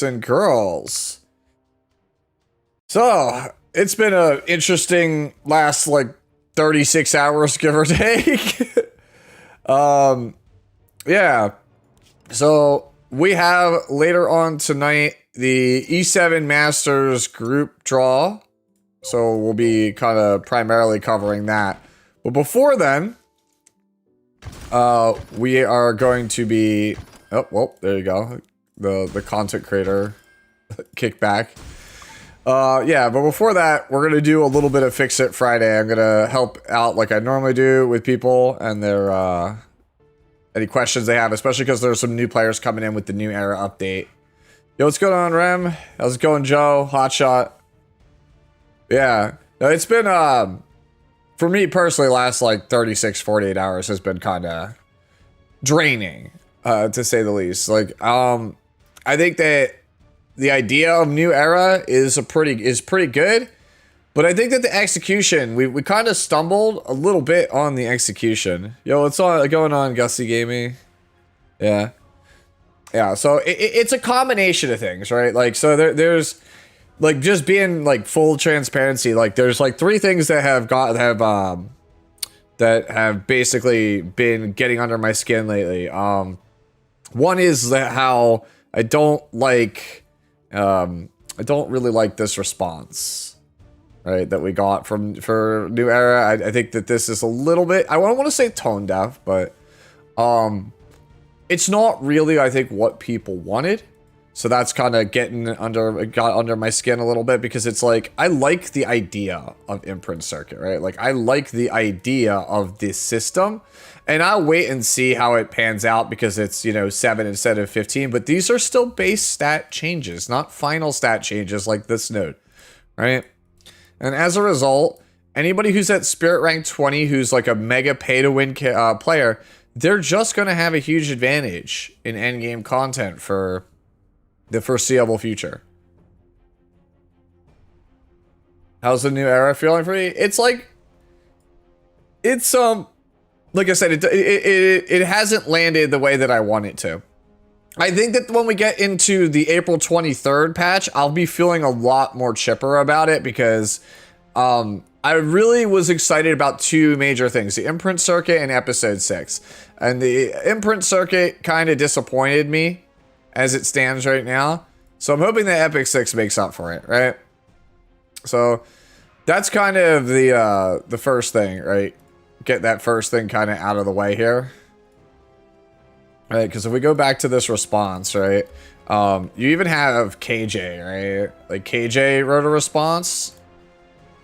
and girls. So, it's been a interesting last like 36 hours, give or take. Yeah. So, we have later on tonight the E7 Masters group draw. So, we'll be kind of primarily covering that. But before then, we are going to be... Oh, well, there you go. The content creator kickback. Yeah, but before that, we're going to do a little bit of Fix It Friday. I'm going to help out like I normally do with people and their, any questions they have, especially because there's some new players coming in with the new era update. Yo, what's going on, Rem? How's it going, Joe? Hotshot. Yeah. No, it's been, for me personally, last like 36, 48 hours has been kind of draining, to say the least. Like, I think that the idea of new era is pretty good, but I think that the execution, we kind of stumbled a little bit on the execution. Yo, what's going on, Gusty Gaming? Yeah. Yeah, so it's a combination of things, right? Like, so there's like just being like full transparency, like there's like three things that have basically been getting under my skin lately. One is that how I don't really like this response, right, that we got for New Era. I think that this is a little bit, I don't want to say tone deaf, but it's not really, I think, what people wanted. So that's kind of got under my skin a little bit, because it's like, I like the idea of Imprint Circuit, right? Like, I like the idea of this system, and I'll wait and see how it pans out, because it's, you know, 7 instead of 15, but these are still base stat changes, not final stat changes like this node, right? And as a result, anybody who's at Spirit Rank 20, who's like a mega pay-to-win player, they're just going to have a huge advantage in endgame content for the foreseeable future. How's the new era feeling for me? It's like, it's like I said, it hasn't landed the way that I want it to. I think that when we get into the April 23rd patch, I'll be feeling a lot more chipper about it, because I really was excited about two major things, the Imprint Circuit and Episode 6. And the Imprint Circuit kind of disappointed me as it stands right now. So I'm hoping that Epic 6 makes up for it, right? So that's kind of the first thing, right? Get that first thing kind of out of the way here. Right, because if we go back to this response, right? You even have KJ, right? Like, KJ wrote a response,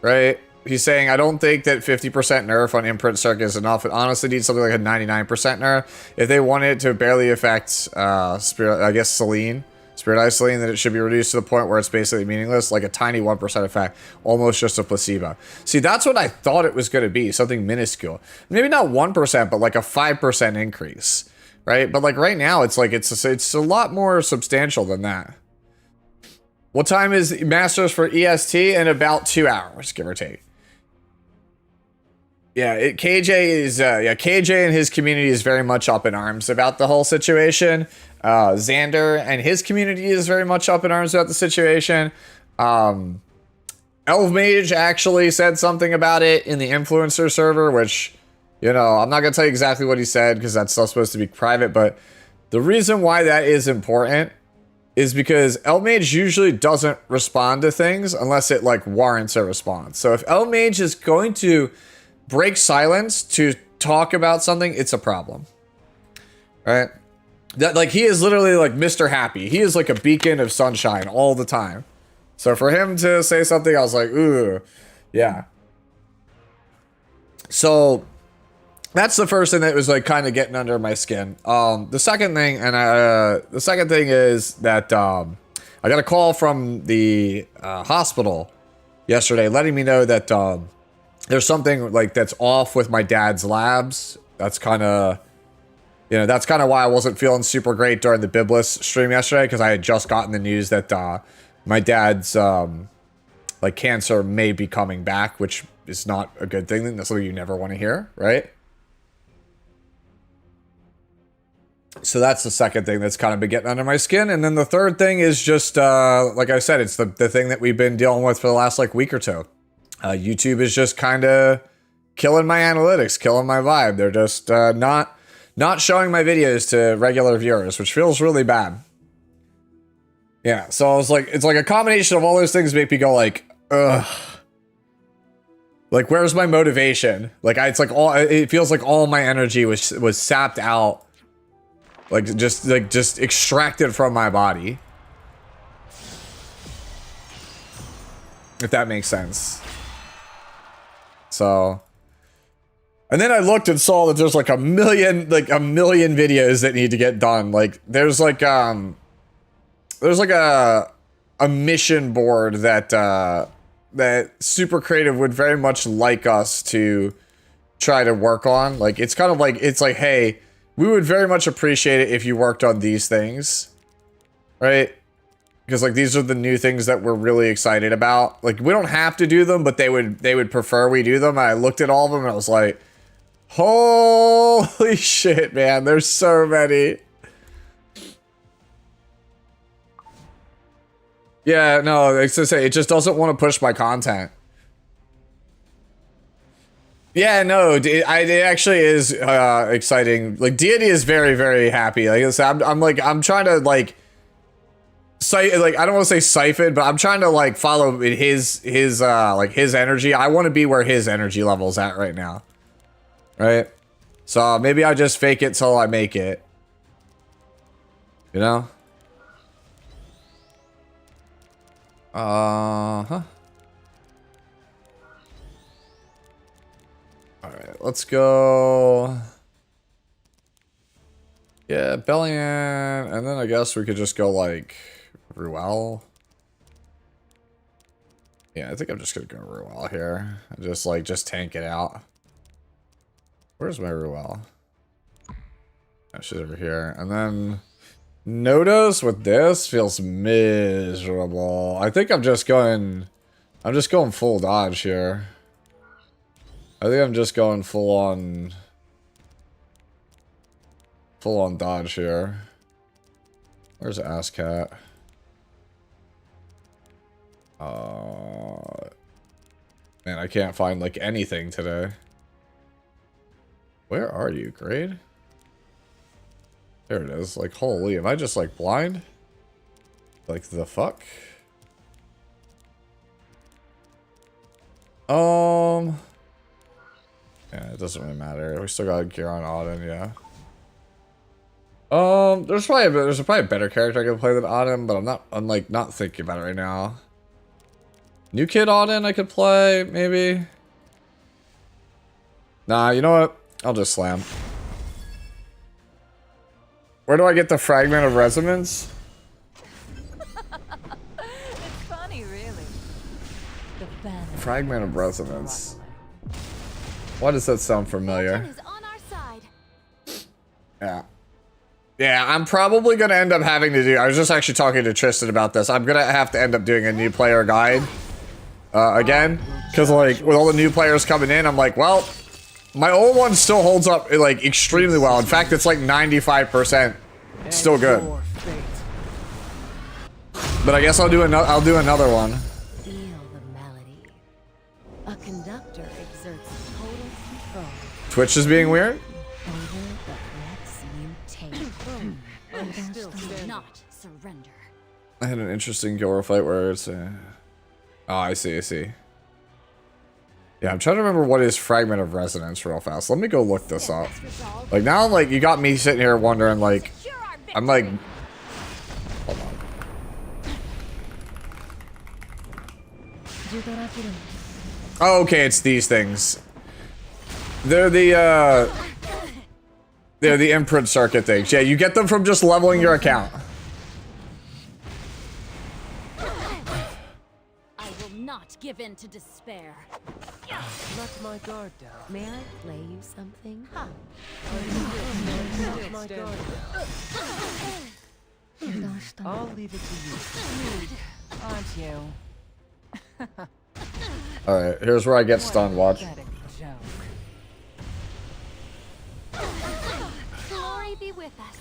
right? He's saying, I don't think that 50% nerf on Imprint Circuit is enough. It honestly needs something like a 99% nerf. If they want it to barely affect Spirit, I guess Selene, Spirit Eye Selene, then it should be reduced to the point where it's basically meaningless, like a tiny 1% effect, almost just a placebo. See, that's what I thought it was going to be, something minuscule. Maybe not 1%, but like a 5% increase, right? But like right now, it's like it's a lot more substantial than that. What time is Masters for EST? In about 2 hours, give or take. Yeah, KJ is, KJ and his community is very much up in arms about the whole situation. Xander and his community is very much up in arms about the situation. Elvmage actually said something about it in the influencer server, which, you know, I'm not going to tell you exactly what he said, because that's still supposed to be private, but the reason why that is important is because Elvmage usually doesn't respond to things unless it, like, warrants a response. So if Elvmage is going to break silence to talk about something, it's a problem, right? That, like, he is literally like Mr. Happy. He is like a beacon of sunshine all the time. So for him to say something, I was like, ooh, yeah. So that's the first thing that was like kind of getting under my skin. The second thing, is that I got a call from the hospital yesterday letting me know that there's something like that's off with my dad's labs. That's kind of, you know, that's kind of why I wasn't feeling super great during the Biblis stream yesterday, because I had just gotten the news that my dad's like cancer may be coming back, which is not a good thing. That's something you never want to hear, right? So that's the second thing that's kind of been getting under my skin. And then the third thing is just, like I said, it's the thing that we've been dealing with for the last like week or two. YouTube is just kind of killing my analytics, killing my vibe. They're just not showing my videos to regular viewers, which feels really bad. Yeah, so I was like, it's like a combination of all those things make me go like, ugh. Like, where's my motivation? Like, it's like it feels like all my energy was sapped out. Like just extracted from my body. If that makes sense. So, and then I looked and saw that there's like a million videos that need to get done. Like there's like a mission board that that Super Creative would very much like us to try to work on. Like it's kind of like, it's like, hey, we would very much appreciate it if you worked on these things, right? Because like these are the new things that we're really excited about. Like we don't have to do them, but they would prefer we do them. And I looked at all of them and I was like, holy shit, man! There's so many. Yeah, no, it's to say it just doesn't want to push my content. Yeah, no, it actually is exciting. Like Deity is very, very happy. Like I said, I'm trying to like, like I don't want to say siphon, but I'm trying to like follow his like his energy. I want to be where his energy level's at right now, right? So maybe I just fake it till I make it. You know? Huh. Alright, let's go. Yeah, Bellion, and then I guess we could just go like Ruel. Yeah, I think I'm just gonna go Ruel here. Just tank it out. Where's my Ruel? Oh, she's over here. And then Nodos with this feels miserable. I think I'm just going full dodge here. I think I'm just going full on dodge here. Where's Asscat? Man, I can't find like anything today. Where are you, Grade? There it is. Like, holy, am I just like blind? Like the fuck? Yeah, it doesn't really matter. We still got Gear on Auden, yeah. There's probably a better character I could play than Auden, but I'm like not thinking about it right now. New Kid Auden I could play, maybe. Nah, you know what? I'll just slam. Where do I get the Fragment of Resonance? It's funny, really. Fragment of Resonance. Why does that sound familiar? Is on our side. Yeah. Yeah, I'm probably gonna end up having to do. I was just actually talking to Tristan about this. I'm gonna have to end up doing a new player guide again, because like with all the new players coming in, I'm like, well, my old one still holds up like extremely well. In fact, it's like 95% still good. But I guess I'll do another one. Feel the melody. A conductor exerts total control Twitch is being weird. over the breaths you take. Do not surrender. I had an interesting Gilra fight where it's oh, I see. Yeah, I'm trying to remember what is Fragment of Resonance real fast. Let me go look this up. Like now, like you got me sitting here wondering, like, I'm like, hold on. Oh, okay, it's these things. They're the imprint circuit things. Yeah, you get them from just leveling your account. I will not give in to despair. Let my guard down. May I play you something? Huh. Let my guard down. I'll leave it to you. Aren't you? Alright, here's where I get stunned, watch. Pathetic joke. Glory be with us.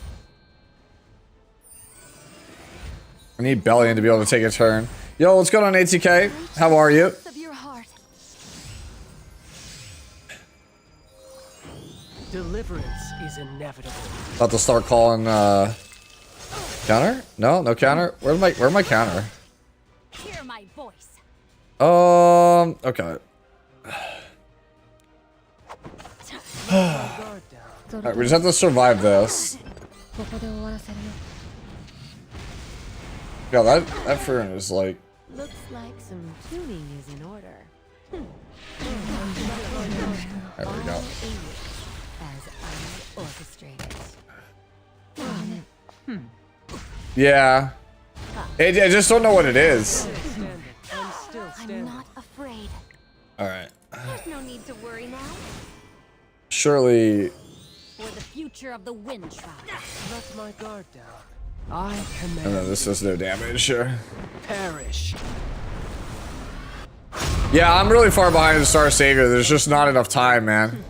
I need Bellion to be able to take a turn. Yo, what's going on, ATK? How are you? Of your heart. Deliverance is inevitable. About to start calling counter? No, no counter. Where's my counter? Hear my voice. Okay. Guard down. Alright, we just have to survive this. Yeah, that fern is like. Looks like some tuning is in order. There we go. As I orchestrate it. Yeah. I just don't know what it is. Standing. I'm still I'm standing. not afraid. Alright. There's no need to worry now. Surely. For the future of the wind tribe. Let my guard down. I And then command this does no damage, sure. perish. Yeah, I'm really far behind the Star Savior. There's just not enough time, man. Paradise.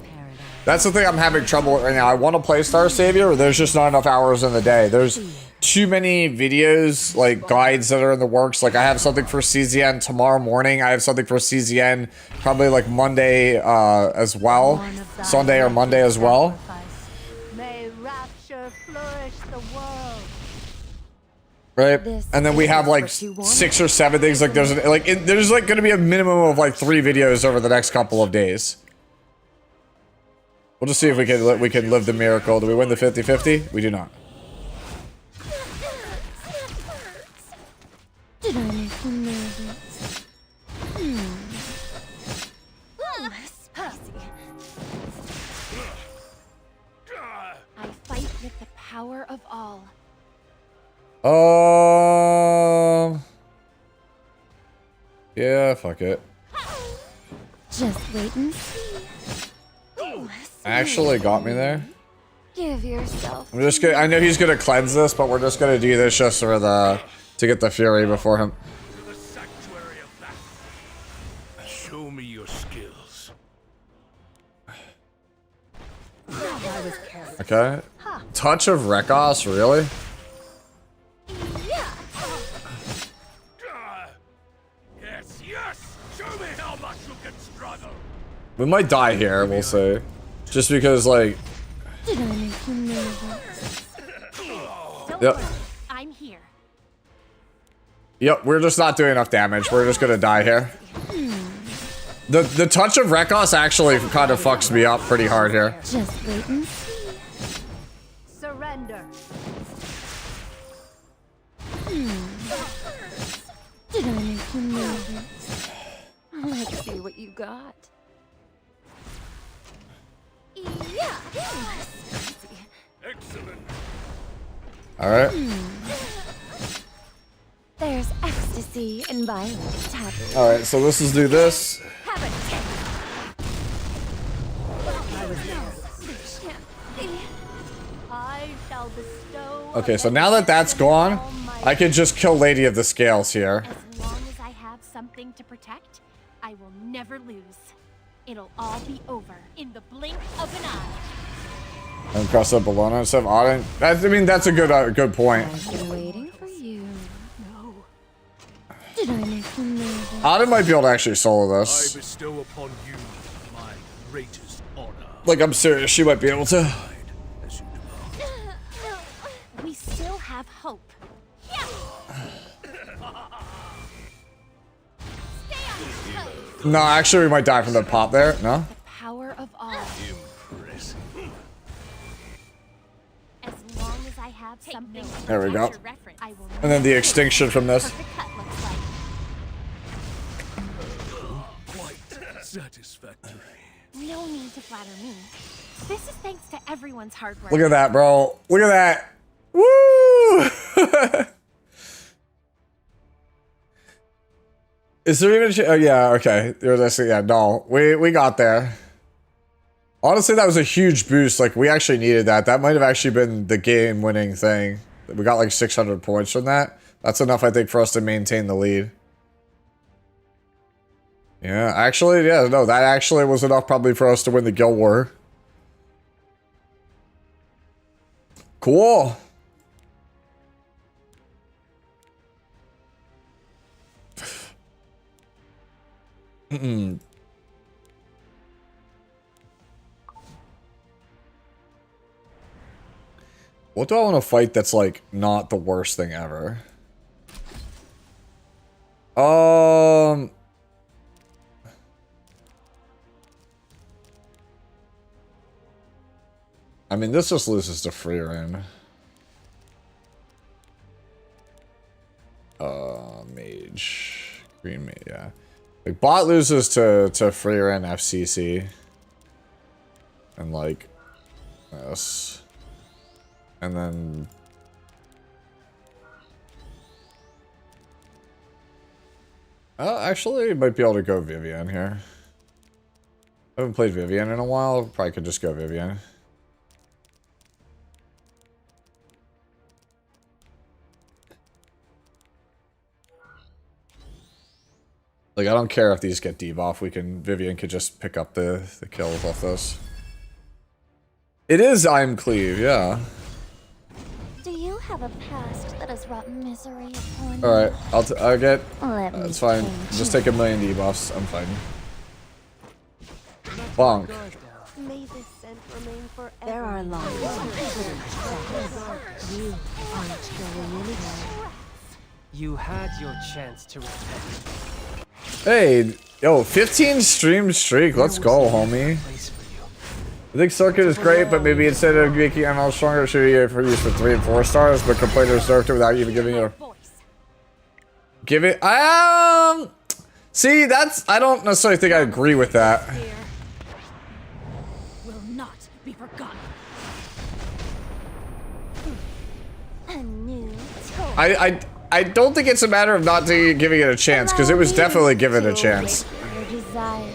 That's the thing I'm having trouble with right now. I want to play Star Savior, but there's just not enough hours in the day. There's too many videos, like guides that are in the works. Like I have something for CZN tomorrow morning. I have something for CZN probably like Monday as well. Sunday or Monday as well. May rapture flourish the world. Right? This And then we have is like what you want? 6 or 7 things. Like there's there's like going to be a minimum of like 3 videos over the next couple of days. We'll just see if we can live the miracle. Do we win the 50-50? We do not. Did I make you nervous? Spicy. I fight with the power of all. Yeah, fuck it. Just wait and see. Actually got me there. Give yourself. I'm just gonna. I know he's gonna cleanse this, but we're just gonna do this just for the to get the fury before him. To the sanctuary of that. Show me your skills. Okay. Touch of Rekos, really? Yes, yes! Show me how much you can struggle! We might die here. We'll see. Just because, like, Did I make you nervous? Don't Yep. worry, I'm here. yep, we're just not doing enough damage. We're just gonna die here. The touch of Rekos actually kind of fucks me up pretty hard here. Just wait and see. Surrender. Did I make you nervous? Let's see what you got. Yeah. Spicy. Excellent! All right. There's ecstasy in violent taboo. All right. So let's just do this. Have a taste. I shall bestow. Okay. So now that that's gone, I can just kill Lady of the Scales here. As long as I have something to protect, I will never lose. It'll all be over in the blink of an eye. And cross up Bologna instead of Auden. I mean, that's a good point. I've been waiting for you. No. Did I make you nervous? Auden might be able to actually solo I this. bestow upon you my greatest honor. Like, I'm serious. She might be able to. As you demand. We still have hope. Yeah. Stay on your toes. No, actually, we might die from the pop there. No? The power of all. Impressive. As long as I have something to There we go. protect your reference, I will And then the extinction from this. perfect cut looks like. Quite satisfactory. No need to flatter me. This is thanks to everyone's hard work. Look at that, bro. Look at that. Woo! Is there even a oh yeah, okay. There's actually yeah, no. We got there. Honestly, that was a huge boost. Like we actually needed that. That might have actually been the game winning thing. We got like 600 points from that. That's enough, I think, for us to maintain the lead. Yeah, actually, yeah, no, that actually was enough probably for us to win the Guild War. Cool. What do I want to fight that's like not the worst thing ever? I mean, this just loses to Freerin. Mage. Green mage, yeah. Like, bot loses to Freerin FCC. And like, this. And then... actually, might be able to go Vivian here. I haven't played Vivian in a while. Probably could just go Vivian. Like, I don't care if these get debuff. Vivian could just pick up the kills off this. It is I'm Cleave, yeah. Do you have a past that has wrought misery upon you? Alright, I'll get... Let me That's fine. change Just take a million debuffs. I'm fine. Bonk. May this scent remain forever. There are lines. You aren't going anywhere. You had your chance to repent. Hey, yo, 15 stream streak. Let's go, homie. Place for you. I think Circuit is great, but maybe instead of making ML stronger, it should be for use for 3 and 4 stars, but completely deserved it without even giving it a... Give it... See, that's... I don't necessarily think I agree with that. Will not be forgotten. A new toy. I don't think it's a matter of not giving it a chance, because it was definitely given a chance. Your desires.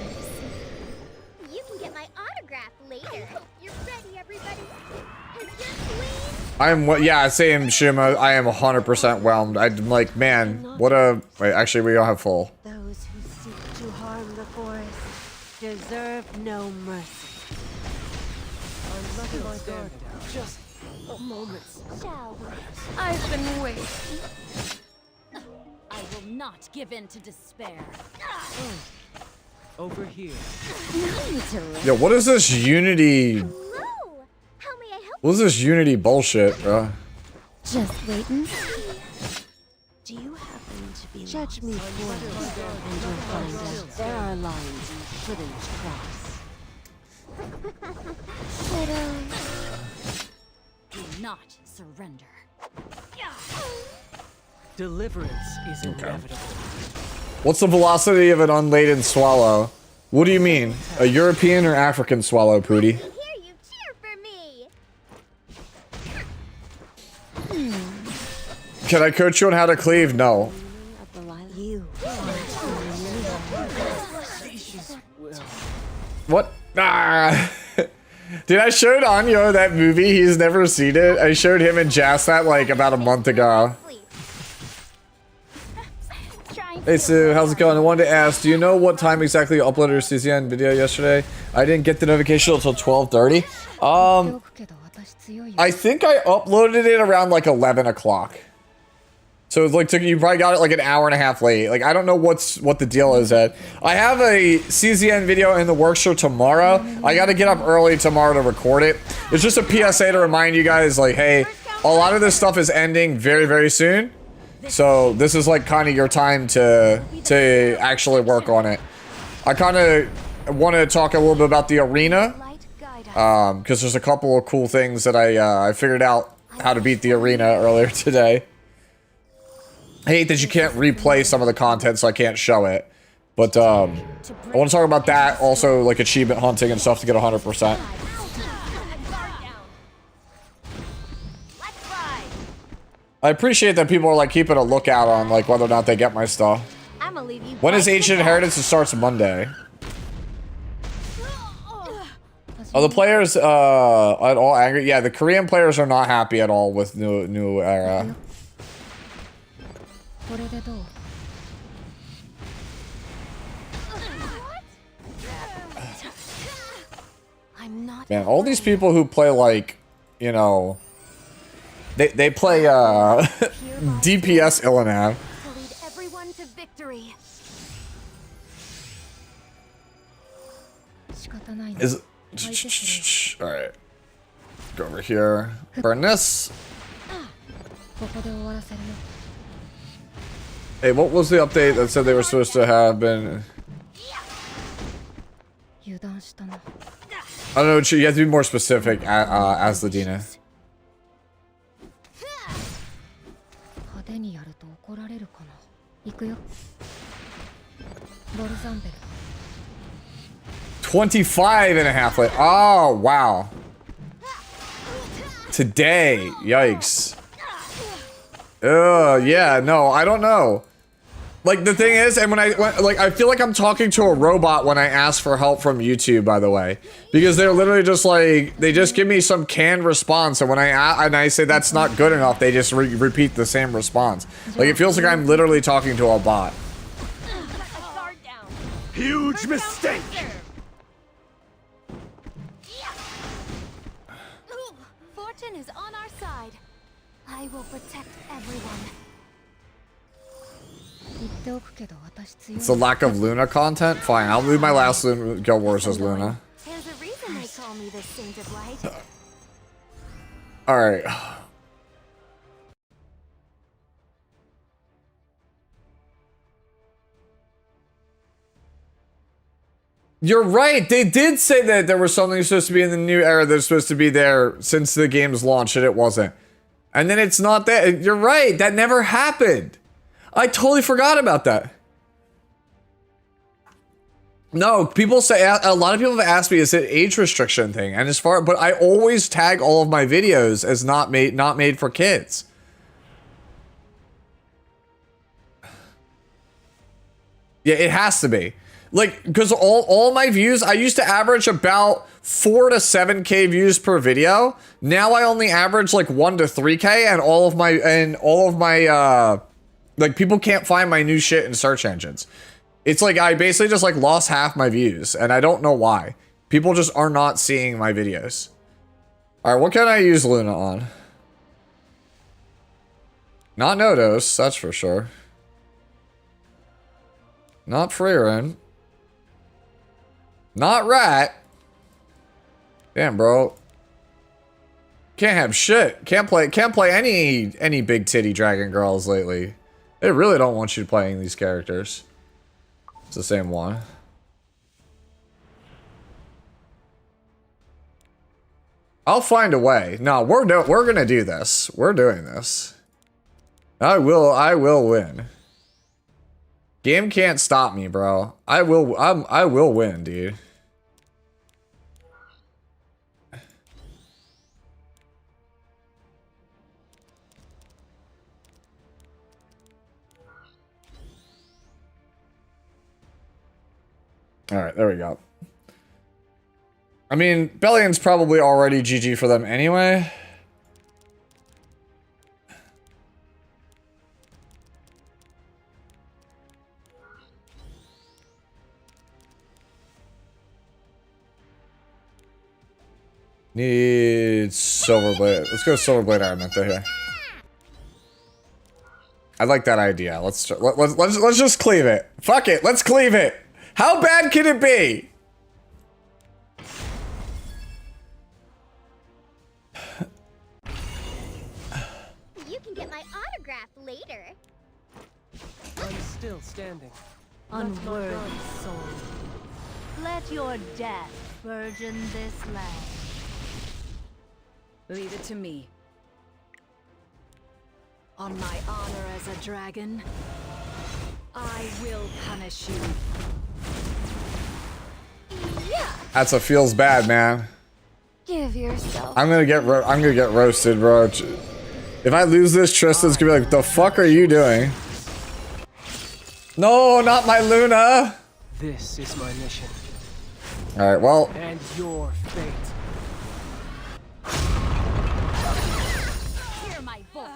You can get my autograph later. You're ready, everybody. Has your queen? Yeah, same, Shima. I am 100% whelmed. I'm like, man, what a... Wait, actually, we don't have full. Those who seek to harm the forest deserve no mercy. Let my guard down. Just moments. Shall we? I've been waiting. I will not give in to despair. Over here. Yo, what is this Unity... Hello. How may I help? What is this Unity bullshit, bro? Just wait and see. Do you happen to be Judge me for it, and you'll find out there are lines you shouldn't cross. Do not surrender. Deliverance is inevitable. What's the velocity of an unladen swallow? What do you mean? A European or African swallow, Pooty? Hear you cheer for me. Can I coach you on how to cleave? No. Of the lilac. You aren't going anywhere. What? Ah. Dude, I showed Anyo that movie. He's never seen it. I showed him and Jas that like about a month ago. Hey Sue, how's it going? I wanted to ask, do you know what time exactly you uploaded your CCN video yesterday? I didn't get the notification until 12:30. I think I uploaded it around like 11 o'clock. So it's like you probably got it like an hour and a half late. Like I don't know what the deal is at. I have a CZN video in the works for tomorrow. I got to get up early tomorrow to record it. It's just a PSA to remind you guys like, hey, a lot of this stuff is ending very, very soon. So this is like kind of your time to actually work on it. I kind of want to talk a little bit about the arena. Because there's a couple of cool things that I figured out how to beat the arena earlier today. I hate that you can't replay some of the content, so I can't show it. But I want to talk about that, also like achievement hunting and stuff to get 100%. I appreciate that people are like keeping a lookout on like whether or not they get my stuff. I'ma leave you. When is Ancient Inheritance? It starts Monday. Are the players at all angry? Yeah, the Korean players are not happy at all with new era. I'm not. Man, all these people who play like, you know, they play DPS Illinav. To lead everyone to victory. 仕方ないな。 Is all right. Go over here. Burn this. ここで終わらせるよ。 Hey, what was the update that said they were supposed to have been? 油断したな。 I don't know. You have to be more specific as the Dina. 派手にやると怒られるかな。行くよ。ボルザンベル。 25 and a half late. Oh, wow. Today. Yikes. Yeah, no, I don't know. Like, the thing is, and I feel like I'm talking to a robot when I ask for help from YouTube, by the way. Because they're literally just like, they just give me some canned response, and when I say that's not good enough, they just repeat the same response. Like, it feels like I'm literally talking to a bot. Guard down. Huge mistake! Fortune is on our side. I will protect everyone. 言っておくけど私強い。 It's the lack of Luna content? Fine, I'll leave my last Guild Wars as Luna. There's a reason they call me the Saint of Light. Alright. You're right. They did say that there was something supposed to be in the new era that's supposed to be there since the game's launch, and it wasn't. And then it's not there. You're right. That never happened. I totally forgot about that. No, people say, a lot of people have asked me, is it age restriction thing? And but I always tag all of my videos as not made for kids. Yeah, it has to be. Like, because all my views, I used to average about 4 to 7K views per video. Now I only average like 1 to 3K, and all of my like, people can't find my new shit in search engines. It's like I basically just like lost half my views, and I don't know why. People just are not seeing my videos. All right, what can I use Luna on? Not Nodos, that's for sure. Not Freyrin. Not Rat. Damn, bro. Can't have shit. Can't play any big titty dragon girls lately. They really don't want you playing these characters. It's the same one. I'll find a way. No, we're gonna do this. We're doing this. I will win. Game can't stop me, bro. I will win, dude. All right, there we go. I mean, Bellion's probably already GG for them anyway. Need Silverblade. Let's go Silverblade Araminta here. I like that idea. Let's just cleave it. Fuck it. Let's cleave it. How bad can it be? You can get my autograph later. I'm still standing. Unworthy soul. Let your death burgeon this land. Leave it to me. On my honor as a dragon, I will punish you. That's a feels bad, man. Give yourself. I'm gonna get roasted, bro. If I lose this, Tristan's gonna be like, "The fuck are you doing?" No, not my Luna. This is my mission. All right, well. And your fate. Hear my voice.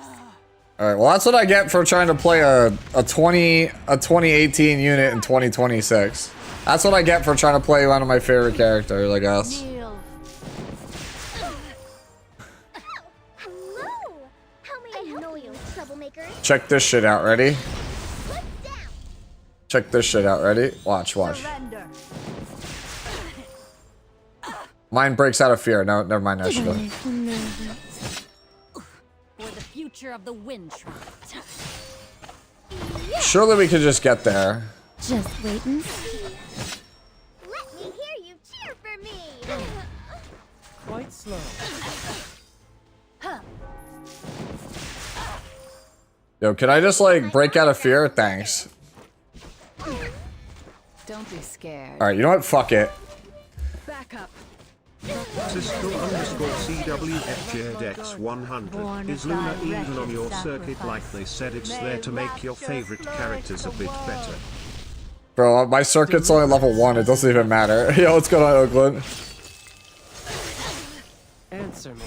All right, well, that's what I get for trying to play a 2018 unit in 2026. That's what I get for trying to play one of my favorite characters, I guess. Kneel. Hello! How may I help you, troublemakers? Check this shit out. Ready? What's down? Check this shit out. Ready? Watch. Surrender. Mine breaks out of fear. No, never mind. I Did should I have. make him nervous? For the future of the Wind Tribe. Surely we could just get there. Just wait and see. Let me hear you cheer for me. Quite slow. Yo, can I just like break out of fear? Thanks. Don't be scared. All right, you know what? Fuck it. Back up. Cisco_CWFJDX100. Is Luna even on your circuit like they said it's there to make your favorite characters a bit better? Bro, my circuit's only level 1. It doesn't even matter. Yo, what's going on, Oakland? Answer me.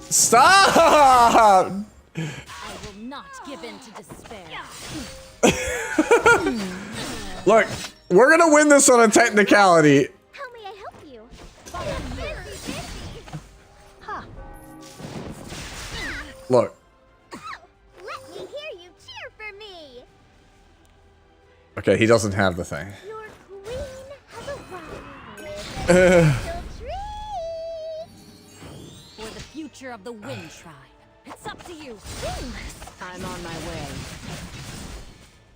Stop! I will not give in to despair. Look, we're gonna win this on a technicality. How may I help you? I'm very busy. Huh. Look. Let me hear you cheer for me. Okay, he doesn't have the thing. Your queen has arrived. With a special treat. For the future of the Wind Tribe. It's up to you. I'm on my way.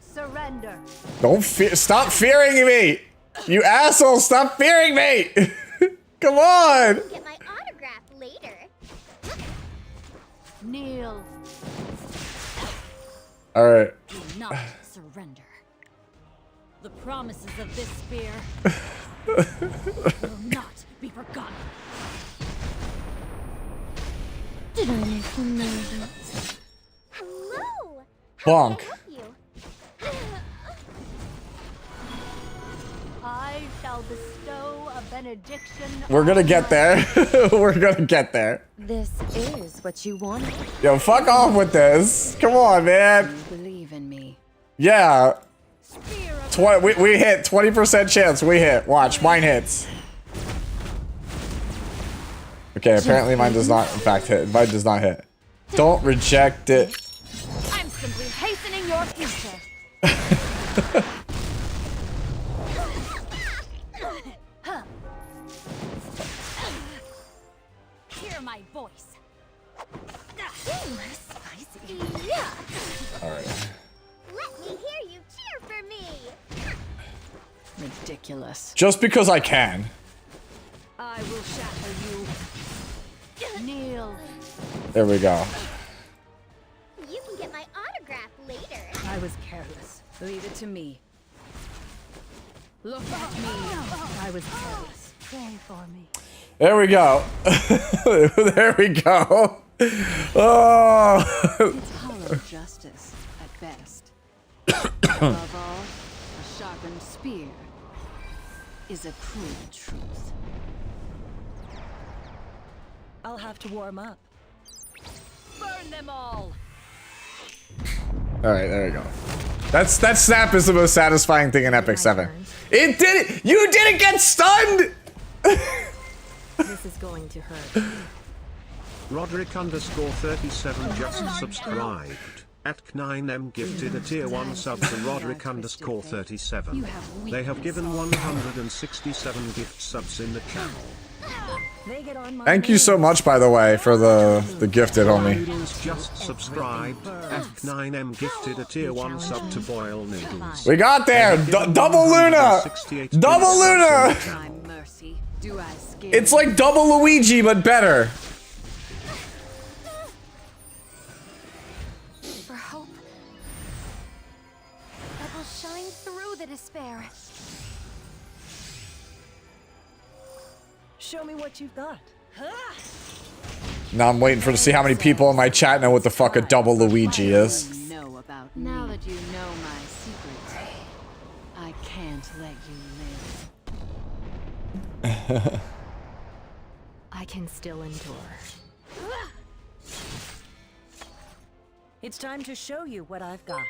Surrender. Don't fear. Stop fearing me! You asshole! Stop fearing me! Come on! Get my autograph later. Kneel. All right. Do not surrender. The promises of this spear will not be forgotten. Did I make him nervous? Hello. Bonk. How may I help you? I shall bestow a benediction. We're gonna get there. We're gonna get there. This is what you wanted. Yo, fuck off with this. Come on, man. You believe in me. Yeah. Spear of We hit. 20% chance we hit. Watch, mine hits. Okay, apparently mine does not, in fact, hit. Mine does not hit. Don't reject it. I'm simply hastening your future. Hear my voice. Spicy. Yeah. Alright. Let me hear you cheer for me. Ridiculous. Just because I can. I will shatter you. Kneel. There we go. You can get my autograph later. I was careless. Leave it to me. Look at me. I was careless. Pray for me. There we go. There we go. Oh. It's hollow justice at best. Above all, a sharpened spear is a cruel truth. I'll have to warm up. Burn them all. All right, there we go. That snap is the most satisfying thing in Epic 7. It did it. You didn't get stunned. This is going to hurt. Roderick_37 just subscribed. At K9M gifted a tier 1 sub to Roderick_37. They have given 167 gift subs in the channel. They get on my Thank you so much, by the way, for the gifted, homie. Noodles just subscribed. At K9M gifted a tier 1 sub to Boil Noodles. We got there. Double Luna. Double Luna. My mercy. Do I scare It's like double Luigi, but better. For hope that will shine through the despair. Show me what you've got. Now I'm waiting to see how many people in my chat know what the fuck a double Luigi is. you know about Now me? that you know my secrets, I can't let you live. I can still endure. It's time to show you what I've got.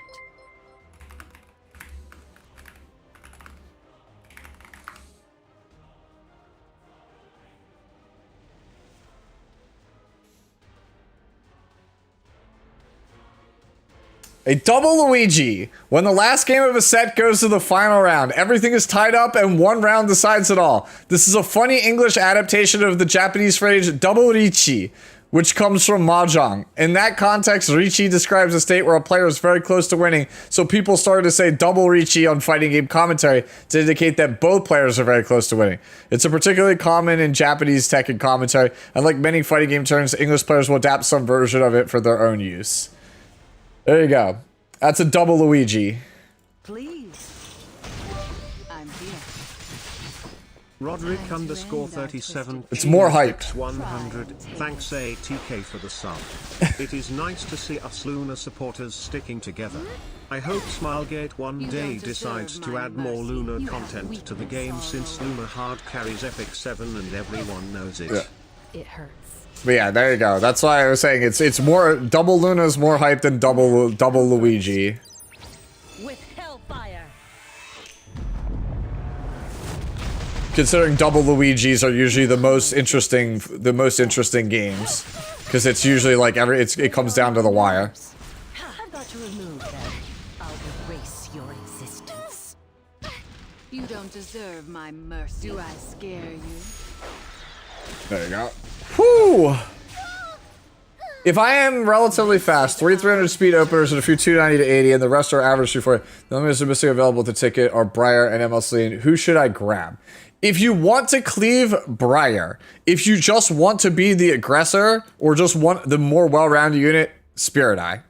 A double Luigi. When the last game of a set goes to the final round, everything is tied up and one round decides it all. This is a funny English adaptation of the Japanese phrase double Richi, which comes from Mahjong. In that context, Richi describes a state where a player is very close to winning, so people started to say double Richi on fighting game commentary to indicate that both players are very close to winning. It's a particularly common in Japanese Tekken commentary, and like many fighting game terms, English players will adapt some version of it for their own use. There you go. That's a double Luigi. Please. I'm here. Roderick underscore 37. It's more hyped. 100. Thanks ATK for the sub. It is nice to see us Luna supporters sticking together. I hope Smilegate one day decides to add more Luna content to the game since Luna hard carries Epic 7 and everyone knows it. It hurts. But yeah, there you go. That's why I was saying it's more double Luna's more hyped than double Luigi. With hellfire. Considering double Luigis are usually the most interesting games, because it's usually like it comes down to the wire. I've got to remove them. I'll erase your existence. You don't deserve my mercy. Do I scare you? There you go. Whew! If I am relatively fast, 300 speed openers and a few 290 to 80, and the rest are average 240, the only missing available at the ticket are Briar and MLC. Who should I grab? If you want to cleave Briar, if you just want to be the aggressor, or just want the more well-rounded unit, Spirit Eye.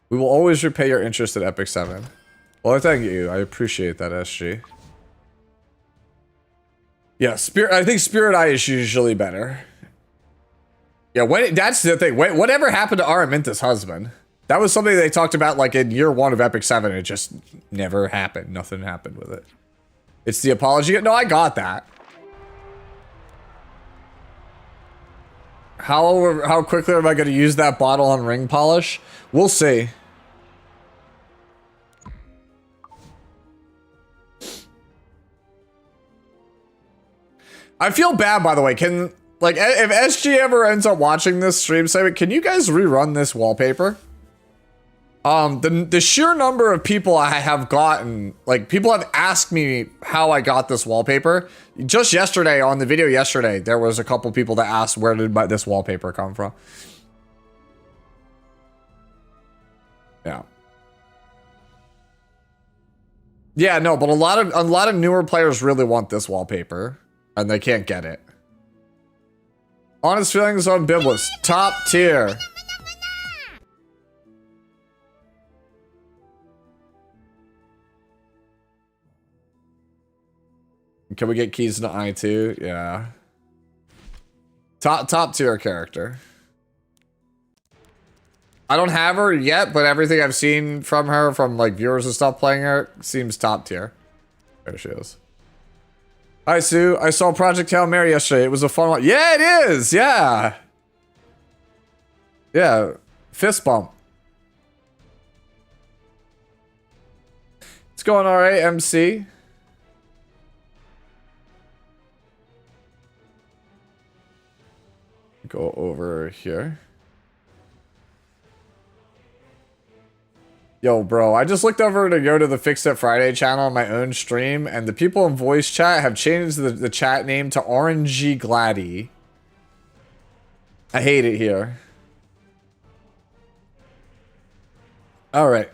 We will always repay your interest at Epic 7. Well, I thank you. I appreciate that, SG. Yeah, I think Spirit Eye is usually better. Yeah, that's the thing. Whatever happened to Araminta's husband? That was something they talked about like in year 1 of Epic 7. It just never happened. Nothing happened with it. It's the apology. No, I got that. How quickly am I going to use that bottle on ring polish? We'll see. I feel bad, by the way. If SG ever ends up watching this stream segment, can you guys rerun this wallpaper? The sheer number of people I have gotten, like, people have asked me how I got this wallpaper. Just yesterday, on the video yesterday, there was a couple people that asked where did this wallpaper come from. Yeah. Yeah, no, but a lot of newer players really want this wallpaper. And they can't get it. Honest feelings on Biblis. Top tier. Can we get keys into I2? Yeah. Top tier character. I don't have her yet, but everything I've seen from her, from like viewers and stuff playing her, seems top tier. There she is. Hi, Sue. I saw Project Hail Mary yesterday. It was a fun one. Yeah, it is. Yeah. Yeah. Fist bump. It's going all right, MC. Go over here. Yo, bro, I just looked over to go to the Fix It Friday channel on my own stream, and the people in voice chat have changed the chat name to RNG Gladdy. I hate it here. Alright.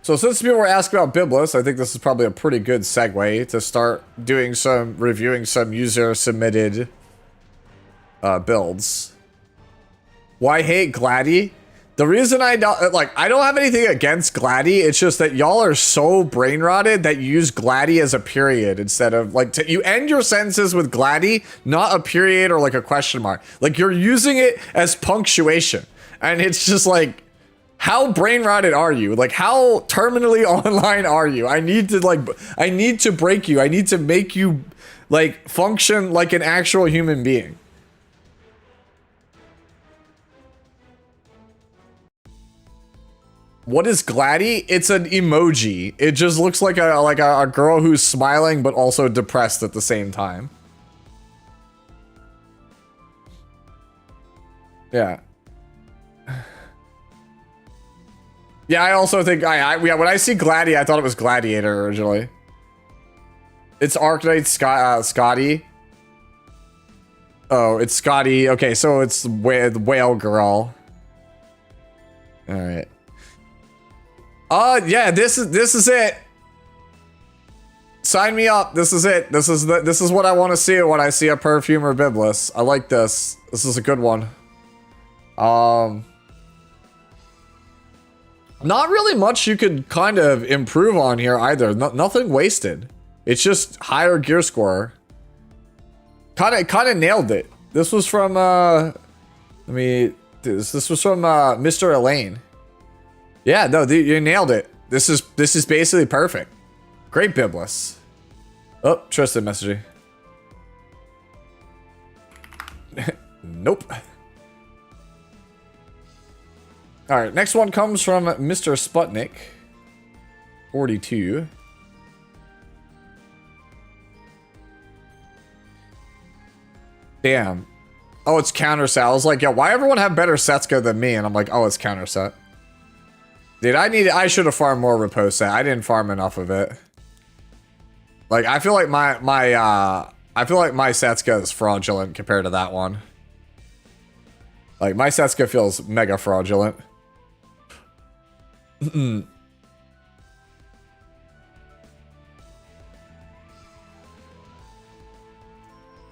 So since people were asking about Biblis, I think this is probably a pretty good segue to start reviewing some user-submitted builds. Why hate Gladdy? The reason I don't have anything against Gladdy, it's just that y'all are so brain rotted that you use Gladdy as a period instead of you end your sentences with Gladdy, not a period or like a question mark. Like you're using it as punctuation. And it's just like, how brain rotted are you? Like how terminally online are you? I need to break you. I need to make you like function like an actual human being. What is Gladdy? It's an emoji. It just looks like a girl who's smiling but also depressed at the same time. Yeah. Yeah, I also think yeah, when I see Gladi, I thought it was Gladiator originally. It's Arknight Scotty. Oh, it's Scotty. Okay, so it's Whale Girl. All right. Yeah, this is it. Sign me up. This is it. This is what I want to see when I see a Perfumer Biblis. I like this. This is a good one. Not really much you could kind of improve on here either. Nothing wasted. It's just higher gear score. Kind of nailed it. This was from this was from Mr. Elaine. Yeah, no, you nailed it. This is basically perfect. Great Biblis. Oh, Tristan messaging. Nope. All right, next one comes from Mr. Sputnik, 42. Damn. Oh, it's counter set. I was like, yeah, why everyone have better Setsuko than me? And I'm like, oh, it's counter set. Dude, I should have farmed more Repose set. I didn't farm enough of it. Like, I feel like my Setsuko is fraudulent compared to that one. Like, my Setsuko feels mega fraudulent.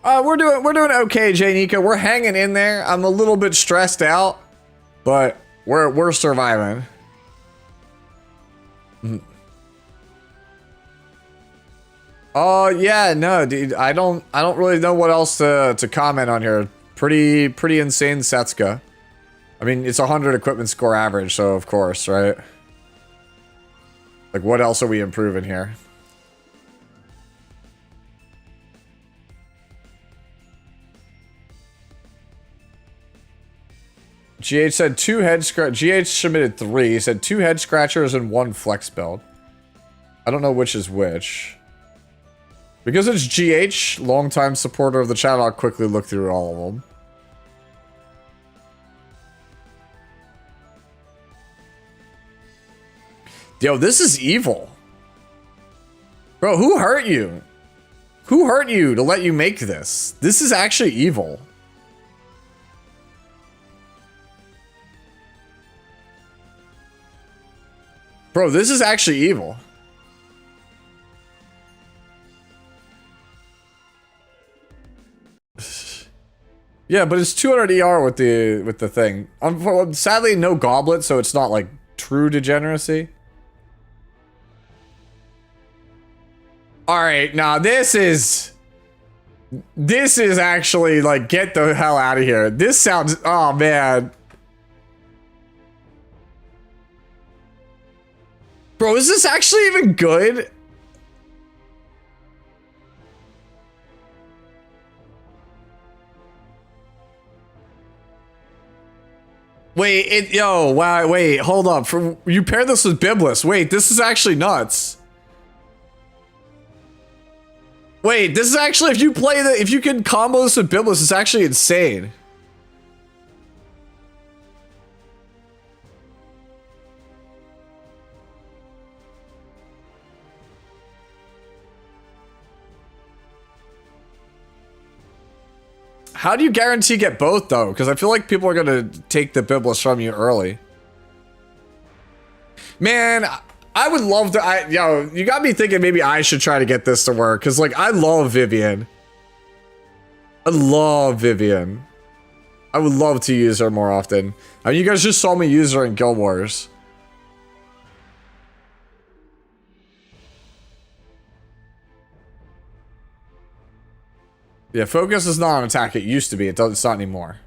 We're doing okay, Jay Nico. We're hanging in there. I'm a little bit stressed out, but we're surviving. Oh yeah, no, dude. I don't really know what else to comment on here. Pretty insane Setsuko. I mean, it's 100 equipment score average, so of course, right? Like, what else are we improving here? GH said 2 head scratch. GH submitted 3. He said 2 head scratchers and 1 flex build. I don't know which is which. Because it's GH, longtime supporter of the channel, I'll quickly look through all of them. Yo, this is evil. Bro, who hurt you? Who hurt you to let you make this? This is actually evil. Bro, this is actually evil. Yeah, but it's 200 ER with the thing. Sadly, no goblet, so it's not like true degeneracy. All right, now this is actually like, get the hell out of here. This sounds, oh man. Bro, is this actually even good? Wait, wow, wait, hold up. You pair this with Biblis. Wait, this is actually nuts. Wait, this is actually, if you can combo this with Biblis, it's actually insane. How do you guarantee get both though? Because I feel like people are gonna take the Biblis from you early. Man, I would love to. Yo, you got me thinking maybe I should try to get this to work. Because like, I love Vivian. I love Vivian. I would love to use her more often. I mean, you guys just saw me use her in Guild Wars. Yeah, focus is not an attack. It used to be. It's not anymore.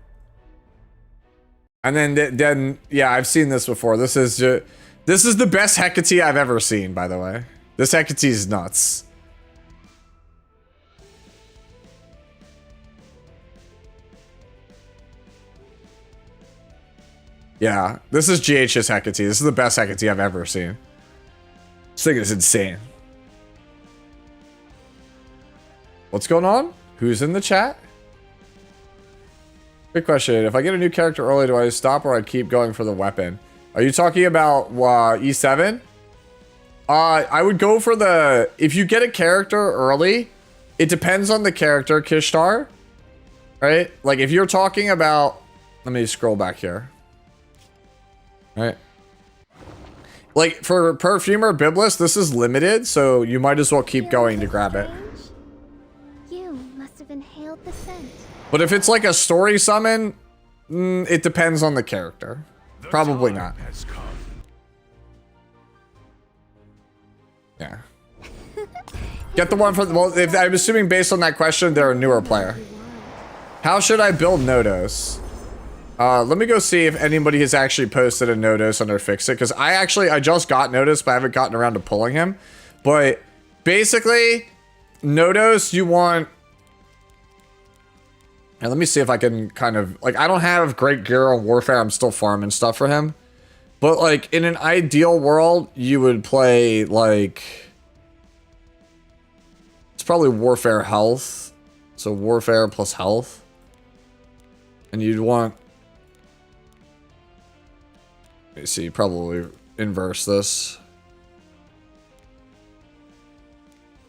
And then yeah, I've seen this before. This is the best Hecate I've ever seen, by the way. This Hecate is nuts. Yeah, this is GH's Hecate. This is the best Hecate I've ever seen. This thing is insane. What's going on? Who's in the chat? Good question. If I get a new character early, do I stop or I keep going for the weapon? Are you talking about E7? I would go for the... If you get a character early, it depends on the character, Kishtar. Right? Like, if you're talking about... Let me scroll back here. Right? Like, for Perfumer Biblis, this is limited, so you might as well keep going to grab it. You must have inhaled the scent. But if it's like a story summon, it depends on the character. Probably not. Yeah. Get the one for the... Well, if, I'm assuming based on that question, they're a newer player. How should I build Nodos? Let me go see if anybody has actually posted a Nodos under Fix It. Because I just got Nodos, but I haven't gotten around to pulling him. But basically, Nodos, you want... And let me see if I can kind of... Like, I don't have great gear on Warfare. I'm still farming stuff for him. But, like, in an ideal world, you would play, like... It's probably Warfare Health. So, Warfare plus Health. And you'd want... Let me see, probably inverse this.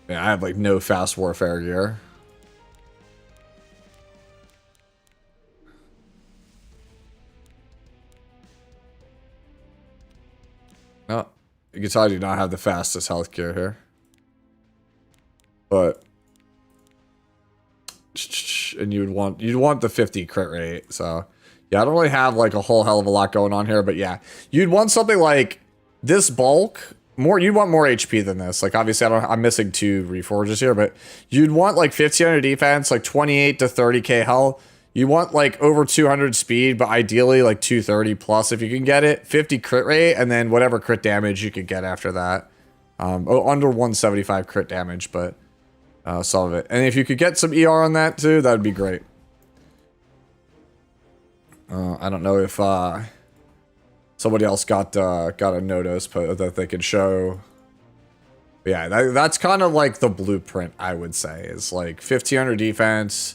Yeah, I have, like, no fast Warfare gear. No, you can tell I do not have the fastest health gear here. But... And you'd want the 50 crit rate, so... Yeah, I don't really have, like, a whole hell of a lot going on here, but yeah. You'd want something like this bulk. You'd want more HP than this. Like, obviously, I'm missing 2 reforges here, but you'd want, like, 1500 defense, like, 28 to 30k health. You want, like, over 200 speed, but ideally, like, 230 plus if you can get it. 50 crit rate, and then whatever crit damage you could get after that. Under 175 crit damage, but some of it. And if you could get some ER on that, too, that would be great. I don't know if somebody else got a Nodos that they could show. But yeah, that's kind of like the blueprint, I would say. Is like 1500 defense,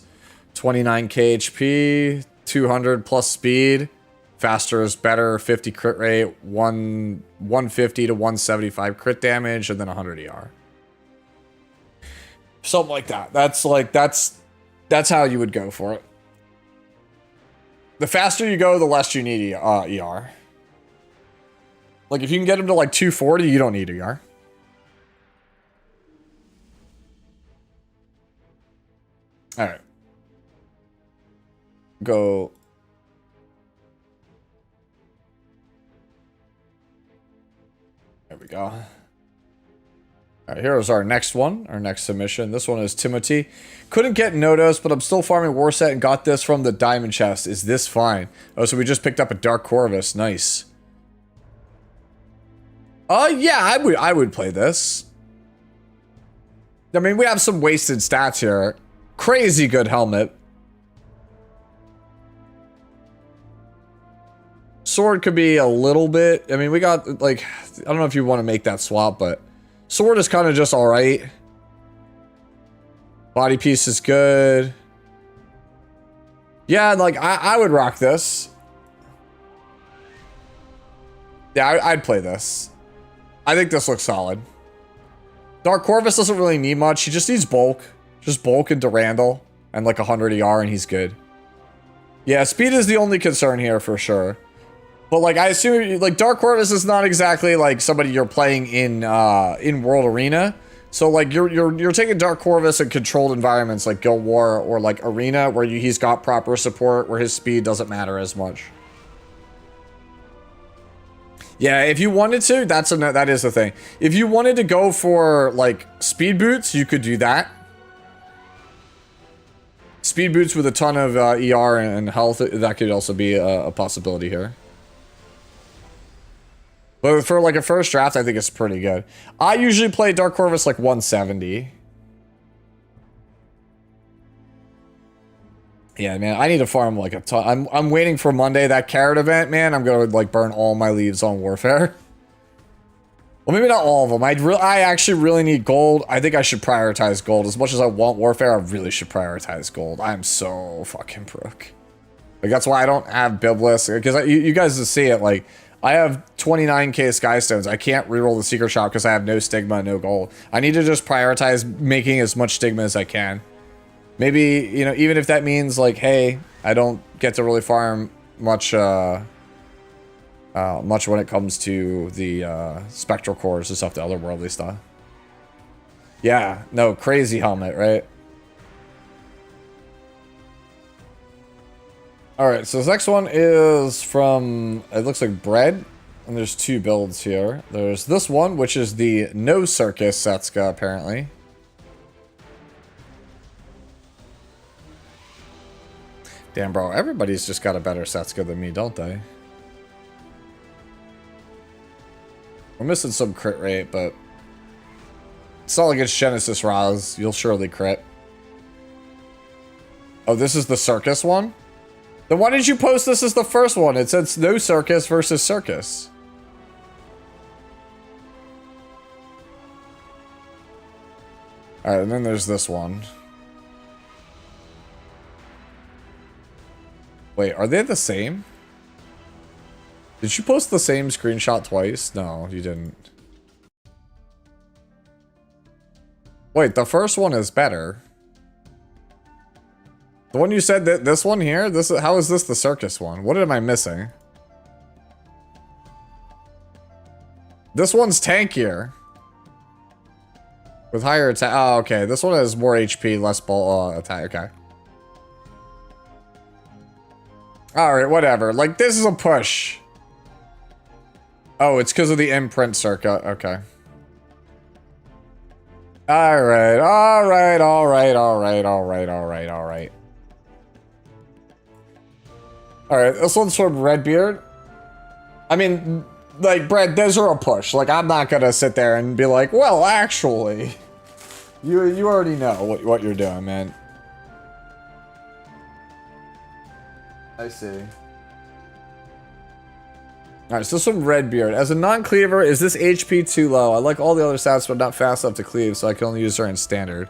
29k HP, 200 plus speed. Faster is better, 50 crit rate, 150 to 175 crit damage, and then 100 ER. Something like that. That's how you would go for it. The faster you go, the less you need ER. Like, if you can get him to, like, 240, you don't need ER. Alright. Go. There we go. Alright, here's our next one, our next submission. This one is Timothy. Couldn't get Nodos, but I'm still farming Warset and got this from the diamond chest. Is this fine? Oh, so we just picked up a Dark Corvus. Nice. Yeah, I would play this. I mean, we have some wasted stats here. Crazy good helmet. Sword could be a little bit... I mean, we got, like... I don't know if you want to make that swap, but... Sword is kind of just alright. Body piece is good. Yeah, like, I would rock this. Yeah, I'd play this. I think this looks solid. Dark Corvus doesn't really need much. He just needs bulk. Just bulk into Randall. And like 100 ER and he's good. Yeah, speed is the only concern here for sure. But like, I assume, like, Dark Corvus is not exactly like somebody you're playing in World Arena. So like, you're taking Dark Corvus in controlled environments like Guild War or like Arena, where he's got proper support, where his speed doesn't matter as much. Yeah, if you wanted to, that is the thing. If you wanted to go for like speed boots, you could do that. Speed boots with a ton of ER and health, that could also be a possibility here. But for like a first draft, I think it's pretty good. I usually play Dark Corvus like 170. Yeah, man, I need to farm like a ton. I'm waiting for Monday, that carrot event, man. I'm gonna like burn all my leaves on Warfare. Well, maybe not all of them. I actually really need gold. I think I should prioritize gold. As much as I want Warfare, I really should prioritize gold. I'm so fucking broke. Like, that's why I don't have Biblis, because you guys just see it, like, I have 29k Sky Stones. I can't reroll the Secret Shop because I have no Stigma, no gold. I need to just prioritize making as much Stigma as I can. Maybe, you know, even if that means, like, hey, I don't get to really farm much, much when it comes to the, Spectral Cores and stuff, the otherworldly stuff. Yeah, no, crazy helmet, right? Alright, so this next one is from, it looks like Bread, and there's two builds here. There's this one, which is the No Circus Setsuka, apparently. Damn, bro, everybody's just got a better Setsuka than me, don't they? We're missing some crit rate, but it's not like it's Genesis Raz. You'll surely crit. Oh, this is the Circus one? Then why did you post this as the first one? It says No Circus versus Circus. Alright, and then there's this one. Wait, are they the same? Did you post the same screenshot twice? No, you didn't. Wait, the first one is better. The one you said that this one here, how is this the Circus one? What am I missing? This one's tankier. With higher attack. Oh, okay. This one has more HP, less ball attack. Okay. Alright, whatever. Like, this is a push. Oh, it's because of the imprint circuit. Okay. Alright, alright, alright, alright, alright, alright, alright. Alright, this one's from Redbeard. I mean, like, Brett, those are a push. Like, I'm not gonna sit there and be like, well, actually. You already know what you're doing, man. I see. Alright, so this from Redbeard. As a non-cleaver, is this HP too low? I like all the other stats, but not fast enough to cleave, so I can only use her in standard.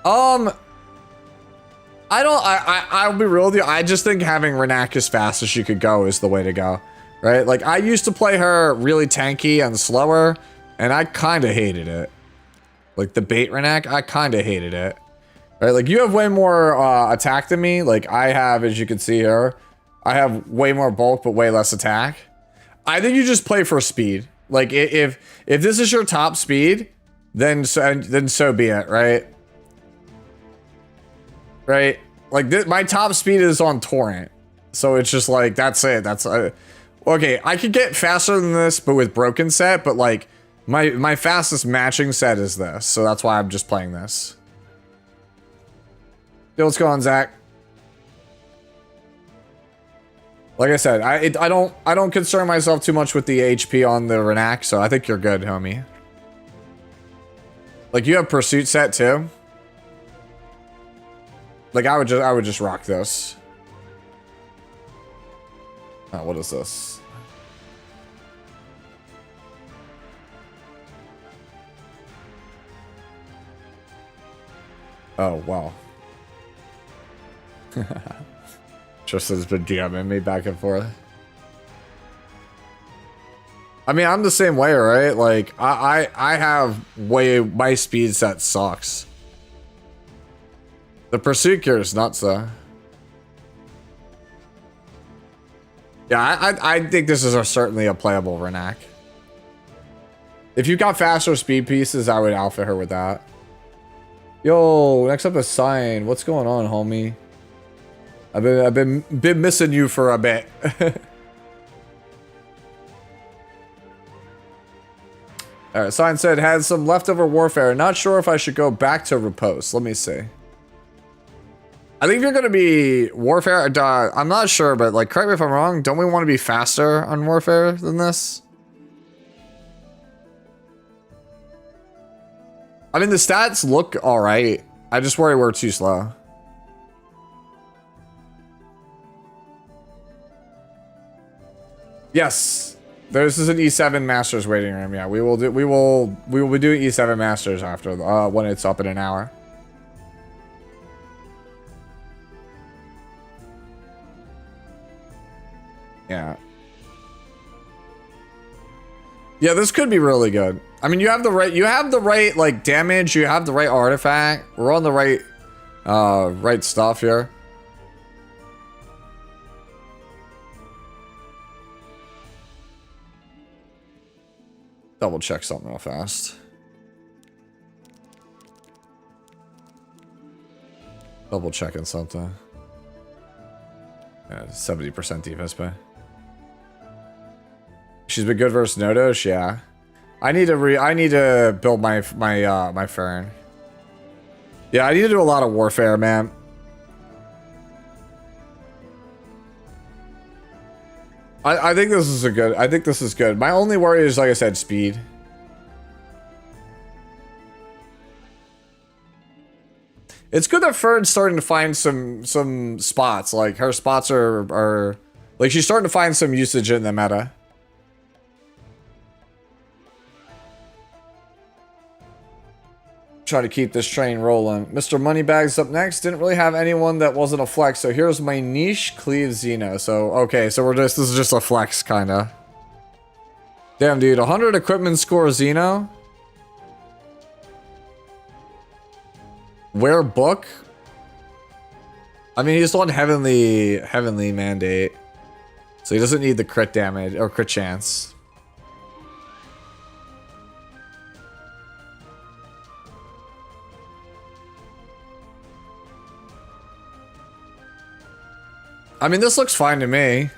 I'll be real with you. I just think having Renak as fast as she could go is the way to go. Right? Like, I used to play her really tanky and slower, and I kind of hated it. Like, the bait Renak, I kind of hated it. Right? Like, you have way more attack than me. Like, I have, as you can see here, I have way more bulk, but way less attack. I think you just play for speed. Like, if this is your top speed, then so be it, right? Right? Like, my top speed is on Torrent. So it's just like, that's it. That's okay, I could get faster than this, but with broken set, but like, my fastest matching set is this. So that's why I'm just playing this. Yo, what's going on, Zach? Like I said, I don't concern myself too much with the HP on the Renak, so I think you're good, homie. Like, you have Pursuit set too? Like, I would just rock this. Oh, what is this? Oh, wow. Tristan's been DMing me back and forth. I mean, I'm the same way, right? Like, I have my speed set sucks. The Pursuit Gear is nuts, though. Yeah, I think this is certainly a playable Renak. If you got faster speed pieces, I would outfit her with that. Yo, next up is Sign. What's going on, homie? I've been missing you for a bit. Alright, Sign said, had some leftover warfare. Not sure if I should go back to Riposte. Let me see. I think you're going to be Warfare. I'm not sure, but like, correct me if I'm wrong. Don't we want to be faster on Warfare than this? I mean, the stats look alright. I just worry we're too slow. Yes. This is an E7 Masters waiting room. Yeah, we will be doing E7 Masters after when it's up in an hour. Yeah. Yeah, this could be really good. I mean, you have the right like damage, you have the right artifact. We're on the right stuff here. Double check something real fast. Double checking something. Yeah, 70% defense pay. She's been good versus Nodos, yeah. I need to build my Fern. Yeah, I need to do a lot of warfare, man. I think this is good. My only worry is, like I said, speed. It's good that Fern's starting to find some spots. Like her spots are like she's starting to find some usage in the meta. Try to keep this train rolling. Mr. Moneybags up next. Didn't really have anyone that wasn't a flex, so here's my niche, Cleave Xeno. So okay, so this is just a flex kinda. Damn dude, 100 equipment score Xeno. Wear book? I mean, he's on heavenly mandate. So he doesn't need the crit damage or crit chance. I mean, this looks fine to me.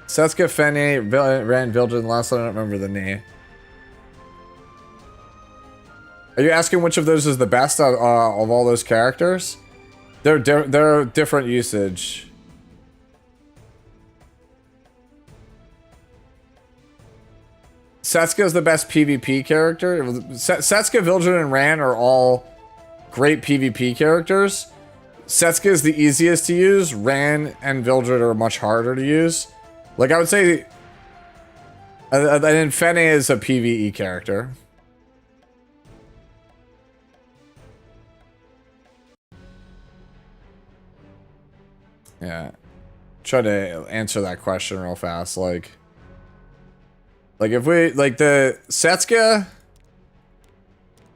Setsuka, Fene, Ran, Vildred, last one I don't remember the name. Are you asking which of those is the best of all those characters? They're different usage. Setsuka is the best PvP character. Setsuka, Vildred, and Ran are all great PvP characters. Setsuka is the easiest to use. Ran and Vildred are much harder to use. Like I would say, and then Fene is a PvE character. Yeah. Try to answer that question real fast. Like if we, like the Setsuka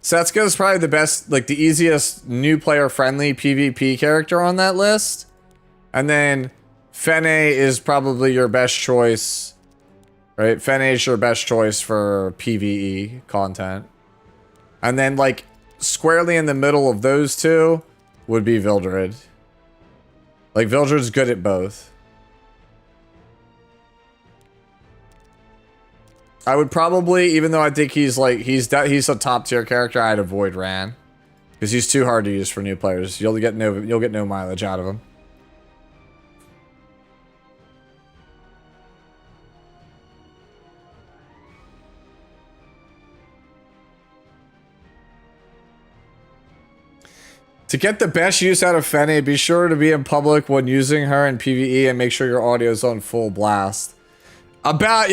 is probably the best, like the easiest new player friendly PvP character on that list. And then Fene is probably your best choice, right? Fene is your best choice for PvE content. And then like squarely in the middle of those two would be Vildred. Like Vildred's good at both. I would probably, even though I think he's a top tier character, I'd avoid Ran because he's too hard to use for new players. You'll get no mileage out of him. To get the best use out of Fene, be sure to be in public when using her in PvE and make sure your audio is on full blast. About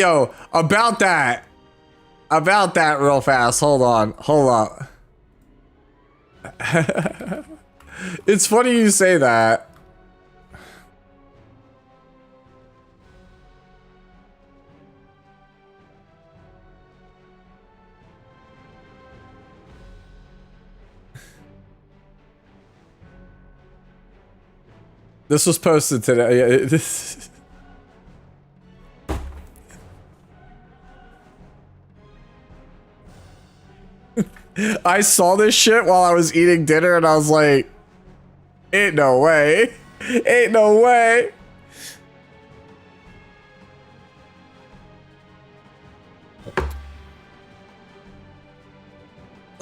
that real fast. Hold up. It's funny you say that. This was posted today. Yeah, I saw this shit while I was eating dinner and I was like, ain't no way. Ain't no way.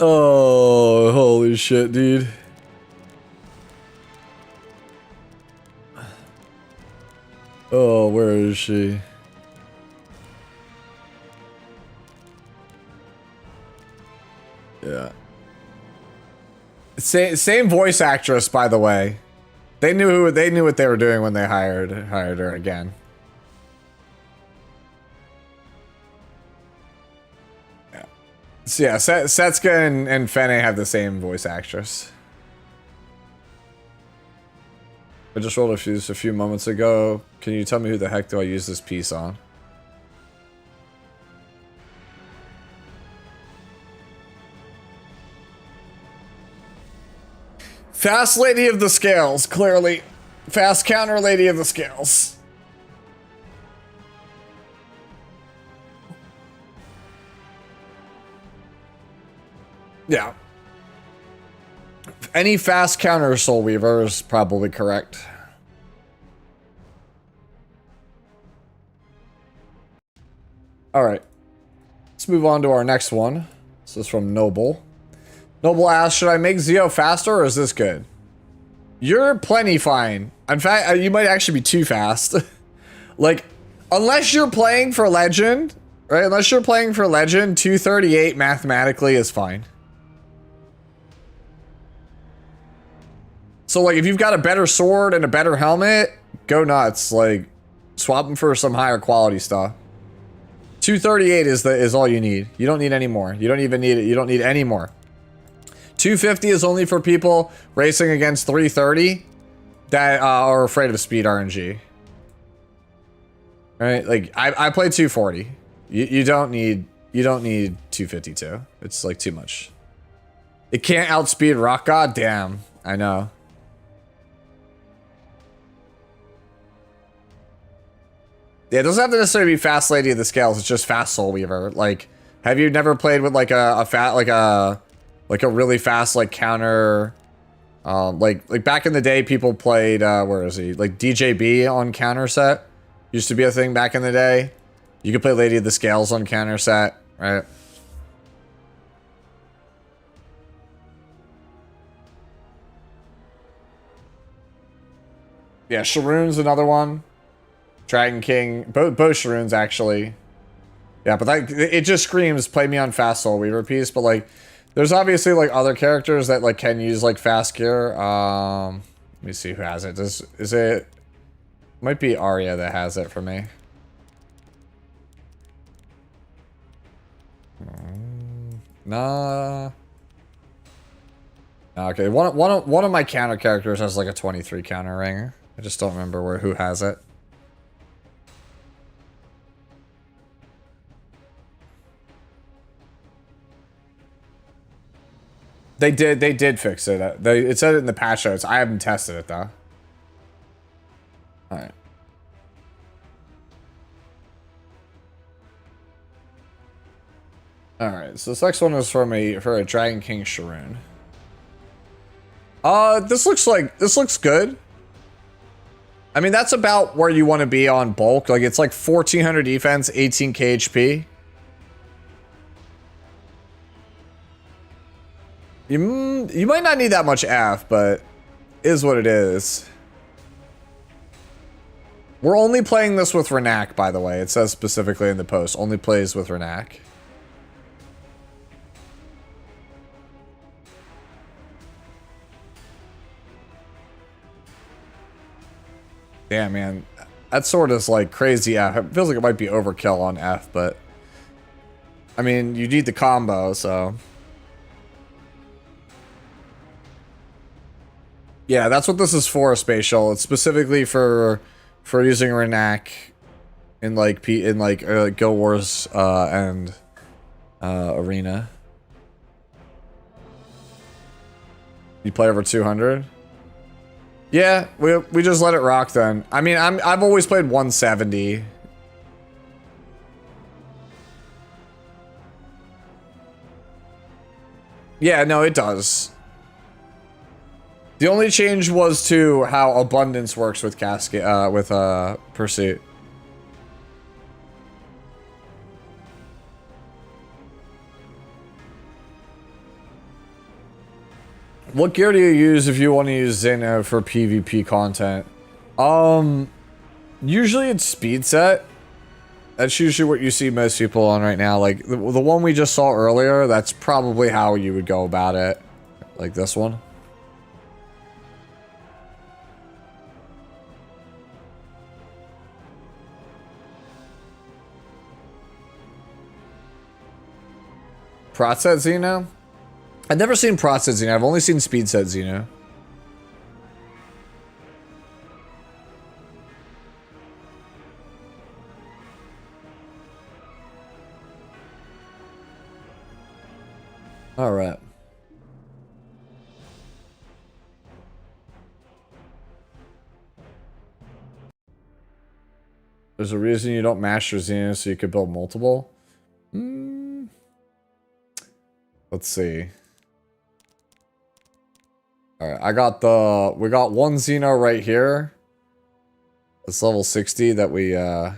Oh, holy shit, dude. Oh, where is she? Yeah. Same voice actress, by the way. They knew what they were doing when they hired her again. Yeah. So yeah, Setsuka and Fene have the same voice actress. I just rolled a fuse a few moments ago. Can you tell me who the heck do I use this piece on? Fast Lady of the Scales, clearly. Fast counter Lady of the Scales. Yeah. Any fast counter Soul Weaver is probably correct. Alright. Let's move on to our next one. This is from Noble. Noble asks, should I make Zeo faster or is this good? You're plenty fine. In fact, you might actually be too fast. Like, unless you're playing for Legend, right? Unless you're playing for Legend, 238 mathematically is fine. So, like, if you've got a better sword and a better helmet, go nuts. Like, swap them for some higher quality stuff. 238 is all you need. You don't need any more. You don't even need it. You don't need any more. 250 is only for people racing against 330 that are afraid of speed RNG. Right? Like I play 240. You don't need 252. It's like too much. It can't outspeed Rock God. Damn, I know. Yeah, it doesn't have to necessarily be Fast Lady of the Scales. It's just Fast Soul Weaver. Like, have you never played with like a really fast like counter? Like back in the day, people played where is he? Like DJB on counter set used to be a thing back in the day. You could play Lady of the Scales on counter set, right? Yeah, Sharoon's another one. Dragon King, both Sharoons actually. Yeah, but that, it just screams play me on Fast Soul Weaver piece. But like, there's obviously like other characters that like can use like fast gear. Let me see who has it. Is it? Might be Arya that has it for me. Nah. Okay, one of my counter characters has like a 23 counter ring. I just don't remember who has it. They did fix it. It said it in the patch notes. I haven't tested it though. All right. All right. So this next one is for a Dragon King Sharoon. This looks good. I mean, that's about where you want to be on bulk. Like it's like 1400 defense, 18k HP. You might not need that much F, but is what it is. We're only playing this with Renak, by the way. It says specifically in the post, only plays with Renak. Damn, man. That sword is like crazy F. It feels like it might be overkill on F, but I mean, you need the combo, so. Yeah, that's what this is for, Spatial. It's specifically for using Renak in like Guild Wars and Arena. You play over 200? Yeah, we just let it rock then. I mean, I've always played 170. Yeah, no, it does. The only change was to how abundance works with Cascade, with Pursuit. What gear do you use if you want to use Xeno for PvP content? Usually it's speed set. That's usually what you see most people on right now. Like the one we just saw earlier, that's probably how you would go about it. Like this one. Prot set Xeno? I've never seen Prot set Xeno. I've only seen speed set Xeno. All right. There's a reason you don't mash your Xenos so you could build multiple. Let's see. All right, we got one Xeno right here. It's level 60 that we, you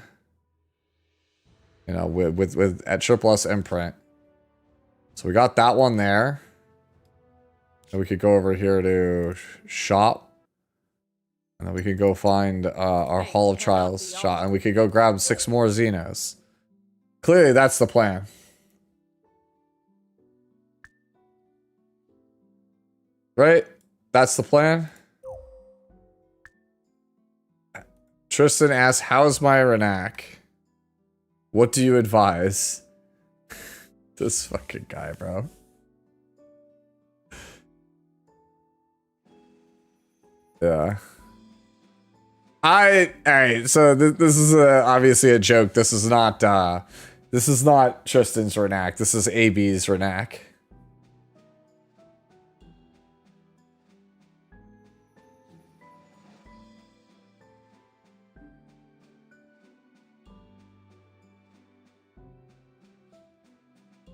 know, with at triple S imprint. So we got that one there. And we could go over here to shop. And then we could go find our Hall of Trials shot. And we could go grab 6 more Xenos. Clearly, that's the plan. Right? That's the plan. Tristan asks, how's my Renak? What do you advise? This fucking guy, bro. Yeah. Alright, so this is obviously a joke. This is not Tristan's Renak. This is AB's Renak.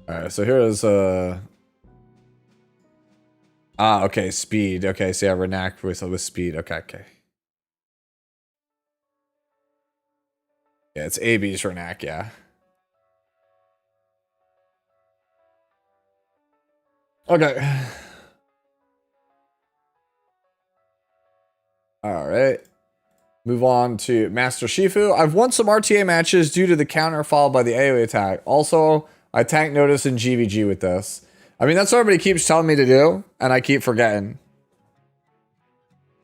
Alright, so here is okay, speed. Okay, so yeah, Renak with speed. Okay. Yeah, it's AB's Renak, yeah. Okay. Alright. Move on to Master Shifu. I've won some RTA matches due to the counter followed by the AoE attack. Also, I tank notice in GVG with this. I mean, that's what everybody keeps telling me to do, and I keep forgetting.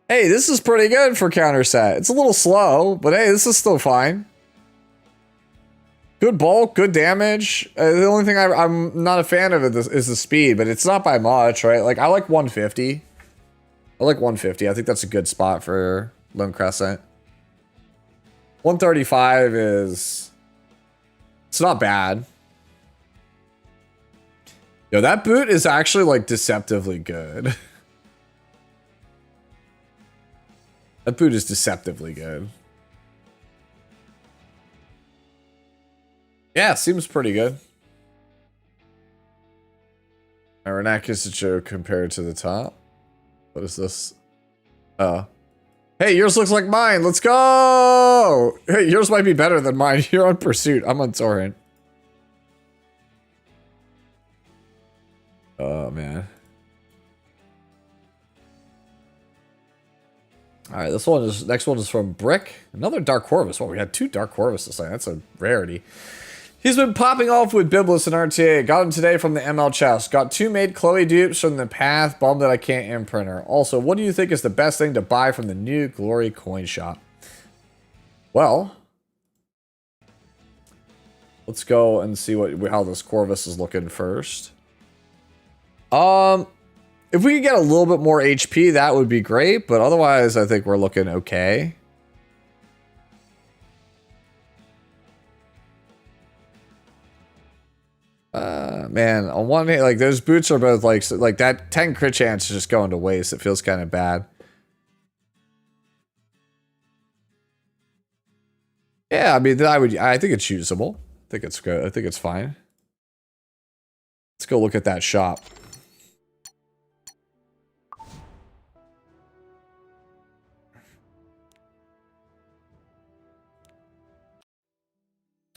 Hey, this is pretty good for counter set. It's a little slow, but hey, this is still fine. Good bulk, good damage. The only thing I'm not a fan of it is the speed, but it's not by much, right? Like, I like 150. I like 150. I think that's a good spot for Lone Crescent. 135 is... It's not bad. Yo, that boot is actually, like, deceptively good. That boot is deceptively good. Yeah, seems pretty good. Renak is a joke compared to the top. What is this? Hey, yours looks like mine. Let's go! Hey, yours might be better than mine. You're on Pursuit. I'm on Torrent. Oh, man. Alright, next one is from Brick. Another Dark Corvus. Well, we had 2 Dark Corvus this time. That's a rarity. He's been popping off with Biblis and RTA. Got him today from the ML chest. Got 2 made Chloe dupes from the path. Bummed that I can't imprint her. Also, what do you think is the best thing to buy from the new Glory coin shop? Well, let's go and see how this Corvus is looking first. If we could get a little bit more HP, that would be great. But otherwise, I think we're looking okay. Man, on one hand, like, those boots are both like that 10 crit chance is just going to waste. It feels kind of bad. Yeah, I mean, I think it's usable. I think it's good. I think it's fine. Let's go look at that shop.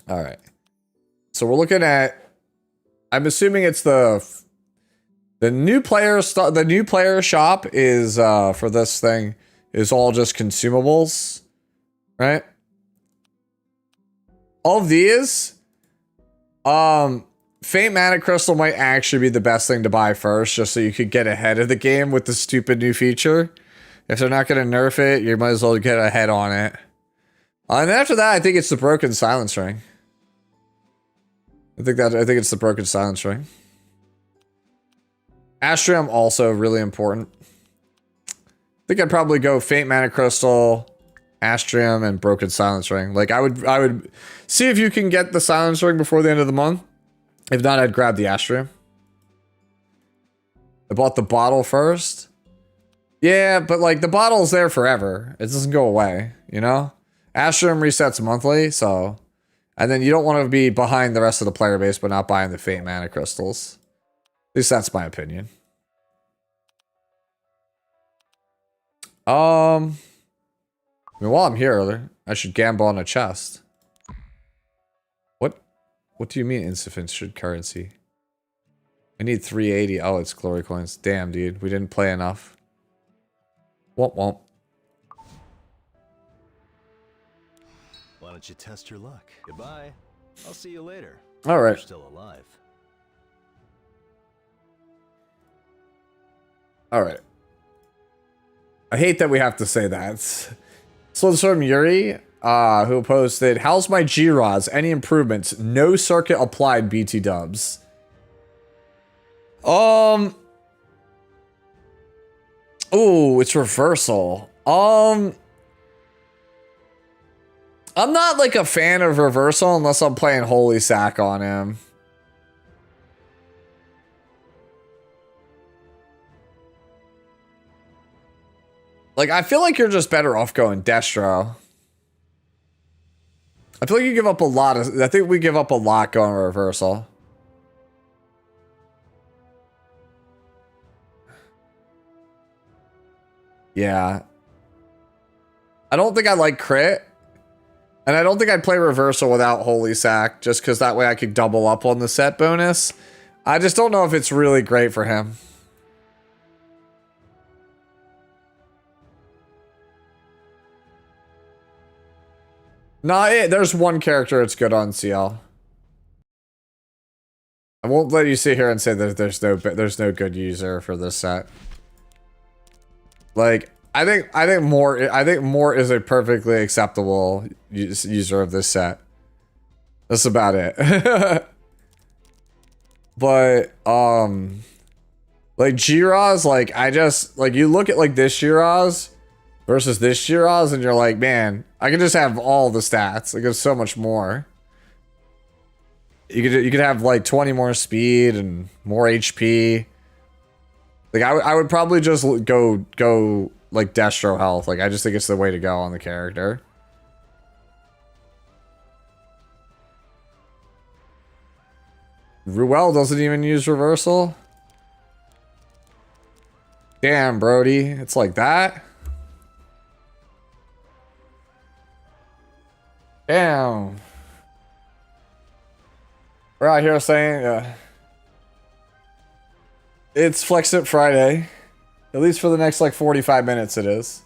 All right. So we're looking at, I'm assuming it's the new player shop is for this thing is all just consumables, right? All of these, Faint Mana Crystal might actually be the best thing to buy first, just so you could get ahead of the game with the stupid new feature. If they're not going to nerf it, you might as well get ahead on it. And after that, I think it's the Broken Silence Ring. I think it's the Broken Silence Ring. Astrium also really important. I think I'd probably go Faint Mana Crystal, Astrium, and Broken Silence Ring. Like, I would see if you can get the Silence Ring before the end of the month. If not, I'd grab the Astrium. I bought the bottle first. Yeah, but like the bottle's there forever. It doesn't go away, you know? Astrum resets monthly, so... And then you don't want to be behind the rest of the player base, but not buying the Fate Mana Crystals. At least that's my opinion. I mean, while I'm here, I should gamble on a chest. What do you mean insufficient currency? I need 380. Oh, it's glory coins. Damn, dude. We didn't play enough. Womp womp. Why don't you test your luck? Goodbye. I'll see you later. All right. You're still alive. All right. I hate that we have to say that. So this from Yuri, who posted, "How's my G-Rods? Any improvements? No circuit applied, BT dubs." Ooh, it's reversal. I'm not like a fan of reversal unless I'm playing Holy Sack on him. Like, I feel like you're just better off going Destro. I feel like you give up a lot of... I think we give up a lot going reversal. Yeah. I don't think I like crit. And I don't think I'd play reversal without Holy Sack, just because that way I could double up on the set bonus. I just don't know if it's really great for him. Nah, there's one character it's good on, CL. I won't let you sit here and say that there's no good user for this set. Like, I think more is a perfectly acceptable user of this set. That's about it. But like G-Roz, like you look at like this G-Roz versus this G-Roz and you're like, man, I could just have all the stats. Like there's so much more. You could have like 20 more speed and more HP. Like I would probably just go like Destro health. Like I just think it's the way to go on the character. Ruel doesn't even use reversal. Damn, Brody. It's like that. Damn. We're out here saying it's Flex It Friday. At least for the next like 45 minutes it is.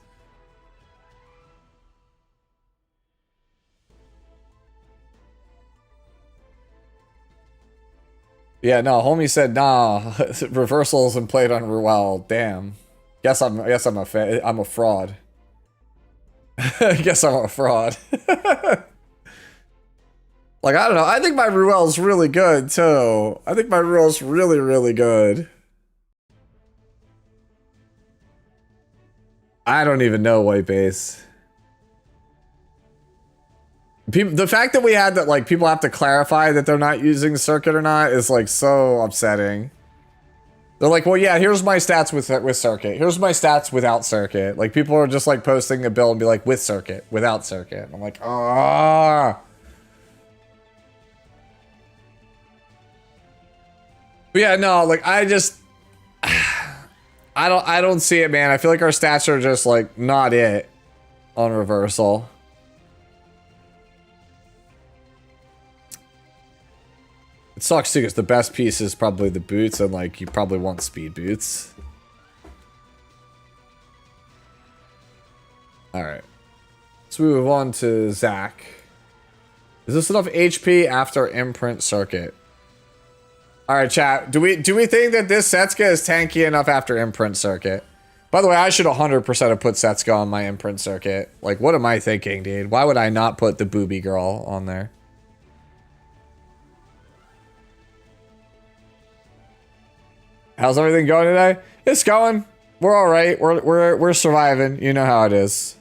Yeah, no, homie said nah. Reversal isn't played on Ruel. Damn. Guess I'm a fraud. Guess I'm a fraud. Like, I don't know. I think my Ruel's really good, too. I think my Ruel's really, really good. I don't even know white base. The fact that we had that, like, people have to clarify that they're not using circuit or not is, like, so upsetting. They're like, well, yeah, here's my stats with circuit. Here's my stats without circuit. Like, people are just, like, posting a bill and be like, with circuit, without circuit. I'm like, ah. But yeah, no, like, I just... I don't see it, man. I feel like our stats are just, like, not it on reversal. It sucks too, because the best piece is probably the boots, and like you probably want speed boots. Alright. Let's move on to Zach. Is this enough HP after imprint circuit? Alright, chat. Do we think that this Setsuka is tanky enough after imprint circuit? By the way, I should 100% have put Setsuka on my imprint circuit. Like, what am I thinking, dude? Why would I not put the booby girl on there? How's everything going today? It's going. We're all right. We're surviving. You know how it is.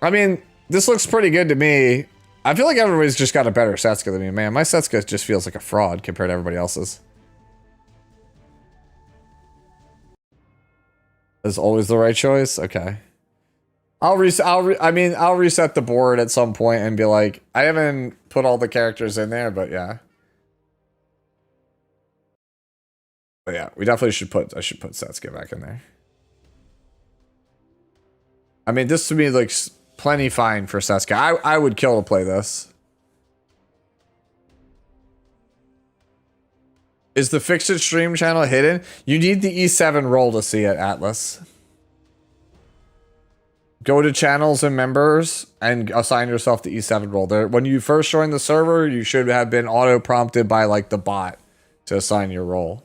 I mean, this looks pretty good to me. I feel like everybody's just got a better Setsuka than me, man. My Setsuka just feels like a fraud compared to everybody else's. Is always the right choice? Okay. I'll reset the board at some point and be like, I haven't put all the characters in there, but yeah. But yeah, we definitely should put, I should put Setsuka back in there. I mean, this to me looks plenty fine for Setsuka. I would kill to play this. Is the Fixit stream channel hidden? You need the E7 role to see it, Atlas. Go to channels and members and assign yourself the E7 role. There, when you first join the server, you should have been auto-prompted by like the bot to assign your role.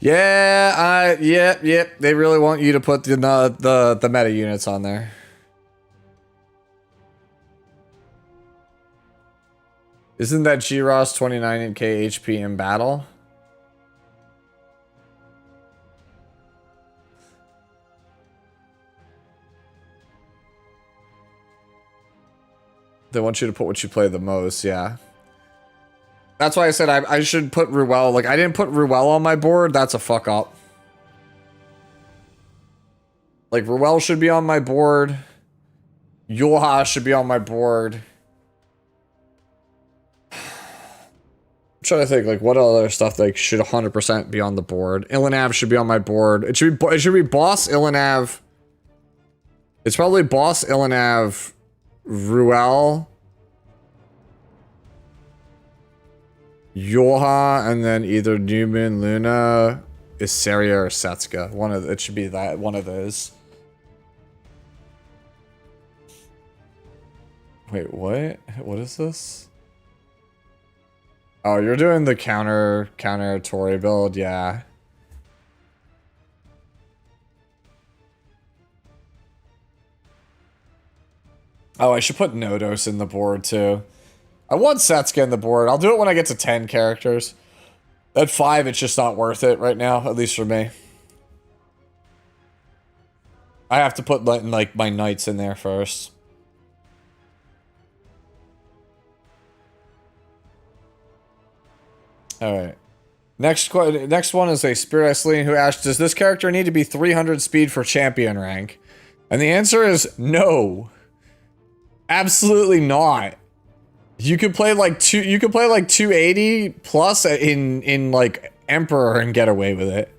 Yeah, yep. They really want you to put the meta units on there. Isn't that G-Ross 29k HP in battle? They want you to put what you play the most, yeah. That's why I said I should put Ruel. Like, I didn't put Ruel on my board. That's a fuck up. Like, Ruel should be on my board. Yulha should be on my board. I'm trying to think, like, what other stuff like should 100% be on the board. Ilanav should be on my board. It should be Boss, Ilanav. It's probably Boss, Ilanav, Ruel, Yulha, and then either Newman, Luna, Issaria, or Setsuka. It should be that one of those. Wait, what? What is this? Oh, you're doing the counter Tori build, yeah. Oh, I should put Nodos in the board too. I want Setsuka in the board. I'll do it when I get to 10 characters. At 5, it's just not worth it right now, at least for me. I have to put like my knights in there first. Alright. Next one is a Spirit Celine who asked, does this character need to be 300 speed for champion rank? And the answer is no. Absolutely not. You could play like 280 plus in like Emperor and get away with it.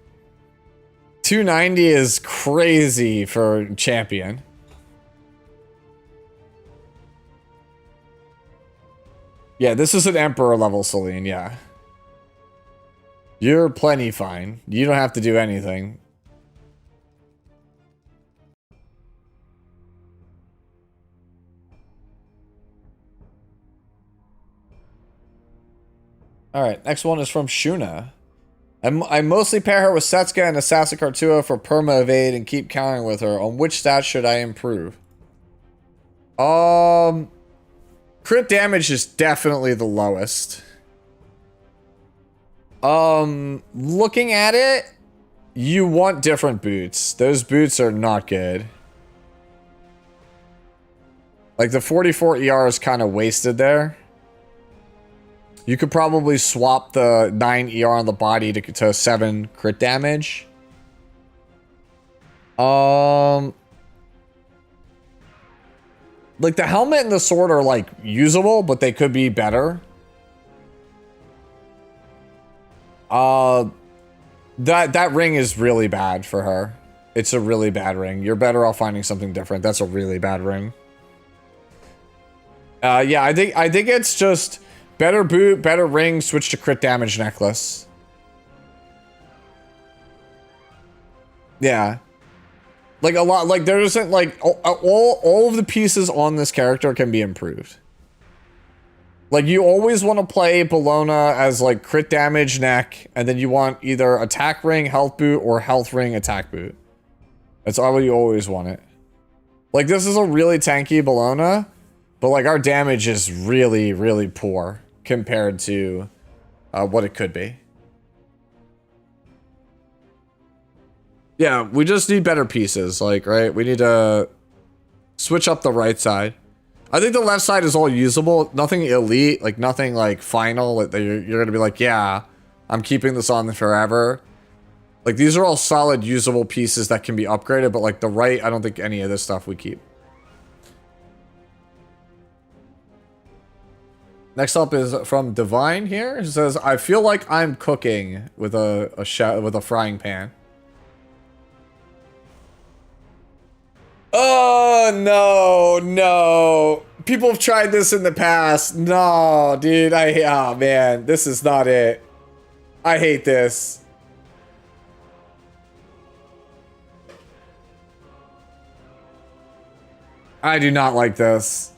290 is crazy for champion. Yeah, this is an Emperor level Celine, yeah. You're plenty fine. You don't have to do anything. Alright, next one is from Shuna. I mostly pair her with Setsuka and Assassin Kartua for perma evade and keep countering with her. On which stats should I improve? Crit damage is definitely the lowest. Looking at it, you want different boots. Those boots are not good. Like the 44 ER is kind of wasted there. You could probably swap the 9 ER on the body to 7 crit damage. Like the helmet and the sword are like usable, but they could be better. That ring is really bad for her. It's a really bad ring. You're better off finding something different. That's a really bad ring. Yeah, I think it's just better boot, better ring, switch to crit damage necklace. Yeah. Like a lot, like there isn't like all of the pieces on this character can be improved. Like you always want to play Bologna as like crit damage neck, and then you want either attack ring, health boot, or health ring, attack boot. That's all you always want it. Like this is a really tanky Bologna, but like our damage is really, really poor compared to what it could be. Yeah, we just need better pieces, like, right? We need to switch up the right side. I think the left side is all usable. Nothing elite, like nothing like final. Like you're gonna be like, yeah, I'm keeping this on forever. Like these are all solid usable pieces that can be upgraded, but like the right, I don't think any of this stuff we keep. Next up is from Divine here. It says, I feel like I'm cooking with a frying pan. Oh, no. People have tried this in the past. No, dude. Oh, man. This is not it. I hate this. I do not like this.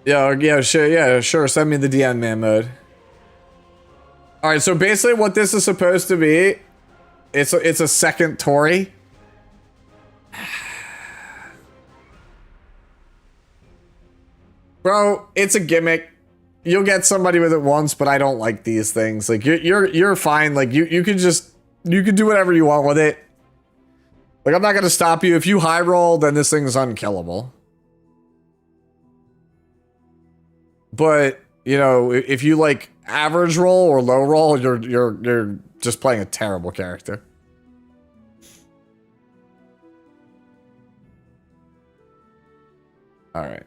Yeah, sure. Send me the DM man mode. All right, so basically what this is supposed to be, it's a second Tori. Bro, it's a gimmick. You'll get somebody with it once, but I don't like these things. Like you're fine. Like you can do whatever you want with it. Like I'm not gonna stop you. If you high roll, then this thing is unkillable. But, you know, if you like average roll or low roll, you're just playing a terrible character. All right.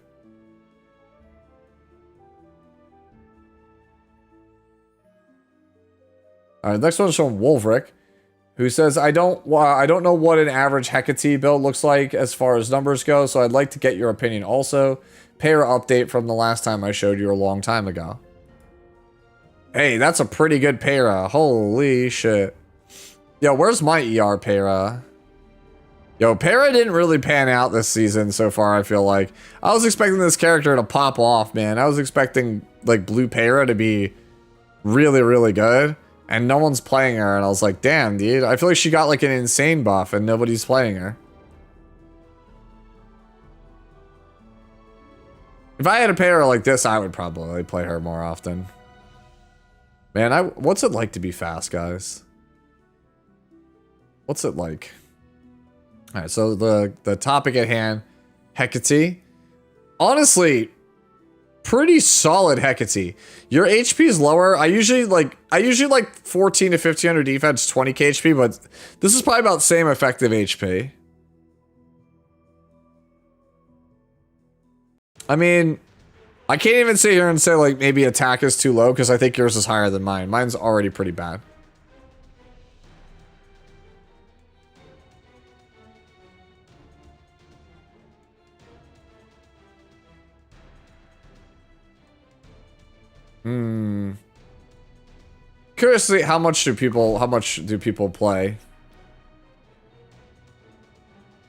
All right, next one's from Wolverick, who says, I don't know what an average Hecate build looks like as far as numbers go, so I'd like to get your opinion also. Para update from the last time I showed you a long time ago. Hey, that's a pretty good para. Holy shit. Yo, where's my ER para? Yo, para didn't really pan out this season so far, I feel like. I was expecting this character to pop off, man. I was expecting, like, blue para to be really, really good. And no one's playing her, and I was like, damn, dude. I feel like she got, like, an insane buff, and nobody's playing her. If I had a pair like this, I would probably play her more often. Man, what's it like to be fast, guys? What's it like? Alright, so the topic at hand, Hecate. Honestly, pretty solid Hecate. Your HP is lower. I usually like 14 to 1500 defense, 20k HP, but this is probably about the same effective HP. I mean, I can't even sit here and say, like, maybe attack is too low, because I think yours is higher than mine. Mine's already pretty bad. Curiously, how much do people play?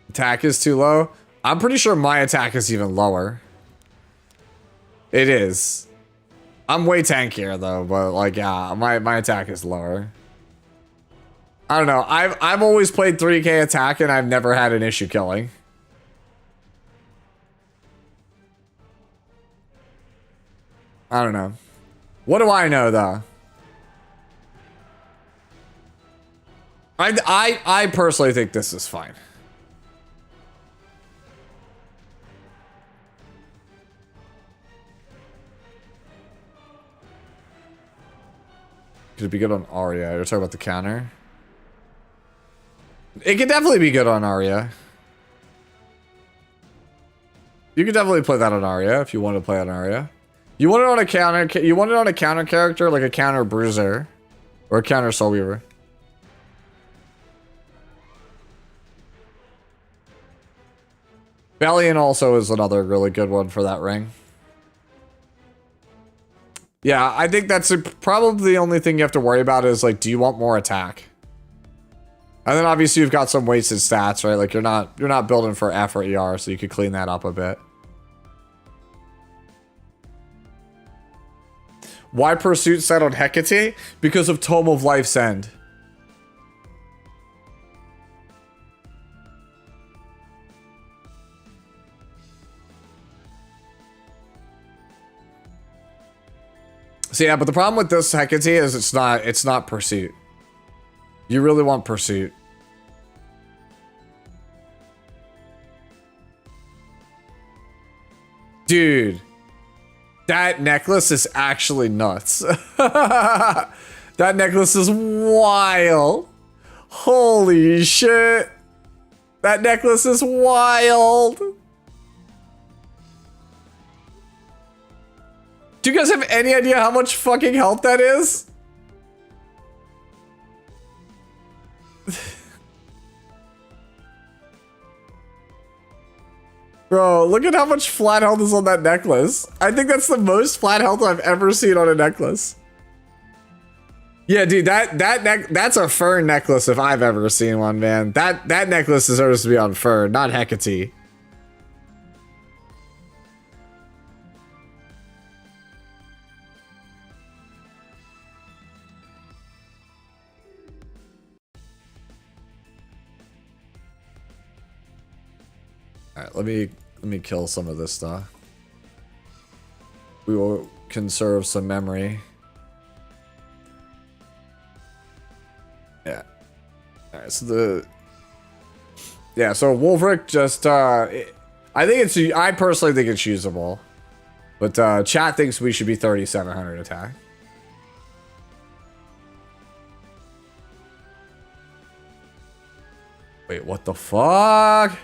Attack is too low? I'm pretty sure my attack is even lower. It is. I'm way tankier though, but like yeah, my attack is lower. I don't know. I've always played 3k attack and I've never had an issue killing. I don't know. What do I know though? I personally think this is fine. Could it be good on Arya? You're talking about the counter? It could definitely be good on Arya. You could definitely play that on Arya if you want to play on Arya. You want it on a counter. You want it on a counter character, like a counter bruiser, or a counter soul weaver. Valiant also is another really good one for that ring. Yeah, I think that's probably the only thing you have to worry about is like, do you want more attack? And then obviously you've got some wasted stats, right? Like you're not building for F or ER, so you could clean that up a bit. Why Pursuit settled Hecate? Because of Tome of Life's End. So yeah, but the problem with this Hecate is it's not Pursuit. You really want Pursuit. Dude, that necklace is actually nuts. That necklace is wild. Holy shit. That necklace is wild. Do you guys have any idea how much fucking health that is? Bro, look at how much flat health is on that necklace. I think that's the most flat health I've ever seen on a necklace. Yeah, dude, that's a fern necklace if I've ever seen one, man. That necklace deserves to be on fern, not Hecate. Alright, let me kill some of this stuff. We will conserve some memory. Yeah. Alright, so so Wolfric just I personally think it's usable. But chat thinks we should be 3700 attack. Wait, what the fuck?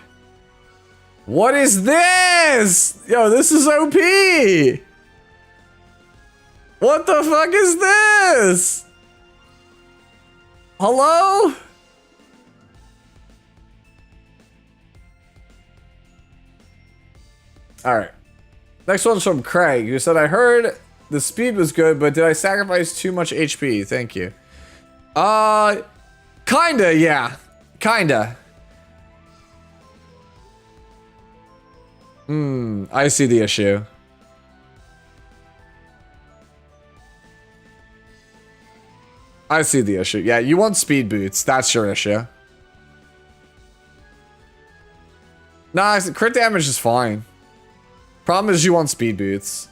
What is this? Yo, this is OP! What the fuck is this? Hello? Alright. Next one's from Craig, who said, I heard the speed was good, but did I sacrifice too much HP? Thank you. Kinda, yeah. Kinda. I see the issue. I see the issue. Yeah, you want speed boots. That's your issue. Nah, crit damage is fine. Problem is you want speed boots.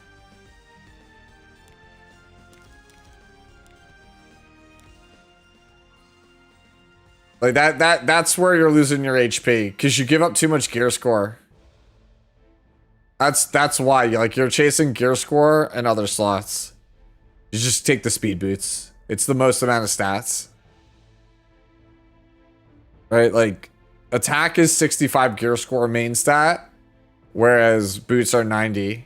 Like that's where you're losing your HP, because you give up too much gear score. That's why, like, you're chasing gear score and other slots. You just take the speed boots. It's the most amount of stats. Right, like, attack is 65 gear score main stat, whereas boots are 90.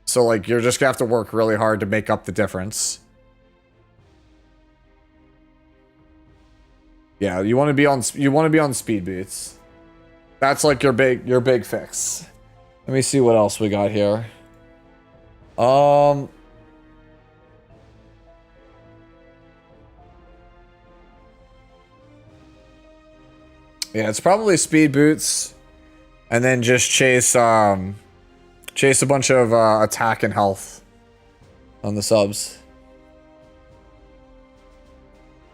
So, like, you're just gonna have to work really hard to make up the difference. Yeah, you want to be on speed boots. That's like your big fix. Let me see what else we got here. Yeah, it's probably speed boots, and then just chase a bunch of attack and health on the subs.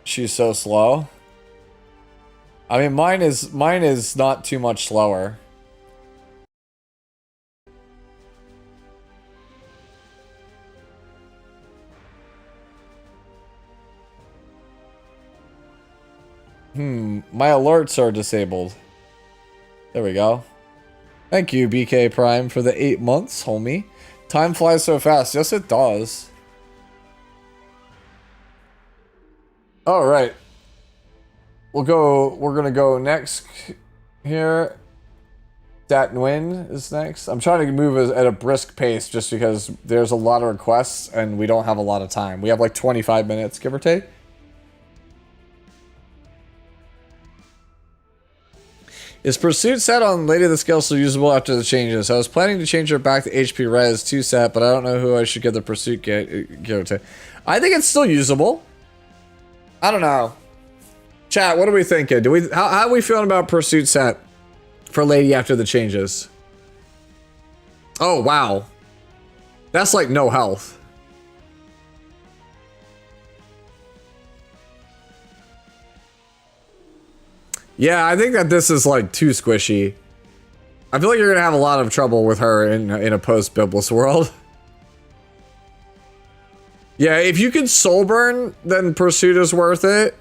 She's so slow. I mean, mine is not too much slower. My alerts are disabled. There we go. Thank you, BK Prime, for the 8 months, homie. Time flies so fast. Yes, it does. All right. We're gonna go next here. Dat Nguyen is next. I'm trying to move at a brisk pace just because there's a lot of requests and we don't have a lot of time. We have like 25 minutes, give or take. Is Pursuit set on Lady of the Scale still usable after the changes? I was planning to change her back to HP Res 2 set, but I don't know who I should get the Pursuit gear to. I think it's still usable. I don't know. Chat, what are we thinking? How are we feeling about Pursuit set for Lady after the changes? Oh, wow. That's like no health. Yeah, I think that this is like too squishy. I feel like you're gonna have a lot of trouble with her in a post-Biblis world. Yeah, if you can soul burn, then Pursuit is worth it.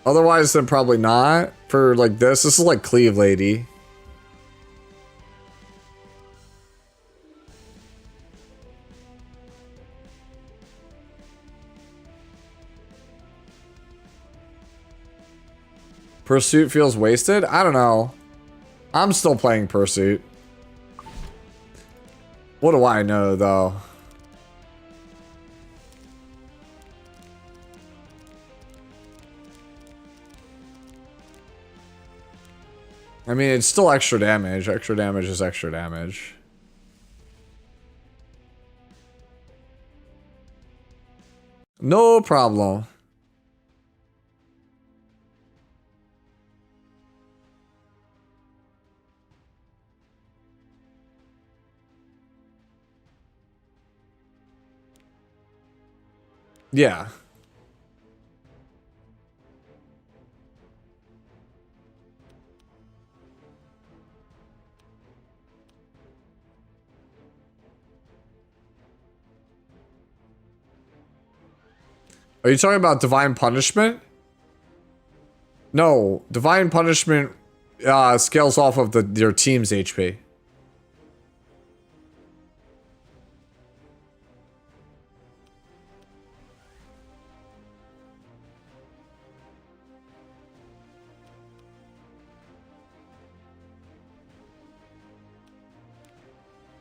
Otherwise, then probably not. For like this is like Cleave Lady. Pursuit feels wasted? I don't know. I'm still playing Pursuit. What do I know, though? I mean, it's still extra damage. Extra damage is extra damage. No problem. Yeah. Are you talking about Divine Punishment? No, Divine Punishment scales off of your team's HP.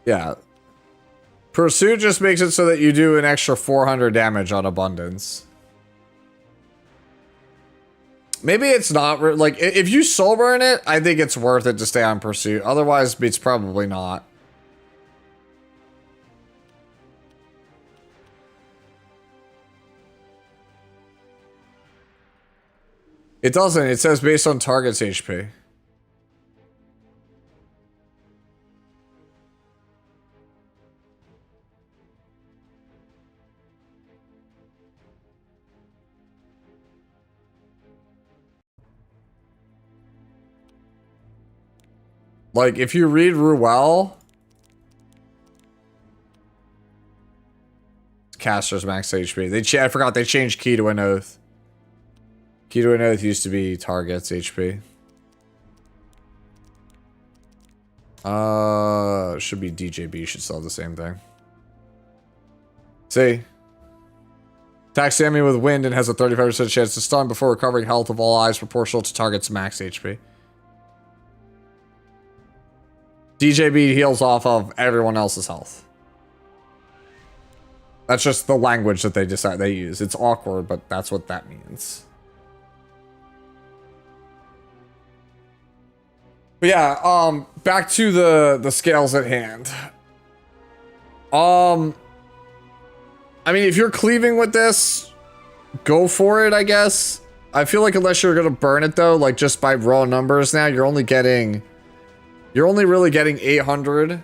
Yeah. Pursuit just makes it so that you do an extra 400 damage on Abundance. Maybe it's not, like, if you soul burn it, I think it's worth it to stay on Pursuit. Otherwise, it's probably not. It doesn't. It says based on target's HP. Like, if you read Ruel, caster's max HP. I forgot they changed Key to an Oath. Key to an Oath used to be target's HP. Should be DJB, should still have the same thing. See? Attacks the enemy with wind and has a 35% chance to stun before recovering health of all eyes proportional to target's max HP. DJB heals off of everyone else's health. That's just the language that they use. It's awkward, but that's what that means. But yeah, back to the scales at hand. I mean, if you're cleaving with this, go for it, I guess. I feel like unless you're gonna burn it though, like just by raw numbers now, you're only really getting 800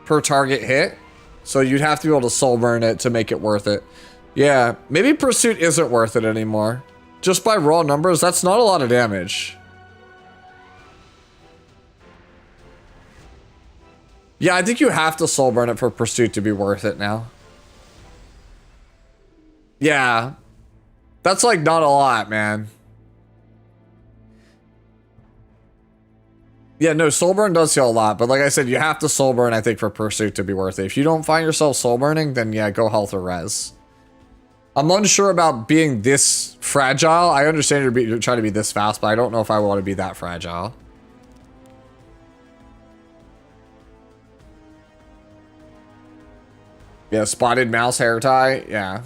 per target hit. So you'd have to be able to soul burn it to make it worth it. Yeah, maybe Pursuit isn't worth it anymore. Just by raw numbers, that's not a lot of damage. Yeah, I think you have to soul burn it for Pursuit to be worth it now. Yeah. That's like not a lot, man. Yeah, no, soul burn does heal a lot, but like I said, you have to soul burn, I think, for Pursuit to be worth it. If you don't find yourself soul burning, then yeah, go health or res. I'm unsure about being this fragile. I understand you're trying to be this fast, but I don't know if I want to be that fragile. Yeah, Spotted Mouse hair tie, yeah.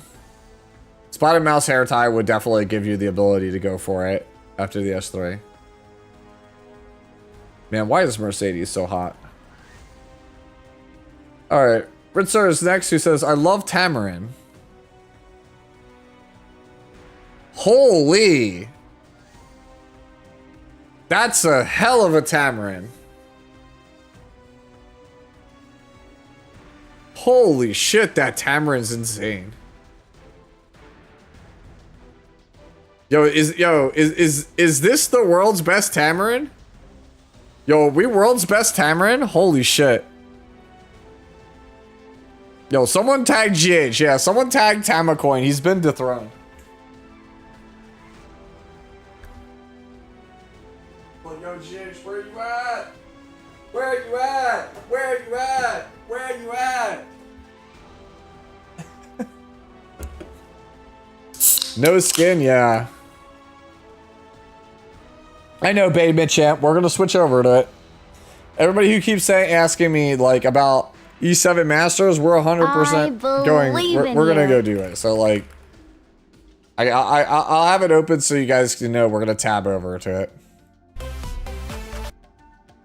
Spotted Mouse hair tie would definitely give you the ability to go for it after the S3. Man, why is Mercedes so hot? Alright. Ritzer is next, who says, I love Tamarin. Holy! That's a hell of a Tamarin. Holy shit, that Tamarin's insane. Is this the world's best Tamarin? Yo, we world's best Tamarin? Holy shit. Yo, someone tag GH. Yeah, someone tag Tamacoin. He's been dethroned. Well, yo, GH, where you at? Where you at? Where you at? Where you at? No skin, yeah. I know, Babe Mitchamp. We're gonna switch over to it. Everybody who keeps asking me like about E7 Masters, we're 100% going. We're gonna go do it. So like, I'll have it open so you guys can know we're gonna tab over to it.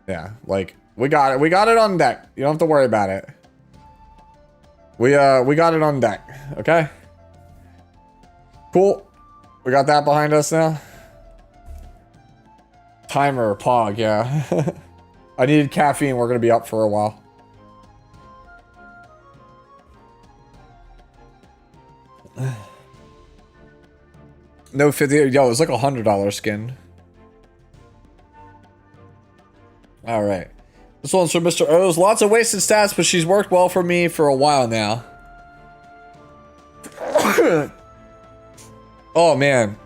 Yeah, like we got it. We got it on deck. You don't have to worry about it. We got it on deck. Okay. Cool. We got that behind us now. Timer, Pog, yeah. I needed caffeine. We're gonna be up for a while. No 50. Yo, it's like $100 skin. All right. This one's from Mr. O's. Lots of wasted stats, but she's worked well for me for a while now. Oh man.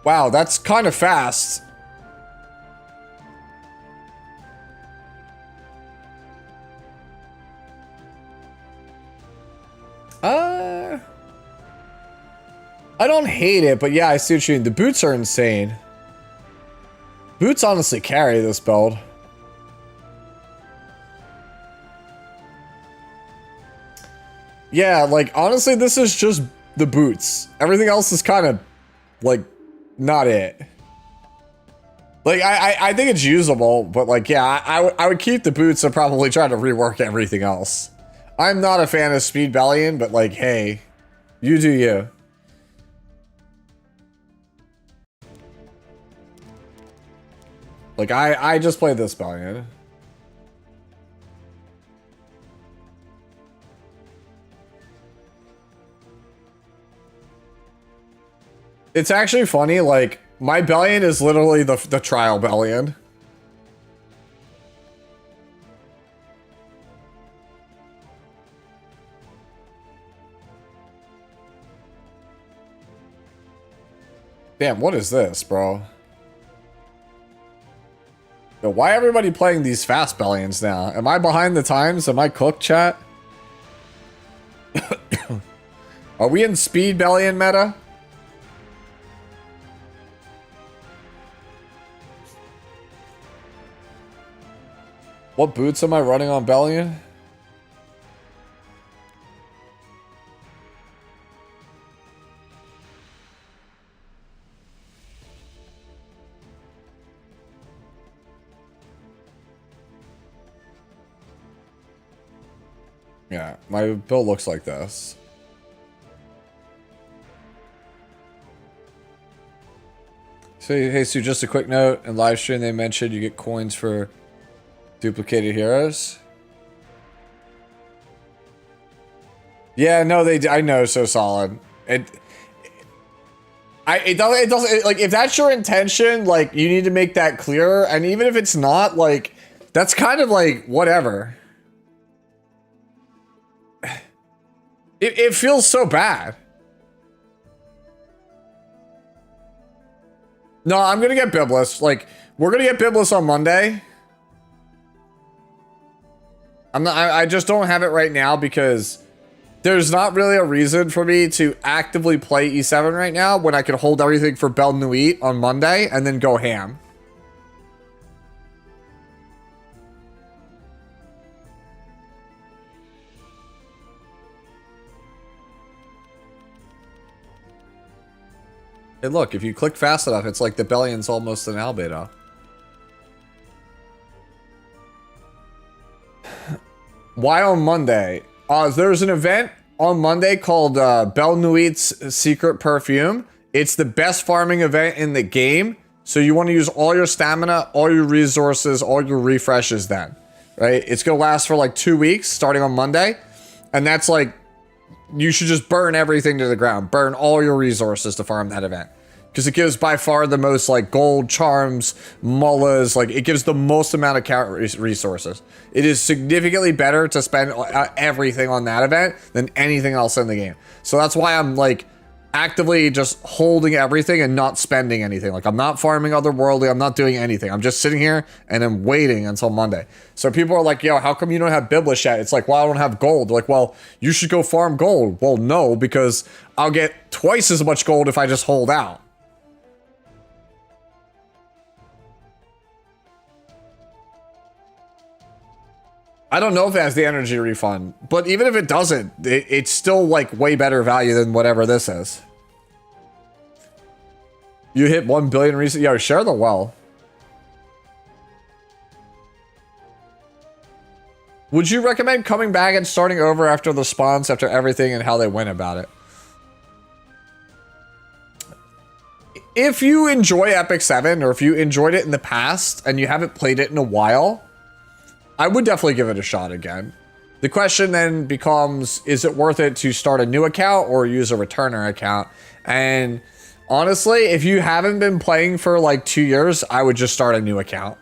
Wow, that's kind of fast. I don't hate it, but yeah, I see what you mean. The boots are insane. Boots honestly carry this build. Yeah, like honestly, this is just the boots. Everything else is kind of like not it. Like I think it's usable, but like yeah, I would keep the boots and probably try to rework everything else. I'm not a fan of Speed Bellion, but like hey, you do you. Like I just played this Bellion. It's actually funny, like, my Bellion is literally the trial Bellion. Damn, what is this, bro? Yo, why everybody playing these fast Bellions now? Am I behind the times? Am I cooked, chat? Are we in Speed Bellion meta? What boots am I running on Bellion? Yeah, my build looks like this. So, hey, Sue, just a quick note. In live stream, they mentioned you get coins for duplicated heroes. Yeah, no, I know, so solid. It doesn't like if that's your intention, like you need to make that clearer. And even if it's not, like that's kind of like whatever. It feels so bad. No, I'm gonna get Biblis. Like we're gonna get Biblis on Monday. I just don't have it right now because there's not really a reason for me to actively play E7 right now when I can hold everything for Belle Nuit on Monday and then go ham. Hey, look, if you click fast enough, it's like the Bellion's almost an albedo. Why on Monday? There's an event on Monday called Belle Nuit's Secret Perfume. It's the best farming event in the game. So you want to use all your stamina, all your resources, all your refreshes then. Right? It's going to last for like 2 weeks starting on Monday. And that's like, you should just burn everything to the ground. Burn all your resources to farm that event. because it gives by far the most like gold, charms, mullahs, like it gives the most amount of count resources. It is significantly better to spend everything on that event than anything else in the game. So that's why I'm like actively just holding everything and not spending anything. Like I'm not farming otherworldly, I'm not doing anything. I'm just sitting here and I'm waiting until Monday. So people are like, yo, how come you don't have Biblish yet? It's like, well, I don't have gold. They're like, well, you should go farm gold. Well, no, because I'll get twice as much gold if I just hold out. I don't know if it has the energy refund, but even if it doesn't, it's still like way better value than whatever this is. You hit 1 billion recently. Yo, share the well. Would you recommend coming back and starting over after the spawns, after everything and how they went about it? If you enjoy Epic 7, or if you enjoyed it in the past and you haven't played it in a while, I would definitely give it a shot again. The question then becomes, is it worth it to start a new account or use a returner account? And honestly, if you haven't been playing for like 2 years, I would just start a new account.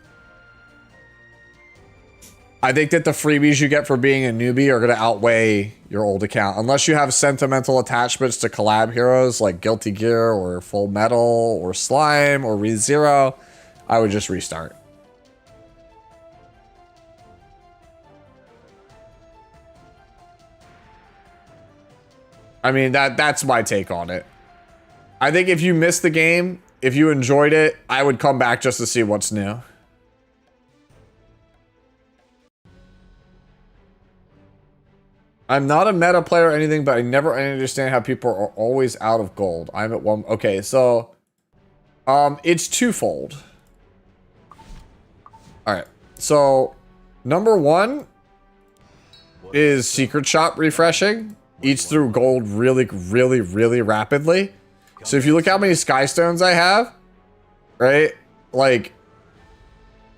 I think that the freebies you get for being a newbie are going to outweigh your old account. Unless you have sentimental attachments to collab heroes like Guilty Gear or Full Metal or Slime or ReZero, I would just restart. I mean, that's my take on it. I think if you missed the game, if you enjoyed it, I would come back just to see what's new. I'm not a meta player or anything, but I never understand how people are always out of gold. I'm at one. Okay, so it's twofold. All right, so number one is Secret Shop refreshing. Eats through gold really, really, really rapidly. So if you look how many Sky Stones I have, right? Like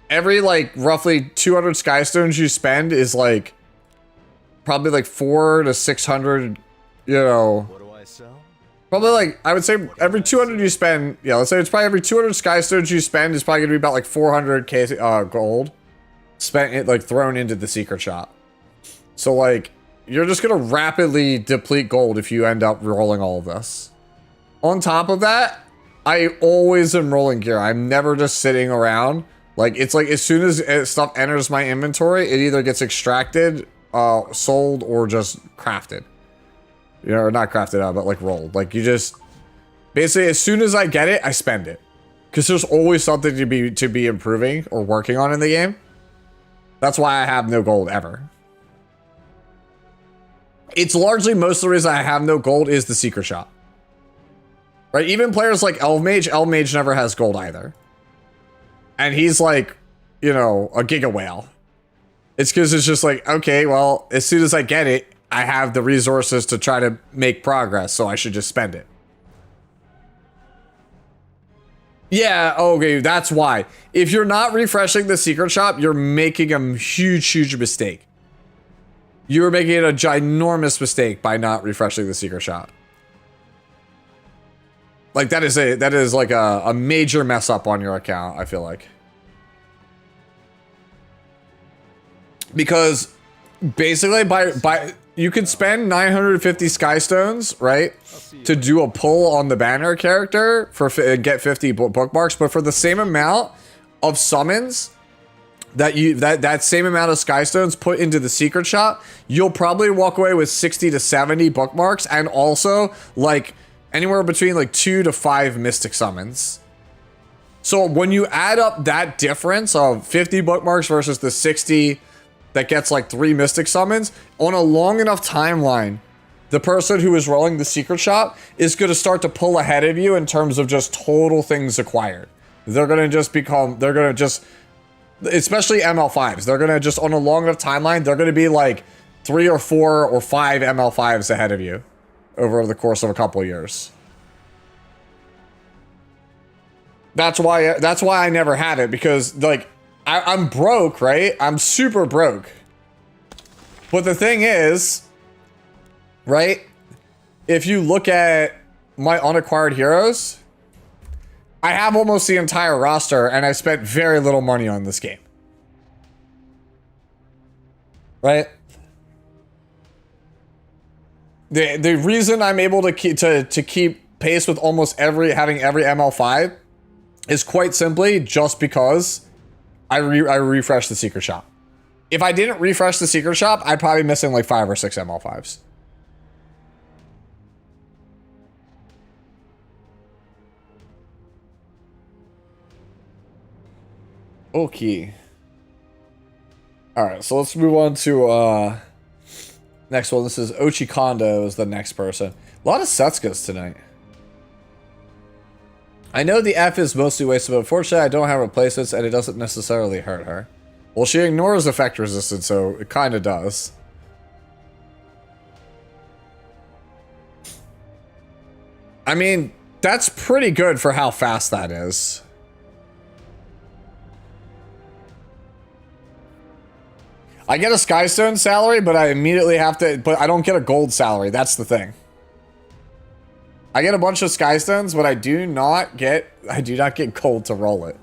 every like roughly 200 Sky Stones you spend is like probably like 400 to 600, you know. What do I sell? Probably like, I would say every 200 you spend, yeah, let's say it's probably every 200 Sky Stones you spend is probably gonna be about like 400k gold spent, it like thrown into the Secret Shop. So like, you're just gonna rapidly deplete gold if you end up rolling all of this. On top of that, I always am rolling gear. I'm never just sitting around. Like, it's like as soon as stuff enters my inventory, it either gets extracted, sold, or just crafted. You know, or not crafted out, but like rolled. Like you just, basically as soon as I get it, I spend it. Because there's always something to be improving or working on in the game. That's why I have no gold ever. It's largely, most of the reason I have no gold is the Secret Shop. Right? Even players like Elmage never has gold either. And he's like, you know, a Giga Whale. It's because it's just like, okay, well, as soon as I get it, I have the resources to try to make progress, so I should just spend it. Yeah, okay, that's why. If you're not refreshing the Secret Shop, you're making a huge, huge mistake. You're making a ginormous mistake by not refreshing the Secret Shop. Like that is like a major mess up on your account, I feel like. Because basically by you can spend 950 Sky Stones, right? To do a pull on the banner character and get 50 bookmarks, but for the same amount of summons that same amount of Sky Stones put into the Secret Shop, you'll probably walk away with 60 to 70 bookmarks and also like anywhere between like 2 to 5 Mystic Summons. So when you add up that difference of 50 bookmarks versus the 60 that gets like 3 Mystic Summons, on a long enough timeline, the person who is rolling the Secret Shop is going to start to pull ahead of you in terms of just total things acquired. They're going to just, especially ML5s, they're going to just, on a long enough timeline, they're going to be like 3 or 4 or 5 ML5s ahead of you over the course of a couple of years. That's why I never had it, because like I'm broke, right? I'm super broke. But the thing is, right? If you look at my unacquired heroes, I have almost the entire roster, and I spent very little money on this game. Right? The reason I'm able to keep pace with almost having every ML5 is quite simply just because I refreshed the secret shop. If I didn't refresh the secret shop, I'd probably be missing like 5 or 6 ML5s. Okay. Alright, so let's move on to next one. This is Ochi Kondo is the next person. A lot of Setsugas tonight. I know the F is mostly wasted, but unfortunately I don't have replacements and it doesn't necessarily hurt her. Well, she ignores effect resistance, so it kind of does. I mean, that's pretty good for how fast that is. I get a Skystone salary, but I immediately have to, but I don't get a gold salary. That's the thing. I get a bunch of Skystones, but I do not get gold to roll it.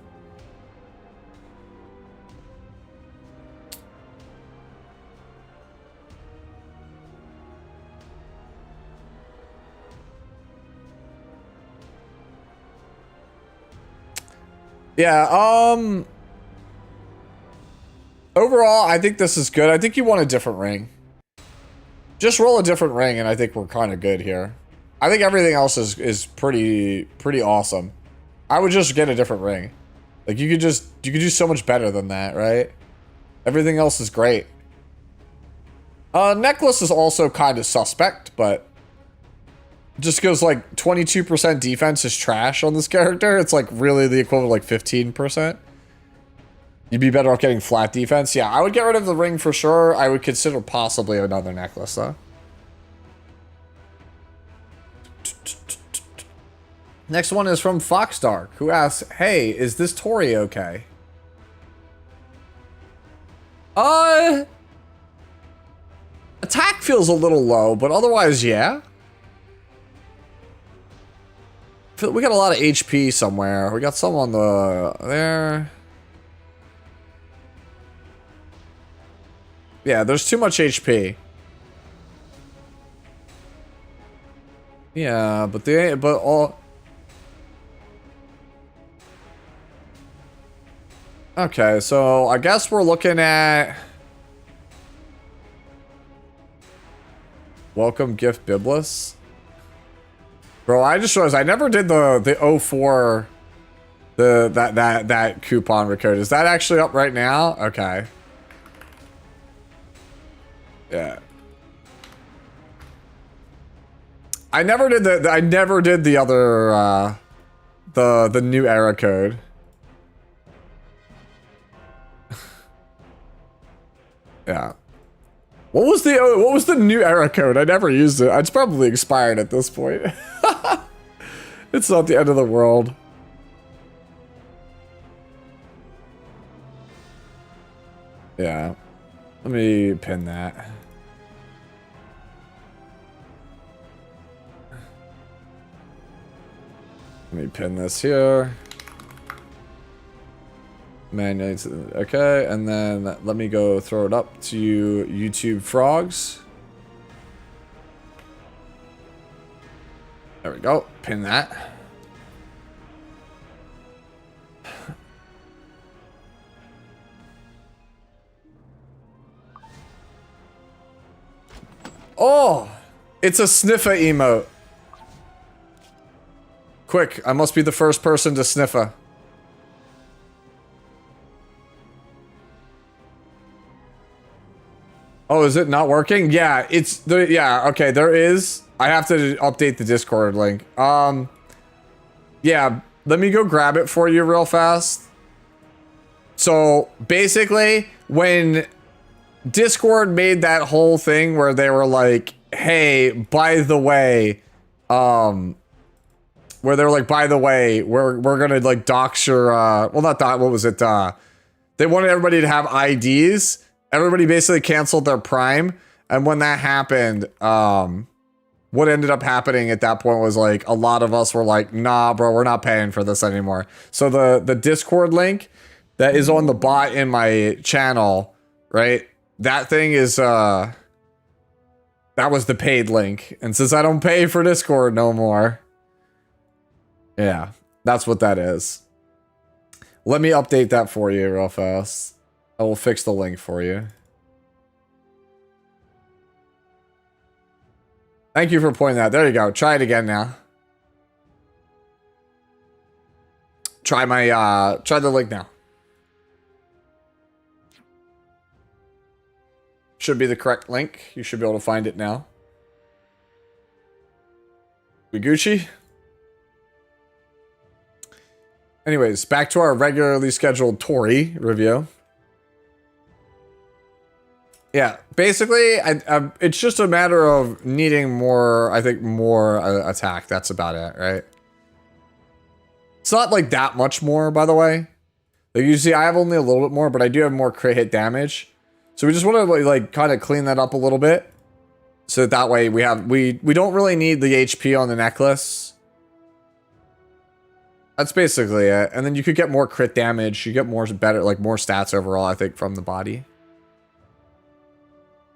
Yeah, overall, I think this is good. I think you want a different ring. Just roll a different ring, and I think we're kind of good here. I think everything else is pretty awesome. I would just get a different ring. Like, you could do so much better than that, right? Everything else is great. Necklace is also kind of suspect, but just goes like 22% defense is trash on this character. It's like really the equivalent of like 15%. You'd be better off getting flat defense. Yeah, I would get rid of the ring for sure. I would consider possibly another necklace though. Next one is from Foxdark, who asks, hey, is this Tori okay? Attack feels a little low, but otherwise, yeah. We got a lot of HP somewhere. We got some on there. Yeah, there's too much HP. Yeah, but all. Okay, so I guess we're looking at Welcome Gift Biblis. Bro, I just realized I never did the 04 that coupon code. Is that actually up right now? Okay. Yeah. I never did the other the new era code. Yeah. What was the new era code? I never used it. It's probably expired at this point. It's not the end of the world. Yeah. Let me pin that. Let me pin this here. Okay, and then let me go throw it up to YouTube Frogs. There we go. Pin that. Oh, it's a sniffer emote. Quick, I must be the first person to sniffer. Oh, is it not working? Yeah, it's the yeah, okay, there is. I have to update the Discord link. Yeah, let me go grab it for you real fast. So, basically, when Discord made that whole thing where they were like, "Hey, by the way, where they were like, by the way, we're gonna like dox your well, not dox, what was it? They wanted everybody to have IDs. Everybody basically canceled their Prime, and when that happened, what ended up happening at that point was like a lot of us were like, nah, bro, we're not paying for this anymore. So the Discord link that is on the bot in my channel, right? That thing is that was the paid link. And since I don't pay for Discord no more, yeah, that's what that is. Let me update that for you real fast. I will fix the link for you. Thank you for pointing that. There you go. Try it again now. Try the link now. Should be the correct link. You should be able to find it now. We Gucci? Anyways, back to our regularly scheduled Tori review. Yeah, basically, it's just a matter of needing more, I think, more attack. That's about it, right? It's not like that much more, by the way. Like you see, I have only a little bit more, but I do have more crit hit damage. So we just want to like kind of clean that up a little bit, so that way we don't really need the HP on the necklace. That's basically it. And then you could get more crit damage. You get more stats overall, I think, from the body.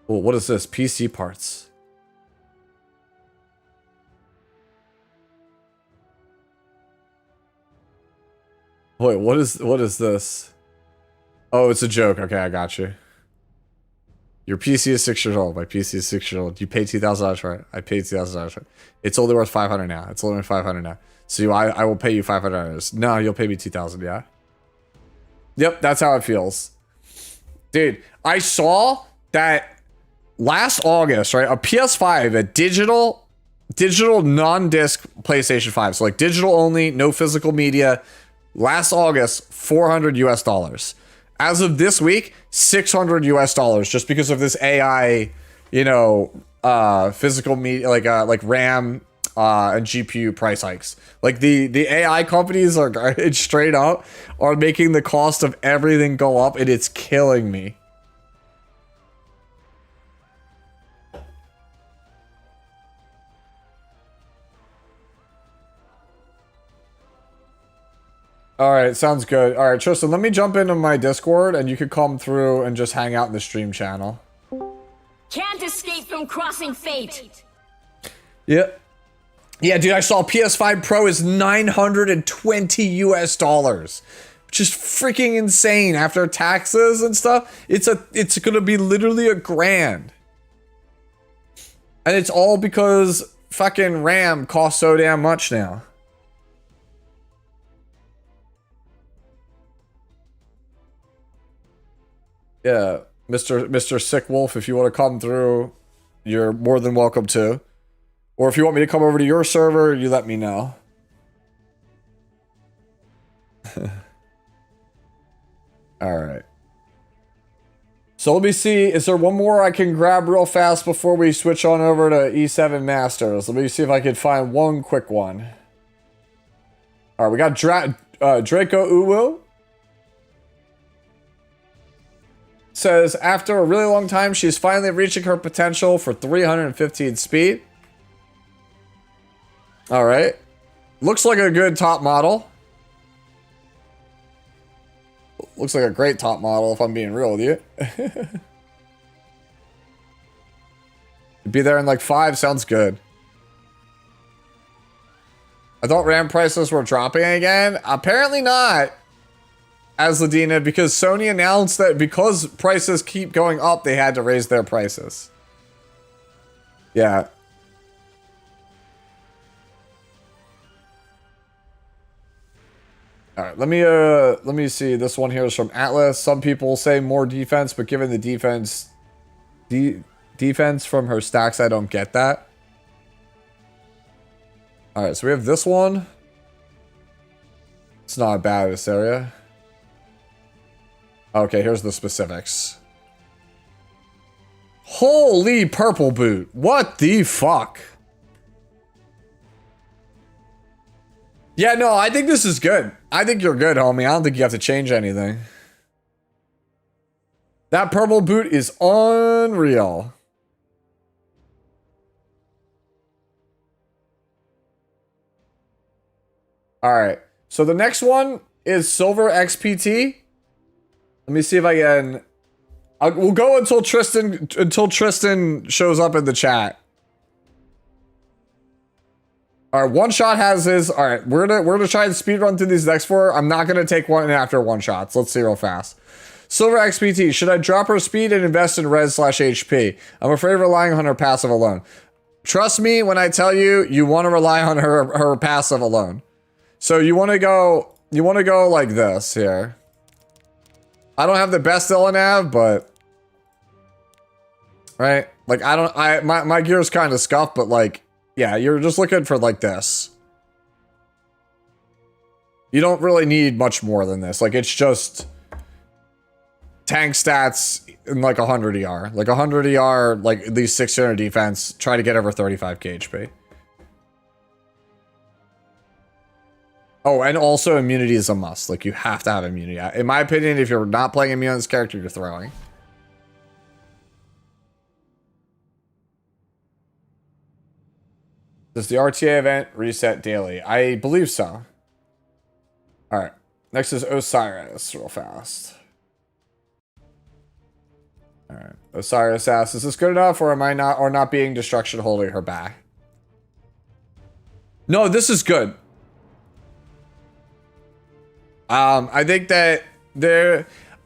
Oh, what is this? PC parts. Wait, what is this? Oh, it's a joke. Okay, I got you. Your PC is 6 years old. My PC is 6 years old. You paid $2,000 for it. I paid $2,000 for it. It's only worth $500 now. It's only worth $500 now. So I will pay you $500. No, you'll pay me $2,000. Yeah. Yep, that's how it feels, dude. I saw that last August, right? A PS5, a digital non-disc PlayStation 5. So like digital only, no physical media. Last August, $400 US. As of this week, $600 US, just because of this AI, you know, physical media, like RAM and GPU price hikes. Like the AI companies are straight up are making the cost of everything go up, and it's killing me. All right, sounds good. All right, Tristan, let me jump into my Discord, and you could come through and just hang out in the stream channel. Can't escape from crossing fate. Yep. Yeah, dude, I saw PS5 Pro is $920 US, which is freaking insane after taxes and stuff. It's gonna be literally $1,000, and it's all because fucking RAM costs so damn much now. Yeah, Mr. Sick Wolf, if you want to come through, you're more than welcome to. Or if you want me to come over to your server, you let me know. Alright. So let me see, is there one more I can grab real fast before we switch on over to E7 Masters? Let me see if I can find one quick one. Alright, we got Draco Uwu. Says, after a really long time, she's finally reaching her potential for 315 speed. Alright. Looks like a good top model. Looks like a great top model, if I'm being real with you. Be there in like 5, sounds good. I thought RAM prices were dropping again. Apparently not. As Ladina, because Sony announced that because prices keep going up, they had to raise their prices. Yeah. All right, let me see. This one here is from Atlas. Some people say more defense, but given the defense from her stacks, I don't get that. All right, so we have this one. It's not bad, this area. Okay, here's the specifics. Holy purple boot. What the fuck? Yeah, no, I think this is good. I think you're good, homie. I don't think you have to change anything. That purple boot is unreal. All right. So the next one is Silver XPT. Let me see if I can. We'll go until Tristan shows up in the chat. All right, one shot has his. All right, we're gonna try and speed run through these next 4. I'm not gonna take one after one shots. Let's see real fast. Silver XPT. Should I drop her speed and invest in res/HP? I'm afraid of relying on her passive alone. Trust me when I tell you, you want to rely on her passive alone. So you want to go like this here. I don't have the best Illinav, but right, like my gear's kind of scuffed, but like, yeah, you're just looking for like this. You don't really need much more than this. Like, it's just tank stats in like 100 ER. Like 100 ER, like at least 600 defense. Try to get over 35k HP. Oh, and also immunity is a must. Like, you have to have immunity. In my opinion, if you're not playing immune on this character, you're throwing. Does the RTA event reset daily? I believe so. All right. Next is Osiris, real fast. All right. Osiris asks, is this good enough, or am I not being destruction holding her back? No, this is good. I think that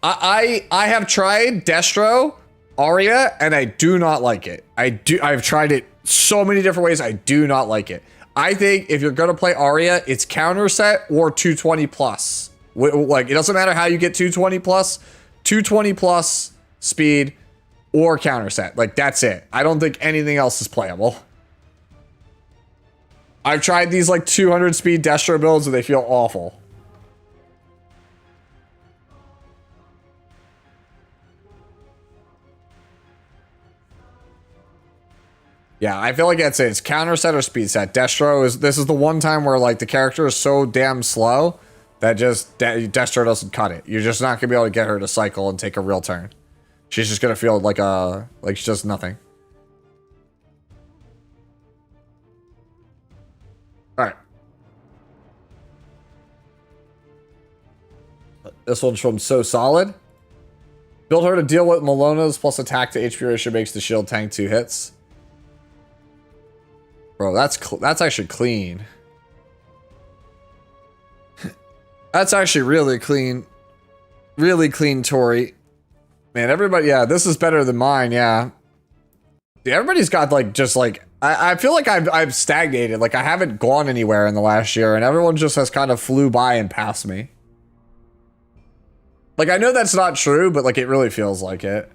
I have tried Destro, Arya, and I do not like it. I've tried it so many different ways. I do not like it. I think if you're gonna play Arya, it's counter set or 220 plus. Like, it doesn't matter how you get 220 plus, 220 plus speed or counter set. Like, that's it. I don't think anything else is playable. I've tried these like 200 speed Destro builds and they feel awful. Yeah, I feel like that's it. It's counter set or speed set. Destro this is the one time where like the character is so damn slow that Destro doesn't cut it. You're just not gonna be able to get her to cycle and take a real turn. She's just gonna feel like she does nothing. Alright. This one's from So Solid. Build her to deal with Malona's plus attack to HP ratio makes the shield tank 2 hits. Bro, that's actually clean. That's actually really clean. Really clean, Tori. Man, everybody, yeah, this is better than mine, yeah. Dude, everybody's got like, just like, I feel like I've stagnated. Like, I haven't gone anywhere in the last year, and everyone just has kind of flew by and passed me. Like, I know that's not true, but like, it really feels like it.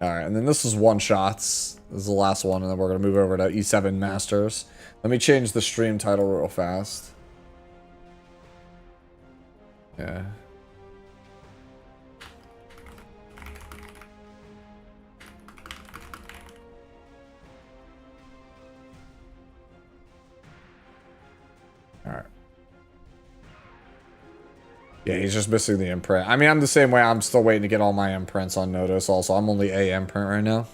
Alright, and then this is one shots. This is the last one, and then we're going to move over to E7 Masters. Let me change the stream title real fast. Yeah. Alright. Yeah, he's just missing the imprint. I mean, I'm the same way. I'm still waiting to get all my imprints on Notice also. I'm only A imprint right now.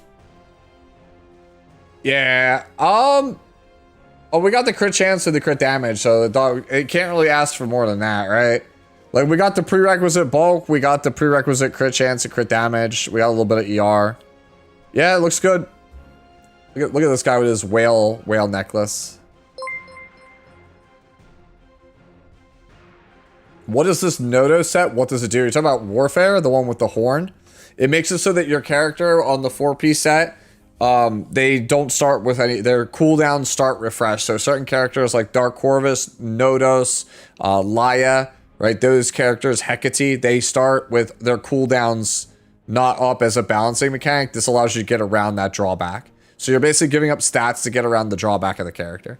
Yeah. Oh, we got the crit chance and the crit damage, so it can't really ask for more than that, right? Like, we got the prerequisite bulk, we got the prerequisite crit chance and crit damage, we got a little bit of ER. Yeah, it looks good. Look at this guy with his whale necklace. What is this Noto set? What does it do? You're talking about Warfare, the one with the horn? It makes it so that your character on the 4-piece set, they don't start with any, their cooldowns start refresh. So certain characters like Dark Corvus, Nodos, Laya, right? Those characters, Hecate, they start with their cooldowns not up as a balancing mechanic. This allows you to get around that drawback. So you're basically giving up stats to get around the drawback of the character.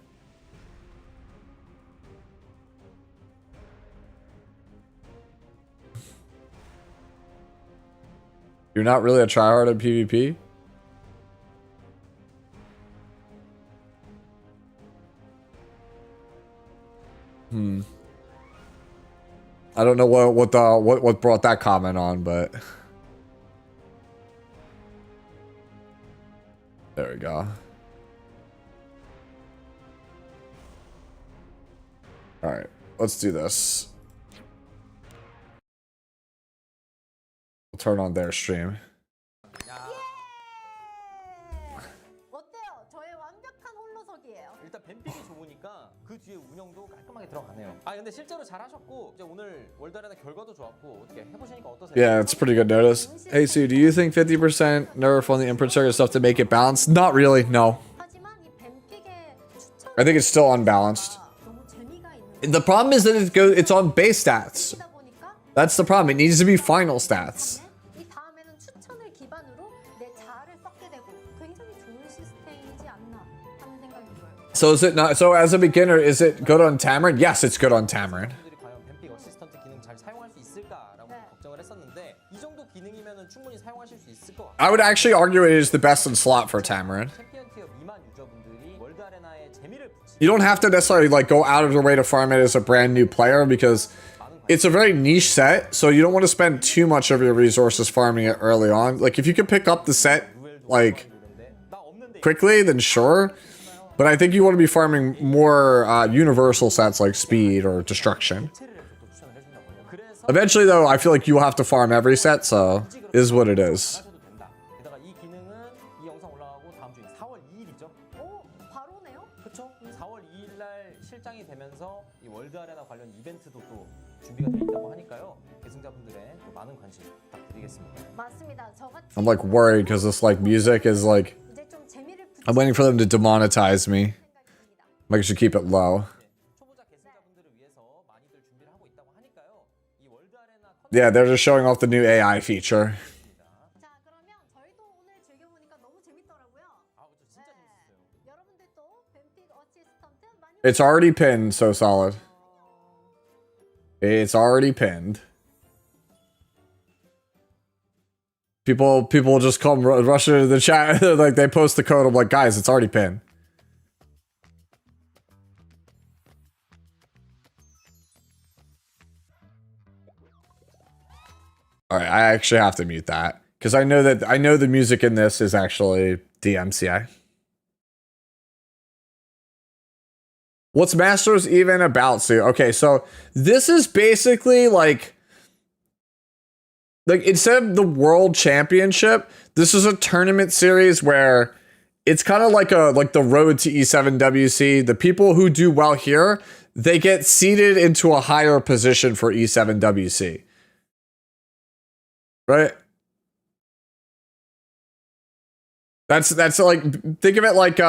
You're not really a tryhard in PvP? I don't know what brought that comment on, but There we go. All right, let's do this. We'll turn on their stream. 어때요? 저의 완벽한 홀로서기예요. 일단 뱀픽이 좋으니까 그 뒤에 운영도 깔끔하게 들어가네요. 아 근데 실제로 잘하셨고 이제 오늘 월드 아레나 결과도 좋았고 어떻게 해보시니까 어떠세요? Yeah, it's a pretty good notice. Hey Sue, do you think 50% nerf on the imprint circuit stuff to make it balanced? Not really, no. 하지만 이 뱀픽의 추천 I think it's still unbalanced. 너무 재미가 있는 The problem is that it's on base stats. 거다 보니까 That's the problem. It needs to be final stats. 이 다음에는 추천을 기반으로 내 자아를 쌓게 되고 굉장히 좋은 시스템이지 않나 하는 생각이 들어요. So is it not? So as a beginner, is it good on Tamarin? Yes, it's good on Tamarin. 분들이 과연 뱀픽 어시스턴트 기능 잘 사용할 수 있을까라고 걱정을 했었는데 이 정도 기능이면은 충분히 사용하실 수 있을 것 같아요. I would actually argue it is the best in slot for Tamarin. 챔피언 티어 미만 유저분들이 월드 아레나에 재미를 붙이는 You don't have to necessarily like go out of your way to farm it as a brand new player because it's a very niche set. So you don't want to spend too much of your resources farming it early on. Like if you can pick up the set like quickly, then sure. But I think you want to be farming more universal sets like speed or destruction. Eventually, though, I feel like you will have to farm every set, so it is what it is. 게다가 이 기능은 이 영상 올라가고 다음 주인 4월 2일이죠. 오, 바로네요? 그렇죠. 4월 2일 날 실장이 되면서 이 월드 아레나 관련 이벤트도 또 준비가 돼 있다고 하니까요. 계승자분들의 또 많은 관심 부탁드리겠습니다. 맞습니다. 저같이 I'm like worried because this like music is like 이제 좀 재미를 붙이는 I'm waiting for them to demonetize me. Like I should keep it low. 초보자 계승자분들을 위해서 많이들 준비를 하고 있다고 하니까요. 이 월드 아레나 Yeah, they're just showing off the new AI feature. 자, 그러면 저희도 오늘 즐겨보니까 너무 재밌더라고요. 아, 그렇죠. 진짜 재밌었어요. 여러분들도 뱀픽 어시스턴트 많이 It's already pinned, so solid. It's already pinned. People just come rush into the chat. Like they post the code. I'm like, guys, it's already pinned. All right, I actually have to mute that because I know the music in this is actually DMCA. What's Masters even about, Sue? Okay, so this is basically like instead of the World Championship, this is a tournament series where it's kind of like the road to E7WC. The people who do well here, they get seeded into a higher position for E7WC. Right? That's like, think of it like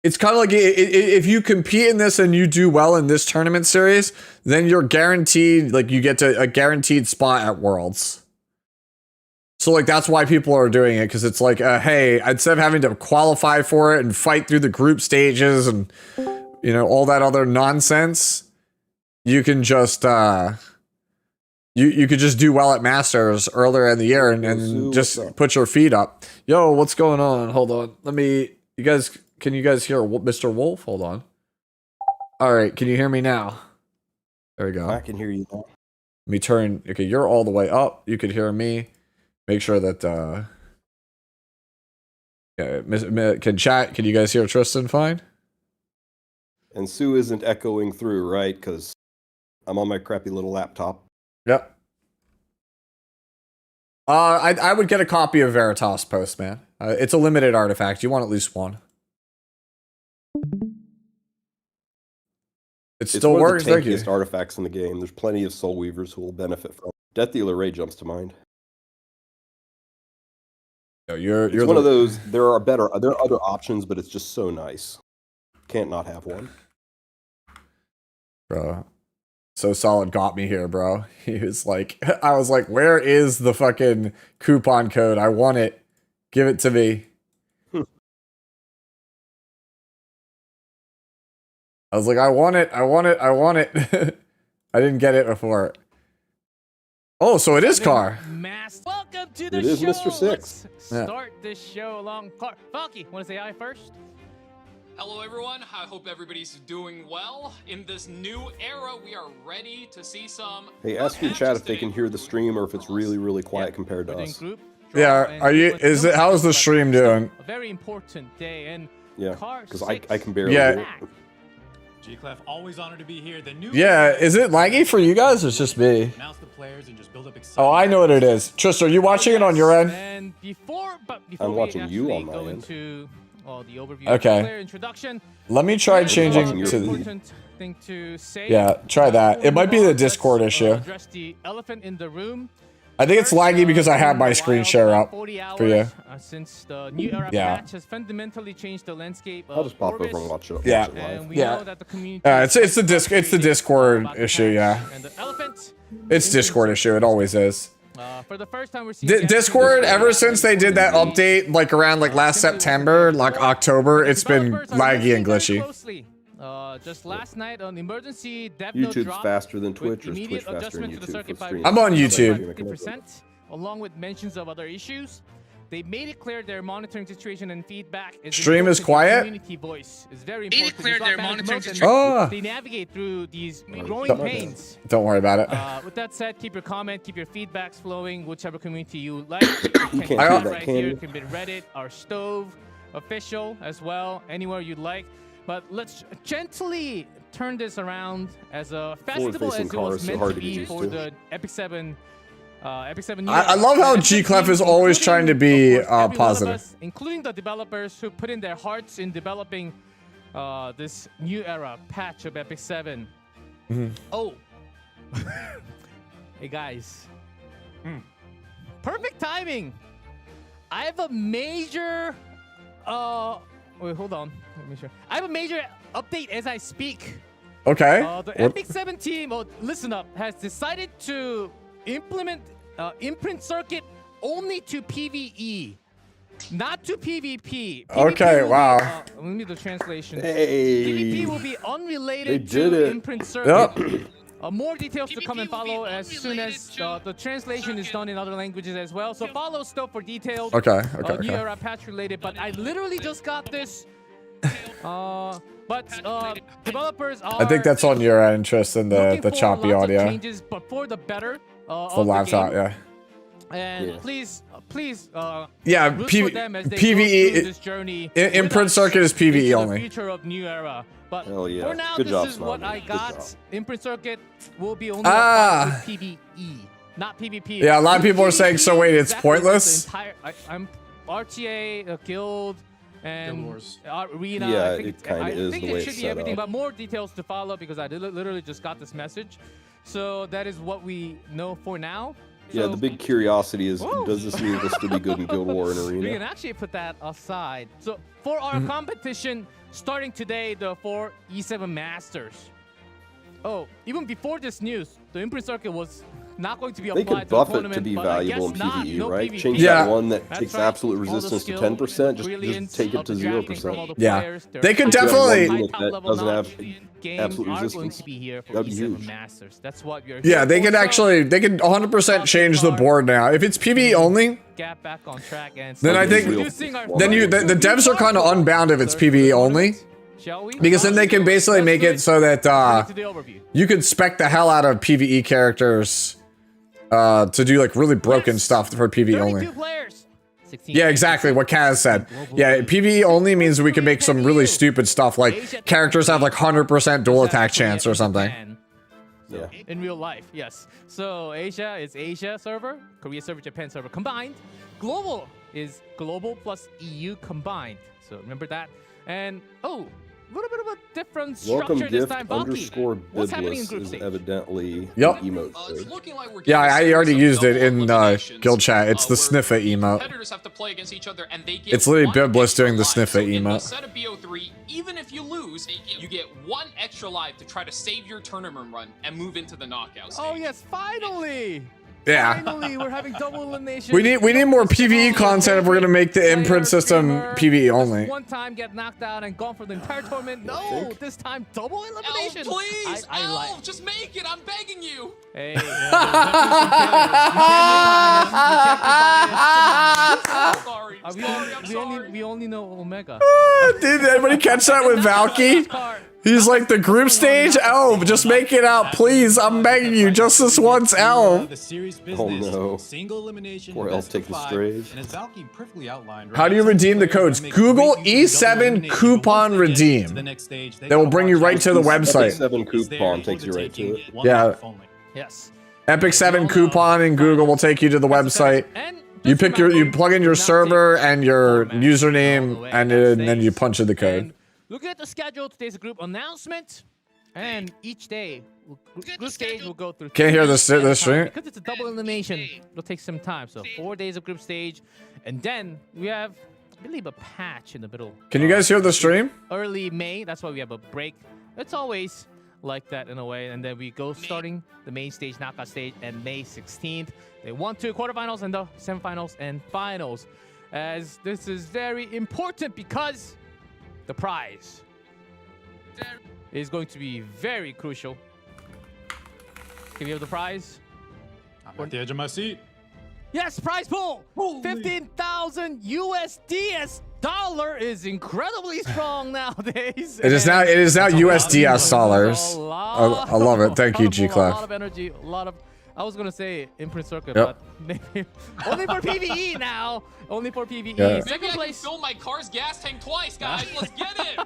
it's kind of like if you compete in this and you do well in this tournament series, then you're guaranteed, like you get to a guaranteed spot at Worlds. So like that's why people are doing it, because it's like, hey, instead of having to qualify for it and fight through the group stages and all that other nonsense, you can just you could just do well at Masters earlier in the year and just put your feet up. Yo, what's going on? Hold on, can you guys hear Mr. Wolf? Hold on. All right, can you hear me now? There we go. I can hear you now. Let me turn. Okay, you're all the way up. You could hear me. Make sure that can you guys hear Tristan fine? And Sue isn't echoing through, right? Because I'm on my crappy little laptop. Yep. I would get a copy of Veritas Post, man. It's a limited artifact. You want at least one. It still works. One of the tankiest artifacts in the game. There's plenty of Soul Weavers who will benefit from it. Death Dealer Ray jumps to mind. No, you're one of those. There are other options, but it's just so nice. Can't not have one. Bro, So Solid got me here, bro. He was like, I was like, where is the fucking coupon code? I want it. Give it to me. I was like, I want it. I want it. I want it. I didn't get it before. Oh, so it is Car. Welcome to the show. It is Mr. Six. Let's start this show along Car. Funky, want to say hi first? Hello everyone, I hope everybody's doing well. In this new era, we are ready to see some... Hey, ask your chat if they can hear the stream or if it's really, really quiet compared to us. Group, draw. Yeah, and are you? was Is it? How's the stream doing? a very important day and Yeah, car because I can 6 barely Yeah. hear it. G-Clef, always honored to be here. The new Yeah, is it laggy for you guys or it's just me? announce the players and just build up Oh, I know what it is. Tristan, are you watching it on your end? And before I'm we watching you actually on my go end. into the overview, Okay. player introduction. Let me try there's changing one to the. important thing to say. Yeah, try that. It might be the Discord issue. Address the elephant in the room. I think it's laggy because I have my screen share up 40 hours, for you. Since the new era Yeah. patch has fundamentally changed the landscape of I'll just pop Orvis, over and watch it. Yeah. Watch it live. and we Yeah. know that the community It's the Discord about the issue. Yeah, patch. And the elephant it's Discord issue. It always is. for the first time we're seeing Discord, ever since they did that update, like around like last September, like October, it's been laggy and glitchy. Just last night on emergency dev YouTube's drop faster than with Twitch, or is immediate Twitch faster than adjustment to the YouTube circuit for by streaming? I'm on YouTube. 50%, along with mentions of other issues. They made it clear their monitoring situation and feedback is Stream is important. quiet? Community voice is very important. clear It's not their bad monitoring promote, and situation. They navigate through these growing Don't- pains. Don't worry about it. With that said, keep your comment, keep your feedbacks flowing, whichever community you like. You can't do do that, right can here. you? It can be Reddit, our stove, official as well, anywhere you'd like. But let's gently turn this around as a festival as Forward-facing it was cars are meant hard to to get be used for to. the Epic 7. Epic 7 I love how G-Clef is always trying to be positive. including the developers who put in their hearts in developing this new era patch of Epic 7. Oh. Hey guys. Perfect timing. I have a major wait, hold on. Let me make sure. I have a major update as I speak. Okay. The What- Epic 7 team, listen up, has decided to implement imprint circuit only to PvE, not to PvP. Okay, will be, wow. let me do the translation. Hey. PvP will be unrelated They did to it. imprint circuit. Yep. More details to come and follow as soon as the translation is done in other languages as well. So follow still for details. Okay, New okay. era patch related, but I literally just got this. But developers are. I think that's on your end, Tristan, the looking for choppy lots of audio. changes, but for the better. It's the laptop, yeah. And Yeah. please, Yeah, root for them as they go PvE through this journey imprint with us circuit is PvE into the only. future of new era. But Hell yeah. for now, Good this job, is what Snobby. I Good got. job. Imprint circuit will be only Ah. applied with PvE, not PvP. Yeah, a lot of people are saying, so wait, it's Exactly what pointless? the entire, I'm RTA, Guild, and Guild Wars. Arena. Yeah, I think it kinda I is think the it way should it's be set everything, up. but more details to follow because I literally just got this message. So that is what we know for now. Yeah, So- the big curiosity is, Whoa. does this mean it'll still be good in Guild War and We can Arena? actually put that aside. So for our competition, starting today, the 4 E7 Masters. Oh, even before this news, the imprint circuit was not going to be They applied could to the buff it to tournament, be but I valuable in guess not. PvE, No right? PvP. Change Yeah. that one that That's takes right. absolute All the resistance to skill, 10%, brilliance just take it of to the drafting from all 0%. the Yeah. players, their They could high- definitely- high Unit top that level doesn't have knowledge in game absolute are going resistance. to be here for That'd be E7 huge. Masters. That's what we're Yeah, here they for. can So, actually, they can 100% change the board now. If it's PvE only, get back on track and then I start think, introducing our then you, the devs are kind of unbound if it's PvE only. Shall we? Because then they can basically make it so that To the overview. you could spec the hell out of PvE characters to do like really broken stuff for PvE only. 32 players. 16 Yeah, exactly what Kaz said. Yeah, PvE only means we can make some really stupid stuff like characters have like 100% dual attack chance or something. Yeah. In real life, yes. So Asia is Asia server, Korea server, Japan server combined. Global is global plus EU combined. So remember that. And oh, a little bit of a different Welcome structure this gift time. Valky, underscore what's happening in Bidless group is stage? evidently Yep. the emote It's code. looking like we're Yeah, getting I already some used it double in eliminations, guild chat. It's the where sniffer emote. Competitors have to play against each other, and they get It's literally one Biblis extra doing the life. sniffer So in the emote. set of BO3, even if you lose, you get one extra life to try to save your tournament run and move into the knockout stage. Oh yes, finally! Yeah. Finally, we're having double elimination. We need more PvE content if we're gonna make the imprint system PvE only. One time get knocked out and gone for the entire tournament. No, this time double elimination. Elf, please! I Elf, like. just make it! I'm begging you! Hey, Sorry, I'm sorry. we only know Omega. Did anybody catch that with Valky? He's like the group stage elf. Just make it out, please. I'm begging you, just this once, elf. The series business, Oh no. single elimination, Poor elf taking stage. and as Valky perfectly outlined, How do you redeem the codes? Google E7 coupon redeem. That will bring you right to the website. 7 coupon takes you right to it. Yeah. Yes. Epic 7 coupon in Google will take you to the website. You pick you plug in your server and your username, and then you punch in the code. Look at the schedule. Today's a group announcement, and each day, group stage will go through. Can't hear the stream. Because it's a double elimination. It'll take some time. So 4 days of group stage, and then we have, I believe, a patch in the middle. Can you guys hear the stream? Early May. That's why we have a break. It's always like that in a way, and then we go starting the main stage, knockout stage, and May 16th. They 1-2 quarterfinals and the semifinals and finals. As this is very important because the prize is going to be very crucial. Can we have the prize? I'm at the edge of my seat. Yes, prize pool! 15,000 USD dollar is incredibly strong nowadays. It is now USDS dollars. I love it. Thank you, G A lot Clef. of energy, a lot of. I was gonna say imprint circuit, Yep. but maybe only for PVE now. Only for PVE. Yeah. Second Maybe I can place. fill my car's gas tank twice, guys. Let's get it.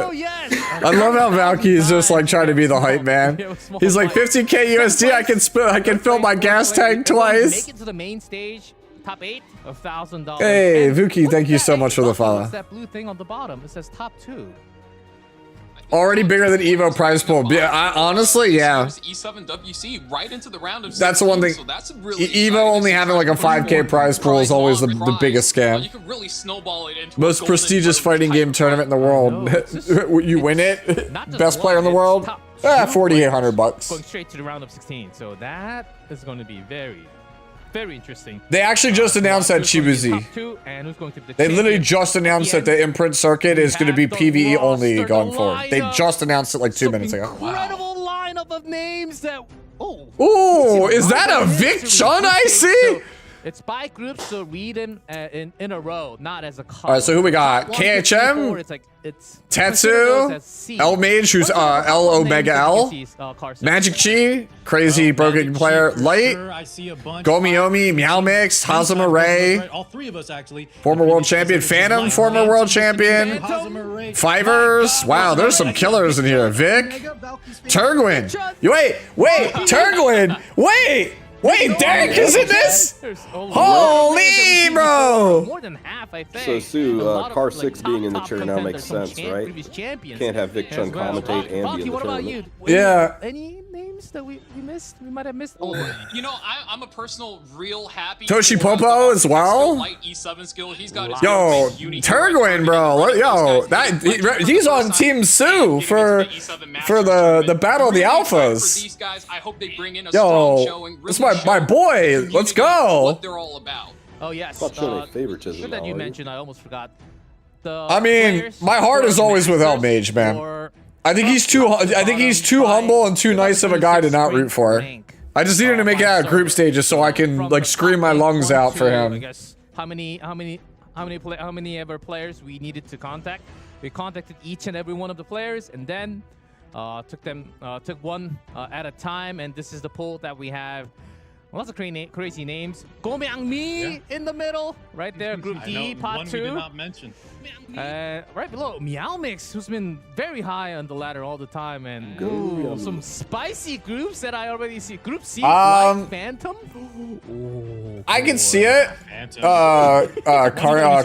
Oh yes. I love how Valky is just like trying to be the hype man. He's like 15k USD. I can fill my gas tank twice. Make it to the main stage. Top 8 of $1,000. Hey, And Vuki, what's thank you that? so much for the What's follow. that blue thing on the bottom? It says top 2. Already bigger than Evo prize pool. Yeah, honestly, yeah. E7 WC right into the round of That's the one 16, thing. So that's really Evo only having like a 5k prize pool is always the biggest You scam. can really snowball it into a Most golden prestigious road fighting type game of tournament in the world. You win it. Best player in the world. Ah, $4,800 bucks. Going straight to the round of 16. So that is going to be very, very interesting. They actually just announced that Chibuzi. And who's going to be the They literally champion? just announced that the imprint circuit is going to be PvE only going forward. They just announced it like 2 minutes ago. Incredible lineup of names that. Oh. Ooh, is that a Vic Chun I see? It's by groups, so read them in a row, not as a column. All right, so who we got? Top 1 to 3, KHM, 4, it's like, it's Tetsu, L Mage, who's L Omega L, Magic Chi, crazy broken player, Light, Gomiomi, Meow Mix, Hazama Ray, All three of us actually. former world champion, Phantom, former world champion, Fivers. Wow, there's some killers in here. Vic, Turgwin. Wait, Turgwin. Wait, Derek is in this? Holy bro! More than half, I think. So Sue, A lot of, Car like, 6 being in the top chair now makes contenders, some sense, right? previous champions Can't have Vic Chun as well. commentate and be in Valky, the what about you? tournament. Yeah. Any names that we missed? We might have missed. Oh, You know, I'm a personal real happy. Toshi for Popo the as well? Light E7 skill. He's got his Yo, own unique Turgwin, bro. Yo, he's on Team Sue for the Battle of the Alphas. These guys, I hope they bring in a Yo, strong showing. this is really my show boy. Let's go. What they're all about. Oh yes. Stop showing any favoritism Good that now, you are you? mentioned. I almost forgot. The I mean, players my heart who is are always with El masters Mage, man. or I think he's too humble and too nice of a guy to not root for. I just need him to make it out of group stages so I can from like the scream my top lungs 1 out for to, I him. guess how many ever players we needed to contact. We contacted each and every one of the players, and then took one at a time. And this is the pool that we have. Lots of crazy names. Gomeangmi in the middle, right there. Group I D, know, pot one 2. we did not mention. Right below, Meow Mix, who's been very high on the ladder all the time, and ooh, some spicy groups that I already see. Group C, Light Phantom. I can see it.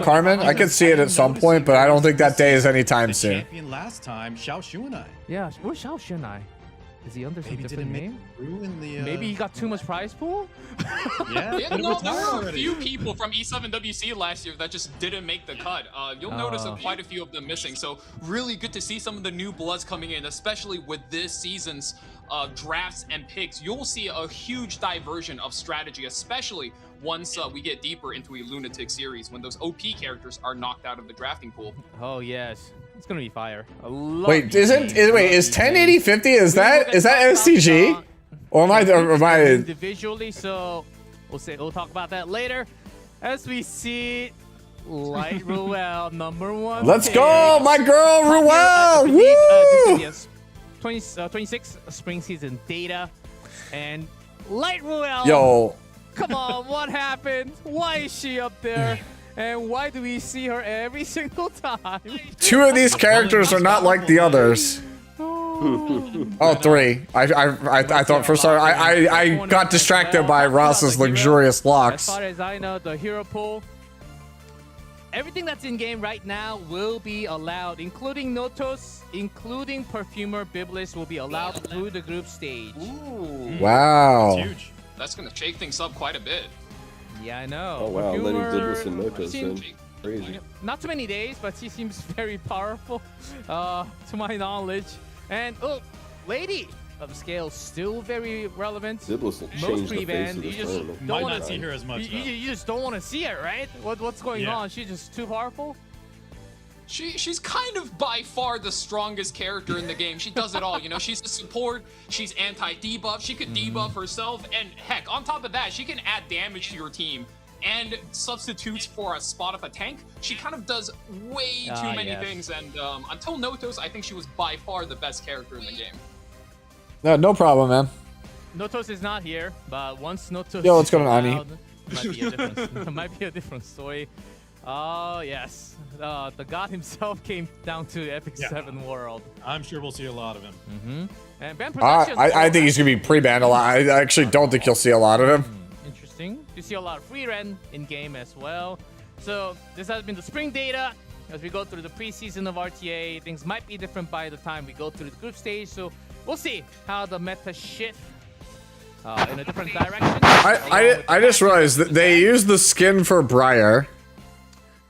Carmen, I can see it at some point, but I don't think that day is anytime soon. Champion last time, Xiao Shunai. Yeah, where's Xiao Shenai? Is he under some Maybe different didn't make name? it through in the. Maybe he got too much prize pool? Yeah, Yeah, but it no, was there out were a already. few people from E7WC last year that just didn't make the cut. You'll notice quite a few of them missing. So really good to see some of the new bloods coming in, especially with this season's drafts and picks. You'll see a huge diversion of strategy, especially once we get deeper into a Lunatic series, when those OP characters are knocked out of the drafting pool. Oh, yes. It's gonna be fire. Wait, is 108050? Is that STG? Or am I individually? So we'll talk about that later. As we see Light Ruel, number 1. Let's go, my girl Ruel! Woo! Yes, 26 spring season data, and Light Ruel. Yo. Come on, what happened? Why is she up there? And why do we see her every single time? 2 of these characters are not like the others. Oh, 3. I thought for sorry. I got distracted by Ross's luxurious As locks. far as I know, the hero pool, everything that's in game right now will be allowed, including Notos, including Perfumer Biblis will be allowed through the group stage. Ooh. Wow. That's huge. That's gonna shake things up quite a bit. Yeah, I know. Oh wow, letting Perfumer Biblis and Notos seems- in. Crazy. Not too many days, but she seems very powerful, to my knowledge. And oh, Lady of Scale still very relevant. Biblis will Most change the face pre-banned, of you this just tournament. don't Might want not see to her as much. though. you just don't want to see her, right? What's going Yeah. on? She's just too powerful. She's kind of by far the strongest character in the game. She does it all, you know. She's a support, she's anti-debuff, she could debuff herself, and heck, on top of that, she can add damage to your team and substitutes for a spot of a tank. She kind of does way too many yes. things, and until Notos, I think she was by far the best character in the game. No problem, man. Notos is not here, but once Notos Yo, what's going is on, Ani? allowed, might be a different, might be a different story. Oh yes, the god himself came down to Epic Yeah. 7 World. I'm sure we'll see a lot of him. Mm-hmm. And Ben Productions. I think he's gonna be pre-banned a lot. I actually don't think you'll see a lot of him. Interesting. You see a lot of free rent in game as well. So this has been the spring data. As we go through the preseason of RTA, things might be different by the time we go through the group stage. So we'll see how the meta shift in a different direction. I just realized that they used the skin for Briar,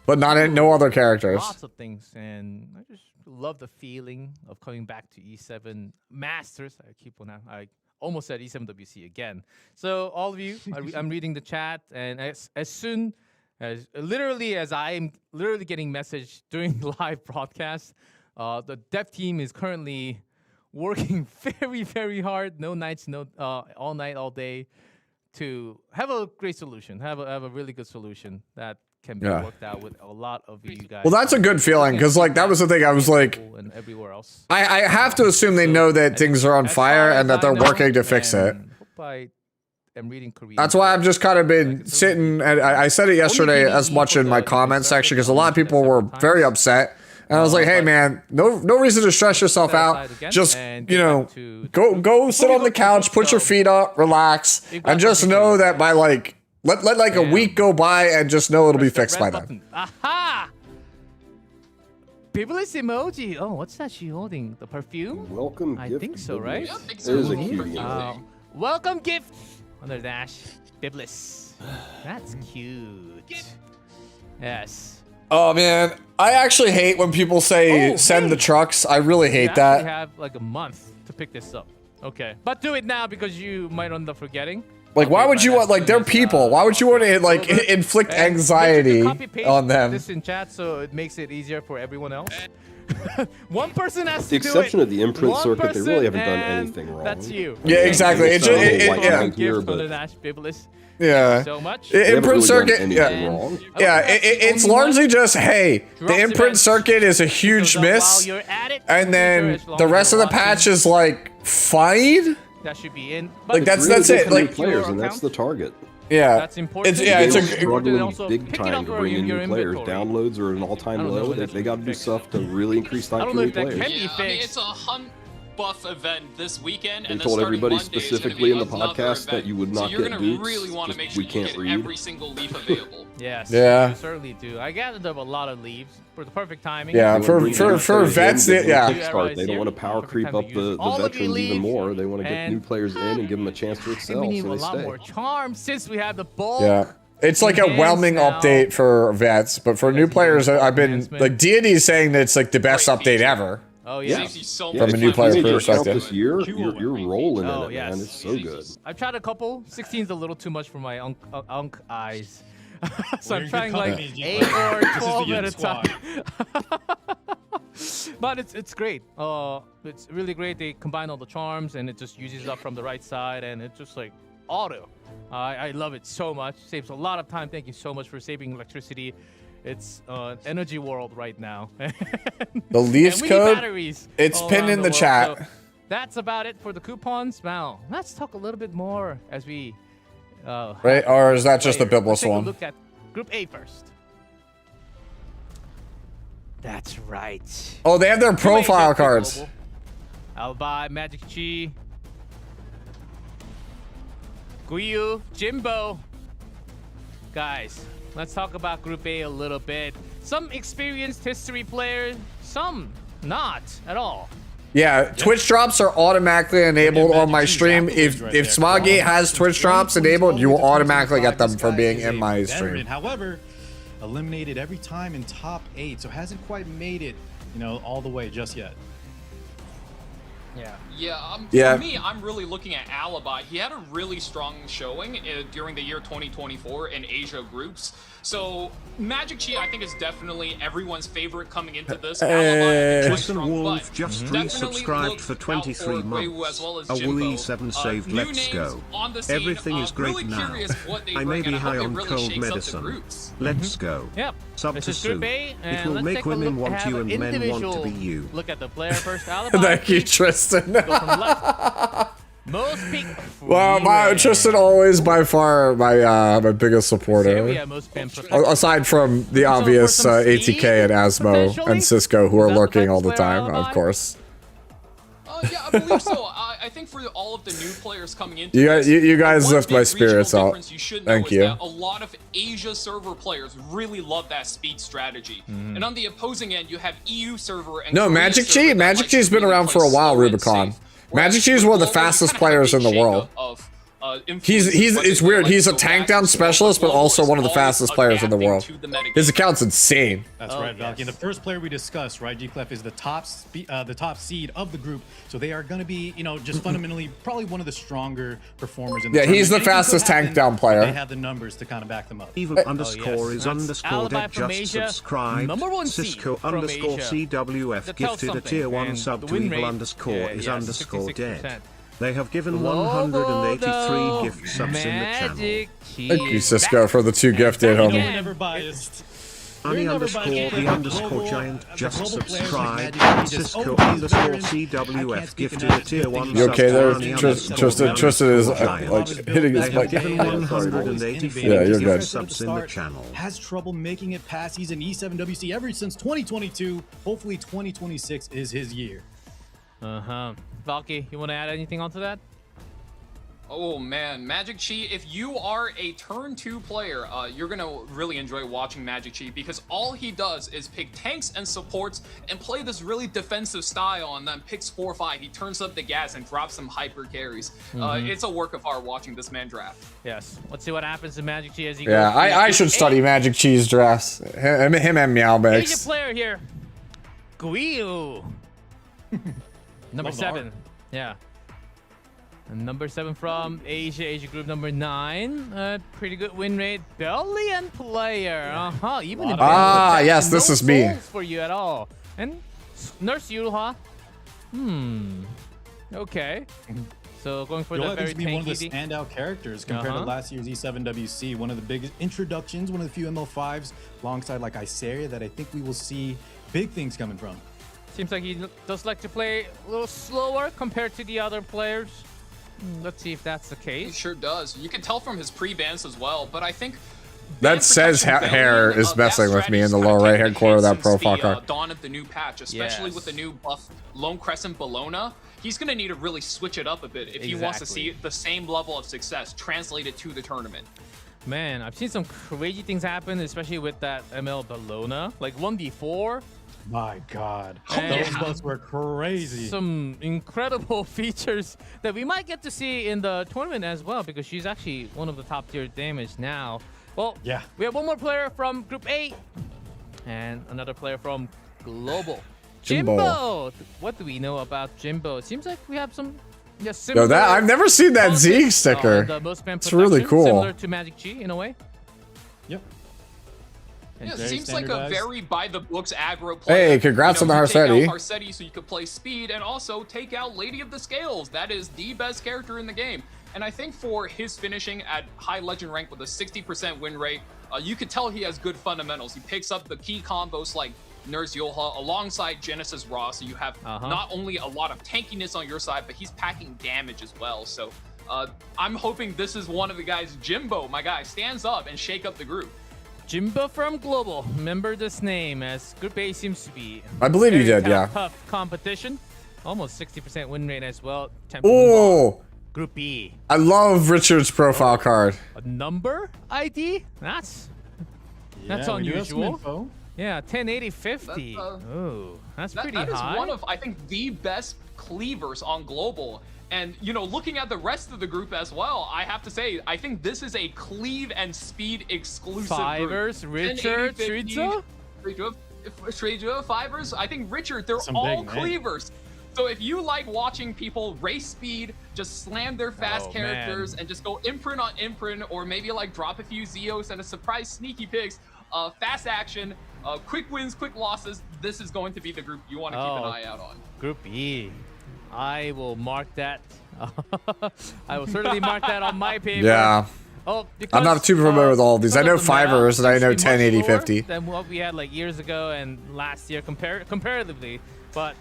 but no other characters. Lots of things, and I just love the feeling of coming back to E7 Masters. I almost said E7WC again. So all of you, I'm reading the chat, and as soon as literally as I'm literally getting message during live broadcast, the dev team is currently working very, very hard. No nights, all night, all day, to have a great solution. Have a really good solution that can be worked out with a lot of you guys. Well, that's a good feeling, because like that was the thing. I was like, and everywhere else. I have to assume they know that things are on fire and that they're working to fix it. Hope I am reading Korean. That's why I've just kind of been sitting, and I said it yesterday as much in my comment section, because a lot of people were very upset. And I was like, hey man, no reason to stress yourself out. Just, you know, go sit on the couch, put your feet up, relax, and just know that by like, let like a week go by and just know it'll be fixed by then. Aha! Biblis emoji. Oh, what's that she holding? The perfume? Welcome I gift. think so, right? Yep, It is a exactly. cutie. Welcome gift. Under dash. Biblis. That's cute. Yes. Oh man, I actually hate when people say send the trucks. I really hate You that. have like a month to pick this up. Okay, but do it now because you might end up forgetting. Like, why would you want, like, they're people. Why would you want to, like, inflict anxiety on them? This in chat so it makes it easier for everyone else. One person has The to do it. exception of the imprint One circuit, they really haven't done person, anything wrong. That's you. Yeah, exactly. It just, yeah. Here, but Yeah. So much. Imprint circuit, yeah. wrong. Yeah, it's largely just, hey, the imprint circuit is a huge miss, and then the rest of the patch is, like, fine? That should be in. Like, that's really good it. for new Like, players, and that's the target. yeah. That's important. It's They're a struggling big time to bring in new players. Downloads are at an all-time low. They got to do stuff to really increase time for new players. Yeah, I mean, it's a hunt buff event this weekend, They and then told starting everybody Monday, it's gonna specifically be in the another podcast that event. you would So not you're get gonna dupes. really want to Just make sure we you can't get read. every single leaf available. Yes. Yeah. You certainly do. I gathered up a lot of leaves for the perfect timing. Yeah, for vets, yeah. Kickstart. They don't want to power creep up the veterans even more. They want to get new players in and give them a chance to And excel, we need so a they lot stay. more charms since we have the bulk. Yeah. It's like a whelming update for vets, but for new players, I've been, like, Deity is saying that it's, like, the best update ever. Oh, yeah. From a new player perspective. This year, you're rolling in Oh, it, yes. man. It's so good. I've tried a couple. 16's a little too much for my unk eyes. So Well, I'm you're trying good like company, 8 or This is 12 the at a Yin squad. time. But it's great. It's really great. They combine all the charms and it just uses up from the right side and it's just like auto. I love it so much. Saves a lot of time. Thank you so much for saving electricity. It's energy world right now. The Leafs And we need code, batteries it's all pinned around in the world. chat. So that's about it for the coupons. Now, let's talk a little bit more as we... Right? Or is that just the Let's Biblos take a one? look at Group A first. That's right. Oh, they have their Group A is profile just the cards. global. Alba, Magic Chi, Guiyu, Jimbo. Guys, let's talk about Group A a little bit. Some experienced history players, some not at all. Yeah, Twitch drops are automatically enabled on my stream. If Smoggy has Twitch drops enabled, you will automatically get them for being in my Veteran, stream. however, eliminated every time in top 8, so hasn't quite made it, all the way just yet. Yeah. For me, I'm really looking at Alibi. He had a really strong showing during the year 2024 in Asia groups. So Magic Chi, I think, is definitely everyone's favorite coming into this. Tristan Wolf just resubscribed for 23 months. A Wooly 7 saved. Let's go. Everything is great now. I may be high on cold medicine. Let's go. Yep. Sub This to is Group soup. A, It and will let's make take a women look, want have you an and men want to individual be you. Look at the player first. Alibi. Thank you, Tristan. Go from left. Most peak. Well, Tristan always by far my biggest supporter. Yeah, most fan Aside from the obvious ATK and Asmo and Cisco who are lurking all the time, of course. Yeah, I believe so. I think for all of the new players coming into You guys one lift my big spirits regional up. difference you should Thank know you. is that a lot of Asia server players really love that speed strategy. And on the opposing end, you have EU server and No, Korean Magic server Chi. that Magic likes to Chi's been really around play for a while, slow and Rubicon. safe. Magic Chi is one of the fastest players in the world. It's weird. He's a tank down specialist, but also one of the fastest players in the world. His account's insane. That's right, Valky. And the first player we discussed, right, G-Clef, is the top seed of the group. So they are going to be, just fundamentally probably one of the stronger performers in the Yeah, he's the tournament. Anything fastest could tank happen, down player. They have the numbers to kind of back them up. Evil underscore is underscore Alibi dead from just Asia, subscribed. number one seed Cisco from underscore Asia. CWF That tells gifted a something, tier 1 and sub the to win evil rate, underscore is underscore 66%. dead. They have given Global 183 gift subs in the channel. Magic Thank you, Cisco, for the 2 gifted, We're homie. never biased. Ani We're never underscore biased. the The underscore global- giant the just global players subscribed. like Magic Chi just Cisco always underscore veteran. I CWF can't speak gifted enough a tier good 1 things You sub okay to there? Ani Tristan is giant. like hitting his They have mic. given 184 Yeah, you're good. subs in the channel. Has trouble making it past. He's an E7WC ever since 2022. Hopefully 2026 is his year. Valky, you want to add anything onto that? Oh man, Magic Chi, if you are a turn 2 player, you're gonna really enjoy watching Magic Chi because all he does is pick tanks and supports and play this really defensive style and then picks 4-5. He turns up the gas and drops some hyper carries. It's a work of art watching this man draft. Yes. Let's see what happens in Magic Chi as he Yeah, goes. I should study Magic Chi's drafts. Him and Meow Asia Mix. player here. Guiyu. Number Love the 7. art. Yeah. And number 7 from Asia group number 9. Pretty good win rate. Bellion player. Even in Ah, yes, this no is me. souls for you at all. And Nurse Yulha. Okay. So going for Yola the very to be one of the tanky. standout characters compared to last year's E7WC. One of the biggest introductions, one of the few ML5s alongside like Iseria that I think we will see big things coming from. Seems like he does like to play a little slower compared to the other players. Let's see if that's the He case. sure does. You can tell from his pre-bans as well, but I think That says hair is messing with me in the lower right hand corner of that profile card. Dawn of the new patch, especially with the new buff Lone Crescent Bologna. He's going to need to really switch it up a bit if he wants to see the same level of success translated to the tournament. Man, I've seen some crazy things happen, especially with that ML Bologna. Like 1v4. My God. And Those buffs were crazy. Some incredible features that we might get to see in the tournament as well, because she's actually one of the top tier damage now. Well, yeah, we have one more player from Group A and another player from Global. Jimbo. What do we know about Jimbo? It seems like we have some similar. Yo, that I've never seen that Zeke sticker. It's really cool. Similar to Magic Chi in a way. Yep. Yeah, it seems like a very by-the-books aggro player. Hey, congrats on the Harsetti. Take out Harsetti so you could play speed and also take out Lady of the Scales. That is the best character in the game. And I think for his finishing at high legend rank with a 60% win rate, You could tell he has good fundamentals. He picks up the key combos like Nurse Yoha alongside Genesis Raw, so you have not only a lot of tankiness on your side, but he's packing damage as well. So I'm hoping this is one of the guys. Jimbo, my guy, stands up and shake up the group. Jimbo from Global. Remember this name, as Group A seems to be. I believe you very did, yeah. Tough competition. Almost 60% win rate as well. Oh, Group B. I love Richard's profile card. A number ID? That's unusual. Yeah, 1080-50. Oh, that's pretty high. That is one of, I think, the best cleavers on Global. And, you know, looking at the rest of the group as well, I have to say, I think this is a cleave and speed exclusive Fivers, group. Richard, Tridzo? Fivers, I think Richard, they're all cleavers. So if you like watching people race speed, just slam their fast characters and just go imprint on imprint, or maybe like drop a few Zeos and a surprise sneaky picks, fast action, quick wins, quick losses, this is going to be the group you want to keep an eye out on. Group E. I will mark that. I will certainly mark that on my paper. Yeah. Oh, I'm not too familiar with all of these. I know Fivers and I know 1080-50. Than what we had like years ago and last year comparatively. But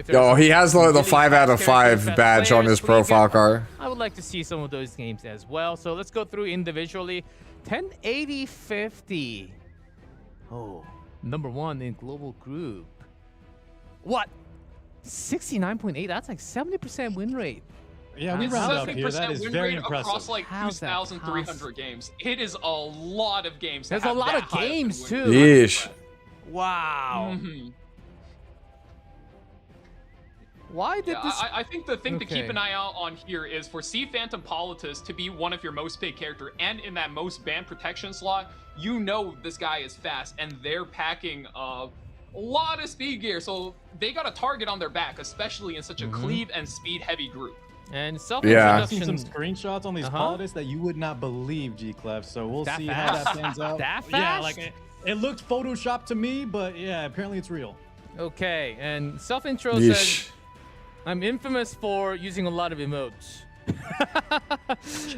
Yo, he has the 5 out of 5 badge on his profile card. I would like to see some of those games as well. So let's go through individually. 1080-50. Oh, #1 in global group. What? 69.8. That's like 70% win rate. Yeah, we round up here. That is win very rate impressive. across like 2,300 games. It is a lot of games. There's a lot of games too. Yeesh. Wow. Why did this? I think the thing to keep an eye out on here is for Sea Phantom Politis to be one of your most paid character and in that most banned protection slot. You know this guy is fast, and they're packing a lot of speed gear, so they got a target on their back, especially in such a cleave and speed heavy group. And I've seen some screenshots on these Politis that you would not believe, G-Clef. So we'll see how that pans out. That fast? Yeah, like it looked photoshopped to me, but yeah, apparently it's real. Okay, and self-intro says, I'm infamous for using a lot of emotes.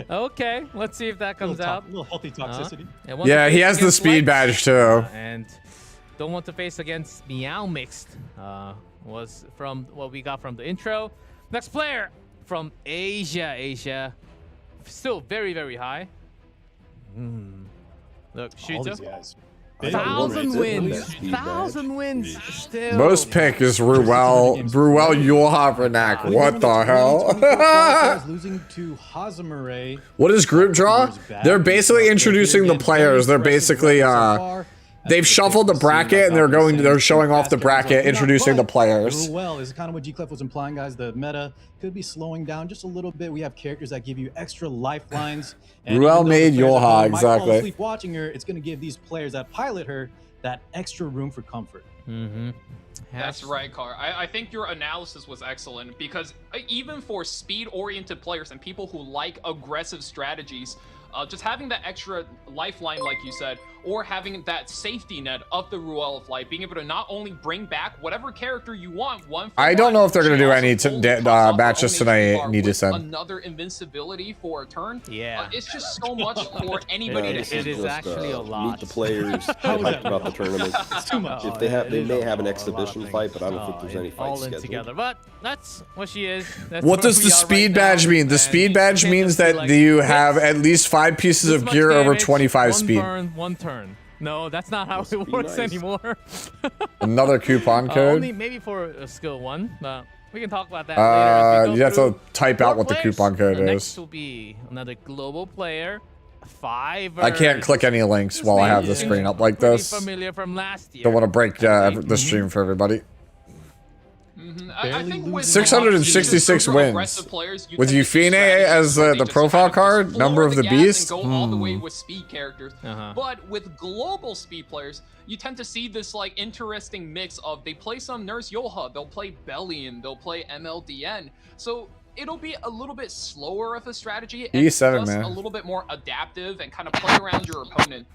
Okay, let's see if that comes out. A little healthy toxicity. Yeah, he has the speed badge too. And don't want to face against Meow Mixed was from what we got from the intro. Next player from Asia. Still very, very high. Look, Shuto. 1,000 wins. 1,000 wins still. Most pick is Ruel Yoha Renak. What the hell? Losing to Hazamare. What is group draw? They're basically introducing the players. They're basically they've shuffled the bracket and they're showing off the bracket, introducing the players. Well, is kind of what G-Clef was implying, guys. The meta could be slowing down just a little bit. We have characters that give you extra lifelines. Ruel made Yoha, exactly. Sleep watching her, it's going to give these players that pilot her that extra room for comfort. That's right, Car. I think your analysis was excellent, because even for speed-oriented players and people who like aggressive strategies, just having that extra lifeline, like you said, or having that safety net of the Ruel of Light, being able to not only bring back whatever character you want, I don't know if they're going to do any matches tonight, Nita said. Another invincibility for a turn. Yeah. It's just so much for anybody to It is actually a lot. Meet the players about the tournament. It's too much. If they may have an exhibition fight, but I don't think there's any fights all in scheduled. Together. But that's what she is. That's What does the speed badge mean? The speed badge means that you have at least 5 pieces of gear over 25 speed. One turn. No, that's not how it works anymore. Another coupon code? Only maybe for a skill 1, but we can talk about that later. As we go you have to type out what the coupon code is. Next will be another global player, Fivers. I can't click any links while I have the screen up like this. Familiar from last year. Don't want to break the stream for everybody. I think with 666 wins. With Euphine as the profile card, number of the beast. Go all the way with speed characters. But with global speed players, you tend to see this like interesting mix of they play some Nurse Yoha, they'll play Bellion, they'll play MLDN. So it'll be a little bit slower of a strategy and E7, man. a little bit more adaptive and kind of play around your opponent.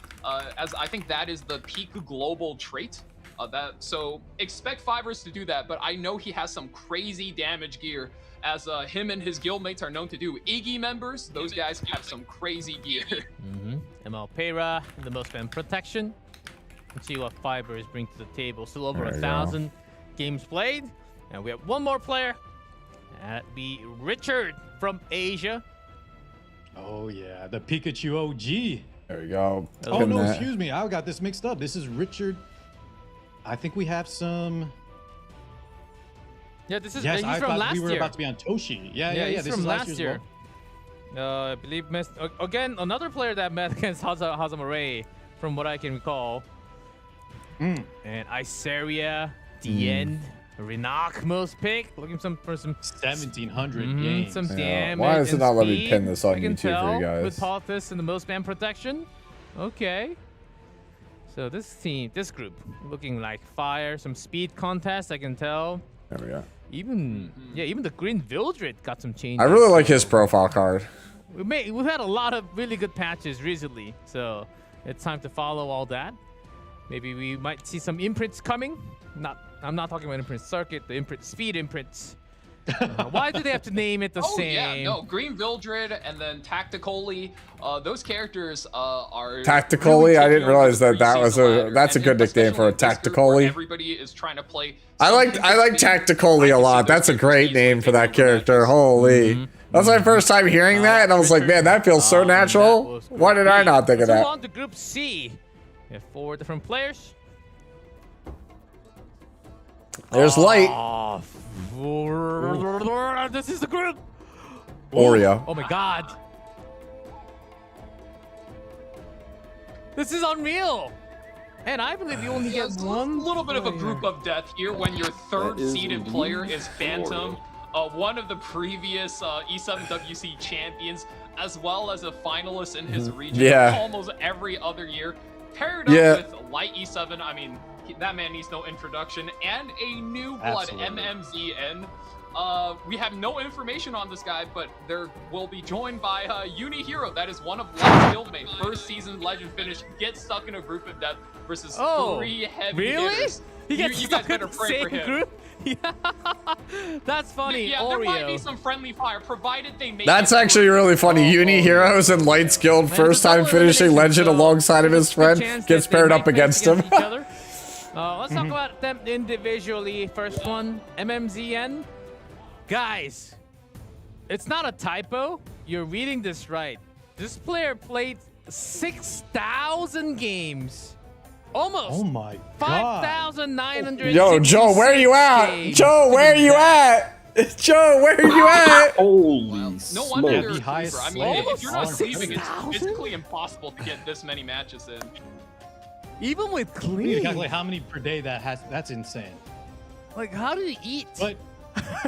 As I think that is the peak global trait. So expect Fivers to do that, but I know he has some crazy damage gear, as him and his guildmates are known to do. Iggy members, those guys have some crazy gear. ML Pera, the most fan protection. Let's see what Fibers bring to the table. Still over There you 1,000 games played. And we have one more player. That'd be Richard from Asia. Oh yeah, the Pikachu OG. There you go. Oh Pin no, that. excuse me, I got this mixed up. This is Richard. I think we have some. Yeah, this is Yes, he's I from thought last we were year. about to be on Toshi. Yeah. He's This from is last year's year. well. I believe missed again another player that met against Hazamaray, from what I can recall. And Iceria, the end, Renak most pick. Looking for some 1,700 games. Some Yeah, damage. why does it and not let me speed, pin this on I can YouTube for you tell, guys? With Polyphus and the most ban protection. Okay. So this team, this group, looking like fire. Some speed contest, I can tell. There we go. Even even the Green Vildred got some changes. I really like his profile card. We've had a lot of really good patches recently, so it's time to follow all that. Maybe we might see some imprints coming. I'm not talking about imprint circuit, the imprint speed imprints. Why do they have to name it the same? Yeah, no, Green Vildred and then Tactically, those characters are Tactically, I didn't realize that was that's a good nickname for a Tactically. Everybody is trying to play. I like Tactically a lot. That's a great name for that character. Holy. That's my first time hearing that, and I was like, man, that feels so natural. Why did I not think of Let's move that? on to Group C. We have 4 different players. There's Light. This is the group. Oreo. Oh my god. This is unreal. And I believe you only get one. A little bit of a group of death here when your third is seeded indeed player is Phantom, one of the previous E7WC champions, as well as a finalist in his region almost every other year. Paired up with Light E7, I mean, that man needs no introduction, and a new blood, MMZN. We have no information on this guy, but there will be joined by Unihero. That is one of Light's guildmate. First season legend finish, gets stuck in a group of death versus 3 heavy hitters. He gets you stuck guys in better the pray same for him. group? That's funny. Yeah, Oreo. there might be some friendly fire, provided they make That's it actually really funny. Uniheroes and Light's Guild, first time finishing Legend alongside of his friend, gets paired up against him. Let's talk about them individually. First one, MMZN. Guys, it's not a typo. You're reading this right. This player played 6,000 games. Almost. Oh my god. 5,900. Yo, Joe, where you at? Joe, where you at? Joe, where you at? Holy No wonder smoke. they're a highest sleeper. I mean, slate. if you're not Almost sleeping, it's 6,000? physically impossible to get this many matches in. Even with We need to clean. calculate how many per day that has. That's insane. Like, how do you eat? But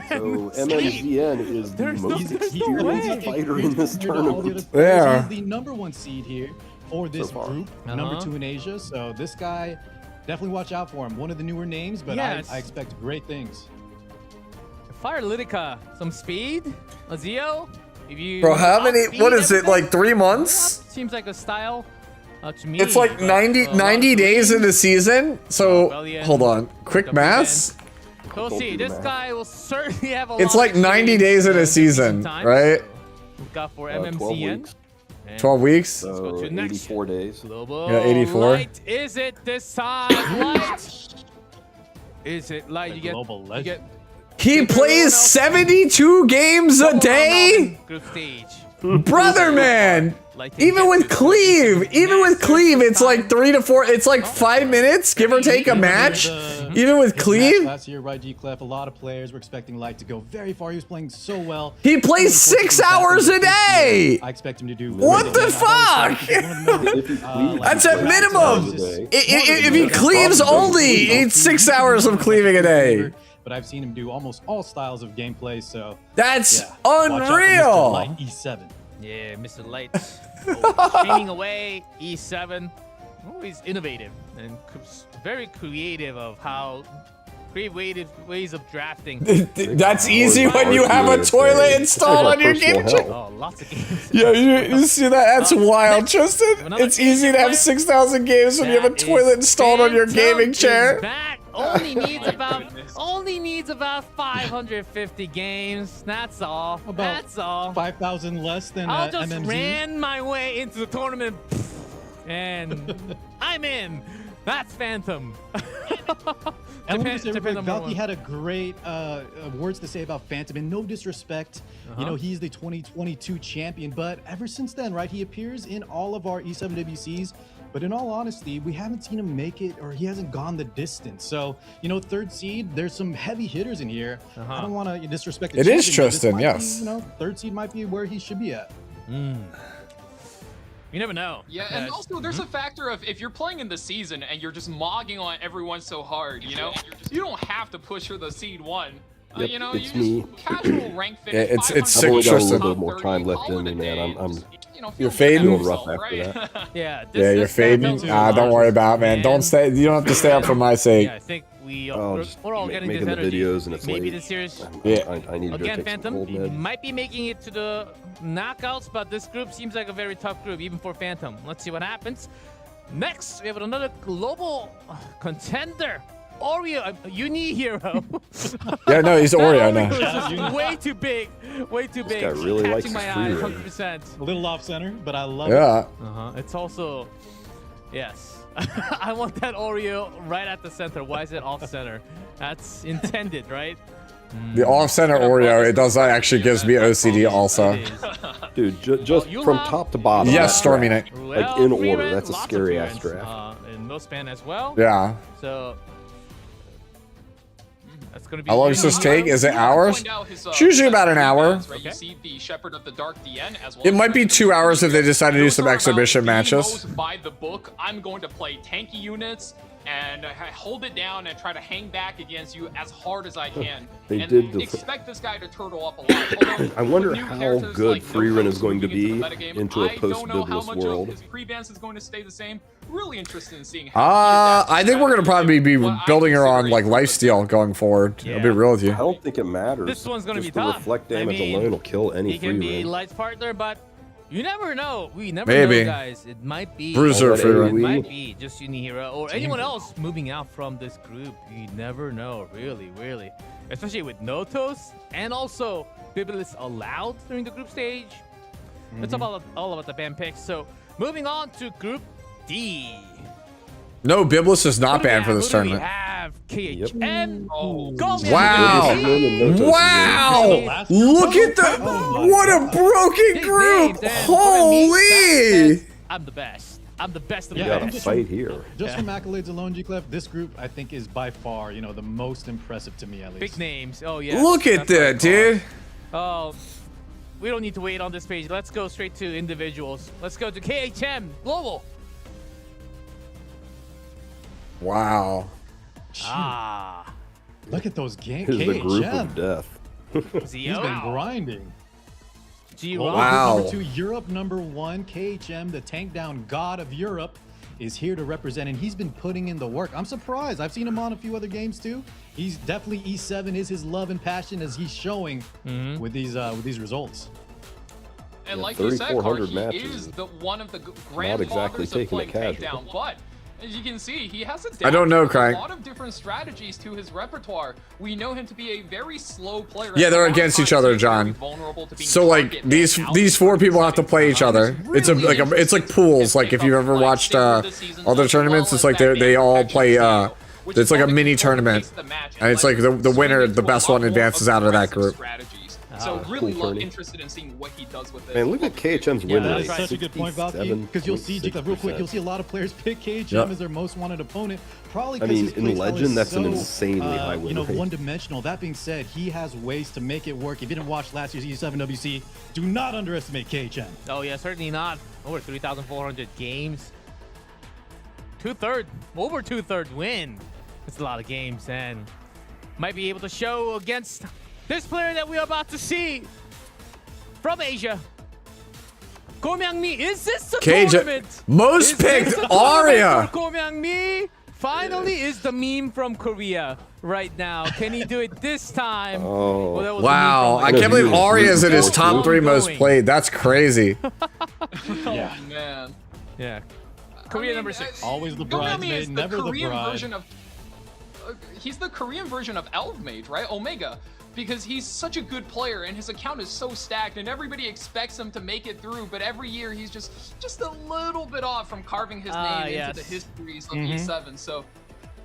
So MMZN is the There's no- most there's no way. experienced fighter in this tournament. Yeah. He's the #1 seed here for this So far. group, number 2 in Asia. So this guy, definitely watch out for him. One of the newer names, but Yes. I expect great things. Fire Lidica, some speed. Lazio, if you. Bro, how many? outspeed What is it? everything, Like 3 months? Seems like a style to me. It's like but, 90 days in the season. So Rebellion, hold on, quick maths. We'll Don't see. do the This math. guy will certainly have a It's lot like of 90 days in a experience, season, time. right? We've got for 12 MMCN. weeks. And 12 weeks. go So to next. 84 days. Global Yeah, 84. Light. Is it this time? Light. Is it Light? The You get. global You legend. get. He plays 72 games a day? Group stage. Brother, man. Like Even with Cleave, it's like 3 to 4. It's like 5 minutes, give or take a match. Even with Cleave, Last year, right, G-Clef, a lot of players were expecting Light to go very far. He was playing so well. he plays 6 hours a day. I expect him to do. What really the good. fuck? If he cleaves, That's he at plays minimum. 6 hours a day. If he cleaves only, it's 6 hours of cleaving a day. But I've seen him do almost all styles of gameplay, so That's yeah, watch out for Mr. unreal. Light E7. Yeah, Mr. Light. Always streaming away. E7. Always innovative and very creative of how creative ways of drafting. That's easy when you have a toilet installed on your game chair. Oh, lots of games. Yeah, you see that? That's wild, Tristan. It's easy to have 6,000 games when you have a toilet installed on your gaming chair. Back. Only needs about 550 games. That's all. About That's all. 5,000 less than I'll just MMZ. ran my way into the tournament. and I'm in. That's Phantom. And let me say, Valky had a great words to say about Phantom, and no disrespect, you know, he's the 2022 champion, but ever since then, right, he appears in all of our E7WCs, but in all honesty, we haven't seen him make it, or he hasn't gone the distance. So, you know, third seed, there's some heavy hitters in here. I don't want to disrespect the It is champion, but this Tristan, might yes. be, you know, third seed might be where he should be at. You never know. Yeah, and also there's a factor of if you're playing in the season and you're just mogging on everyone so hard, you know, you don't have to push for the seed 1. Yep, You know, it's you me. just casual rank Yeah, finish. it's 500 sick, I've only got a Tristan. little bit more time left in me, man. I'm You know, You're feel good fading? about feeling rough yourself, after right? that. Yeah. Yeah, you're fading. Don't worry about it, man. Don't stay. You don't have to stay up for my sake. Yeah, I think Oh, we're just all getting making this the energy. videos and it's Maybe late. this series. Yeah. I need to go Again, take Phantom, some you cold meds. might be making it to the knockouts, but this group seems like a very tough group, even for Phantom. Let's see what happens. Next, we have another global contender. Oreo, Uni Hero. Yeah, no, he's Oreo now. Oreo is just way too big. Way too big. guy really likes Catching my his eye, free reign. 100%. A little off center, but I love Yeah. It's also, yes. I want that Oreo right at the center. Why is it off center? That's intended, right? The off-center Oreo, it does actually gives me OCD also. Dude, just from top to bottom. Yes, that Stormy draft, Nick. Like in Free order. Red, That's a lots of scary free ass Reds, draft. in Millspan as well. Yeah. So that's gonna be. How long does this take? Is it hours? It's usually about an hour. Right, you see the Shepherd of the Dark DN as well. It might be 2 hours if they decide to do some exhibition matches. Most by the book. I'm going to play tanky units and hold it down and try to hang back against you as hard as I can. They and did the- expect this guy to turtle up a lot. Although, I wonder with new how characters good like Freerun is Notos going to moving be the metagame, into a I don't know how post-Biblis much world. of his pre-bans is going to stay the same. Really interested in seeing how I think we're gonna probably be building her on like lifesteal going forward. I'll be real with you. I don't think it matters. This one's gonna Just be the tough. reflect I damage mean, alone will kill any He can be free Light's partner, but you never know. We never Maybe. know, guys. It might be Bruiser Alright, Freerun. It AoE. might be just Unihero or anyone else moving out from this group. You never know, really. Especially with Notos and also Biblis allowed during the group stage. It's all about the band picks. So moving on to Group D. No, Biblis is not banned for this Who do we tournament. have? KHM. Oh, Gomez. Wow. Wow! Look at the what a broken Big group! names, and Holy! I'm the best. I'm the best of the You got best. a fight here. Just from accolades alone, G-Clef, this group I think is by far, you know, the most impressive to me at least. Big names. Oh yeah. Look at that, dude. Oh, we don't need to wait on this page. Let's go straight to individuals. Let's go to KHM Global. Wow. Ah. Look at those games. Here's the group of death. He's been grinding. G-Rock. Wow. Number 2, Europe #1, KHM, the tank down god of Europe, is here to represent, and he's been putting in the work. I'm surprised. I've seen him on a few other games too. He's definitely E7 is his love and passion as he's showing with these results. And Yeah, like you said, Clark, 3,400 he matches. is one of the exactly grandfathers of taking playing it casual. takedown, but as you can see, he has I don't know, a Crank. lot of different strategies to his repertoire. We know him to be a very slow player. Yeah, they're against each other, John. So like these 4 people have to play each other. It's it's like pools. Like if you've ever watched other tournaments, it's like they all play. It's like a mini tournament, and it's like the winner, the best one advances out of that group. So really Cool, interested in seeing what he does with it. Man, look at KHM's win That's rate. such a good point, Valky. Because you'll see, G-Clef, real quick, you'll see a lot of players pick KHM Yep. as their most wanted opponent. Probably I because mean, his in playstyle Legend, is that's an so, insanely high win you know, rate. one-dimensional. That being said, he has ways to make it work. If you didn't watch last year's E7WC, do not underestimate KHM. Oh yeah, certainly not. Over 3,400 games. Over two-thirds win. It's a lot of games, and might be able to show against this player that we are about to see from Asia. Ko Myung-mi, is this a tournament? Most Is this picked a tournament Aria. for Ko Myung-mi finally is the meme from Korea right now. Can he do it this time? Oh. Well, that was a Wow, meme I from can't believe Arya is in his top 3 most played. That's crazy. Yeah. Oh, man. Yeah. Korea number 6. Always the Gomami bridesmaid, is the never the Korean bride. version of. He's the Korean version of Elf Mage, right? Omega. because he's such a good player and his account is so stacked and everybody expects him to make it through, but every year he's just a little bit off from carving his name into the histories of E7. So,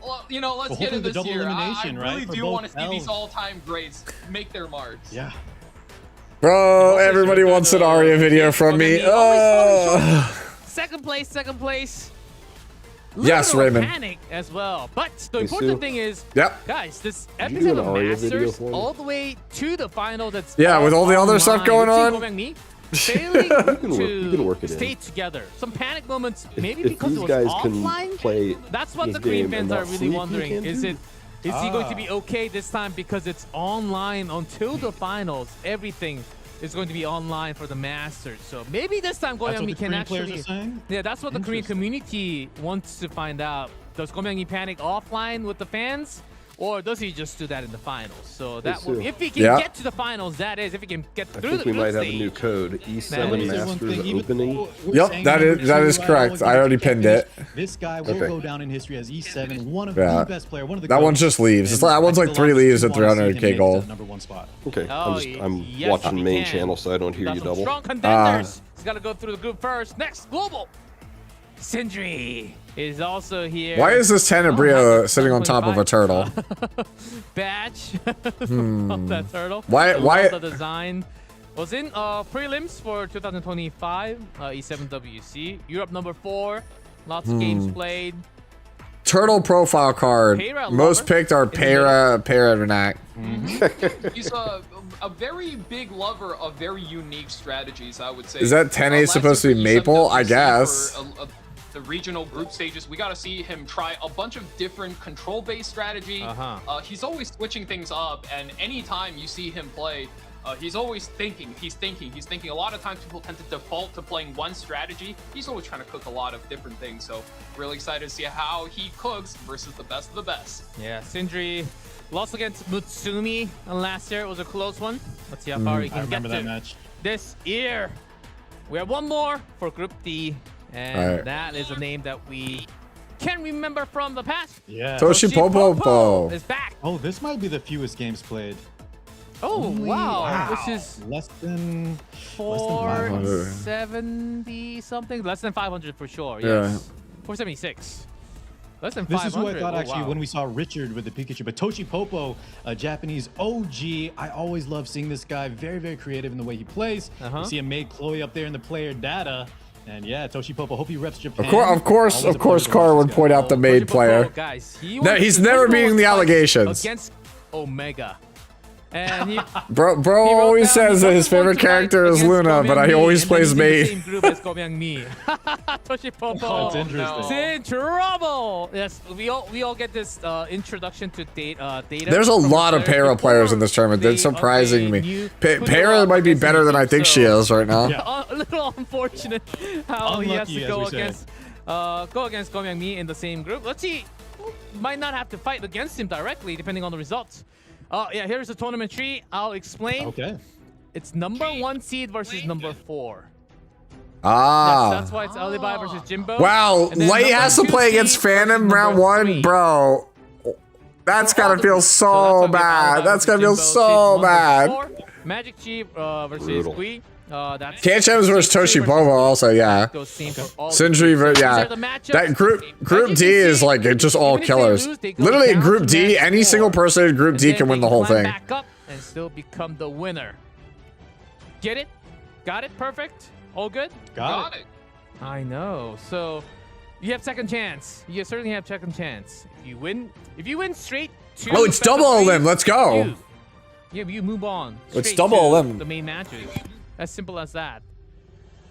well, you know, let's get into this year. I really do want to see these all-time greats make their marks. Yeah. Bro, everybody wants an Arya video from me. Second place. Yes, Raymond. Panic as well. But the important thing is, guys, this Epic do an 7 Arya video Masters for me? all the way to the final. That's Yeah, with all the other stuff going on. Failing you can work to it in. stay together. Some panic moments, maybe If because these it was guys offline. can play That's what this the Korean game and fans are not really sleep, you wondering. can Is too. he going to be okay this time because it's online until the finals? Everything is going to be online for the Masters. So maybe this time That's what Goyangmi the can Korean players actually. are saying? Yeah, that's what the Korean Interesting. community wants to find out. Does Goyangmi panic offline with the fans? Or does he just do that in the finals? So that will, if he can get to the finals, that is, if he can get I through think the we might have a stage. new code. E7 Masters Even opening. Yep, that is correct. I already pinned it. This guy will go down in history as E7, one of Yeah. the best players, one of the That one GOATs. just leaves. It's And like, that one's I like feel 3 honestly, leaves we at wanna see him 300k make it gold. to the #1 spot. Okay, Oh, I'm yes, watching we main can. channel, so I don't hear Got you some double. strong contenders. He's got to go through the group first. Next, Global. Sindri is also here. Why is this Tenebria sitting on top of a turtle? Badge of that turtle. Why- I why- love the design was in prelims for 2025 E7WC Europe #4. Lots of games played. Turtle profile card. Para Most lover. picked are Para Renac. He's a very big lover of very unique strategies, I would say. Is that 10A last supposed to be year for maple? I E7WC guess. for, the regional group stages, we got to see him try a bunch of different control-based strategy. He's always switching things up, and anytime you see him play, he's always thinking. He's thinking. A lot of times people tend to default to playing one strategy. He's always trying to cook a lot of different things. So really excited to see how he cooks versus the best of the best. Yeah, Sindri lost against Mutsumi last year. It was a close one. Let's see how far he I can get remember to that match. this year. We have one more for Group D, and Alright. that is a name that we can remember from the past. Yeah. Toshi Popo. is back. Oh, this might be the fewest games played. Oh, wow. This is less than 500. 470 something. Less than 500 for sure. Yeah. Yes. 476. Less than This 500. is who I thought Oh, actually wow. when we saw Richard with the Pikachu, but Toshi Popo, a Japanese OG. I always love seeing this guy. Very, very creative in the way he plays. You see him made Chloe up there in the player data. And yeah, Toshi Popo, hope he reps Japan. Of course, Car would point out the maid player. Guys, No, he's never beating the allegations. Against Omega. And he, Bro always says that his favorite character is Luna, but he always plays maid. Same group as Gobyang-mi. Toshi Popo. That's interesting. Is in trouble. Yes, we all get this introduction to data. There's a lot of Para players in this tournament. That's surprising me. Para might be better than I think she is right now. A little unfortunate how he has Unlucky, to as go we say. against Gobyang-mi in the same group. Let's see. Might not have to fight against him directly, depending on the results. Yeah, here's the tournament tree. I'll explain. Okay. It's #1 seed versus #4. Ah. That's why it's Alibi versus Jimbo. Wow, And then Light has to #2 play seed against Phantom versus round #3. 1, bro. That's gotta feel so why we have bad. Alibi That's versus gotta feel Jimbo, so seed 1 versus bad. 4. Magic Chief versus Brutal. Gui. That's Kanchems versus Toshi Popo also, yeah. goes same for all Sindri, three. So these yeah. are the matchups. That group As D you can is see, like just all even if they killers. lose, they go Literally in down Group to D, match any 4. single person in Group And D then can win they the whole climb thing. back up and still become the winner. Get it? Got it? Perfect? All good? Got it. I know. So you have second chance. You certainly have second chance. If you win straight to Oh, it's double Olim. Let's go. you move on. It's straight double to Olim. the main matches. As simple as that.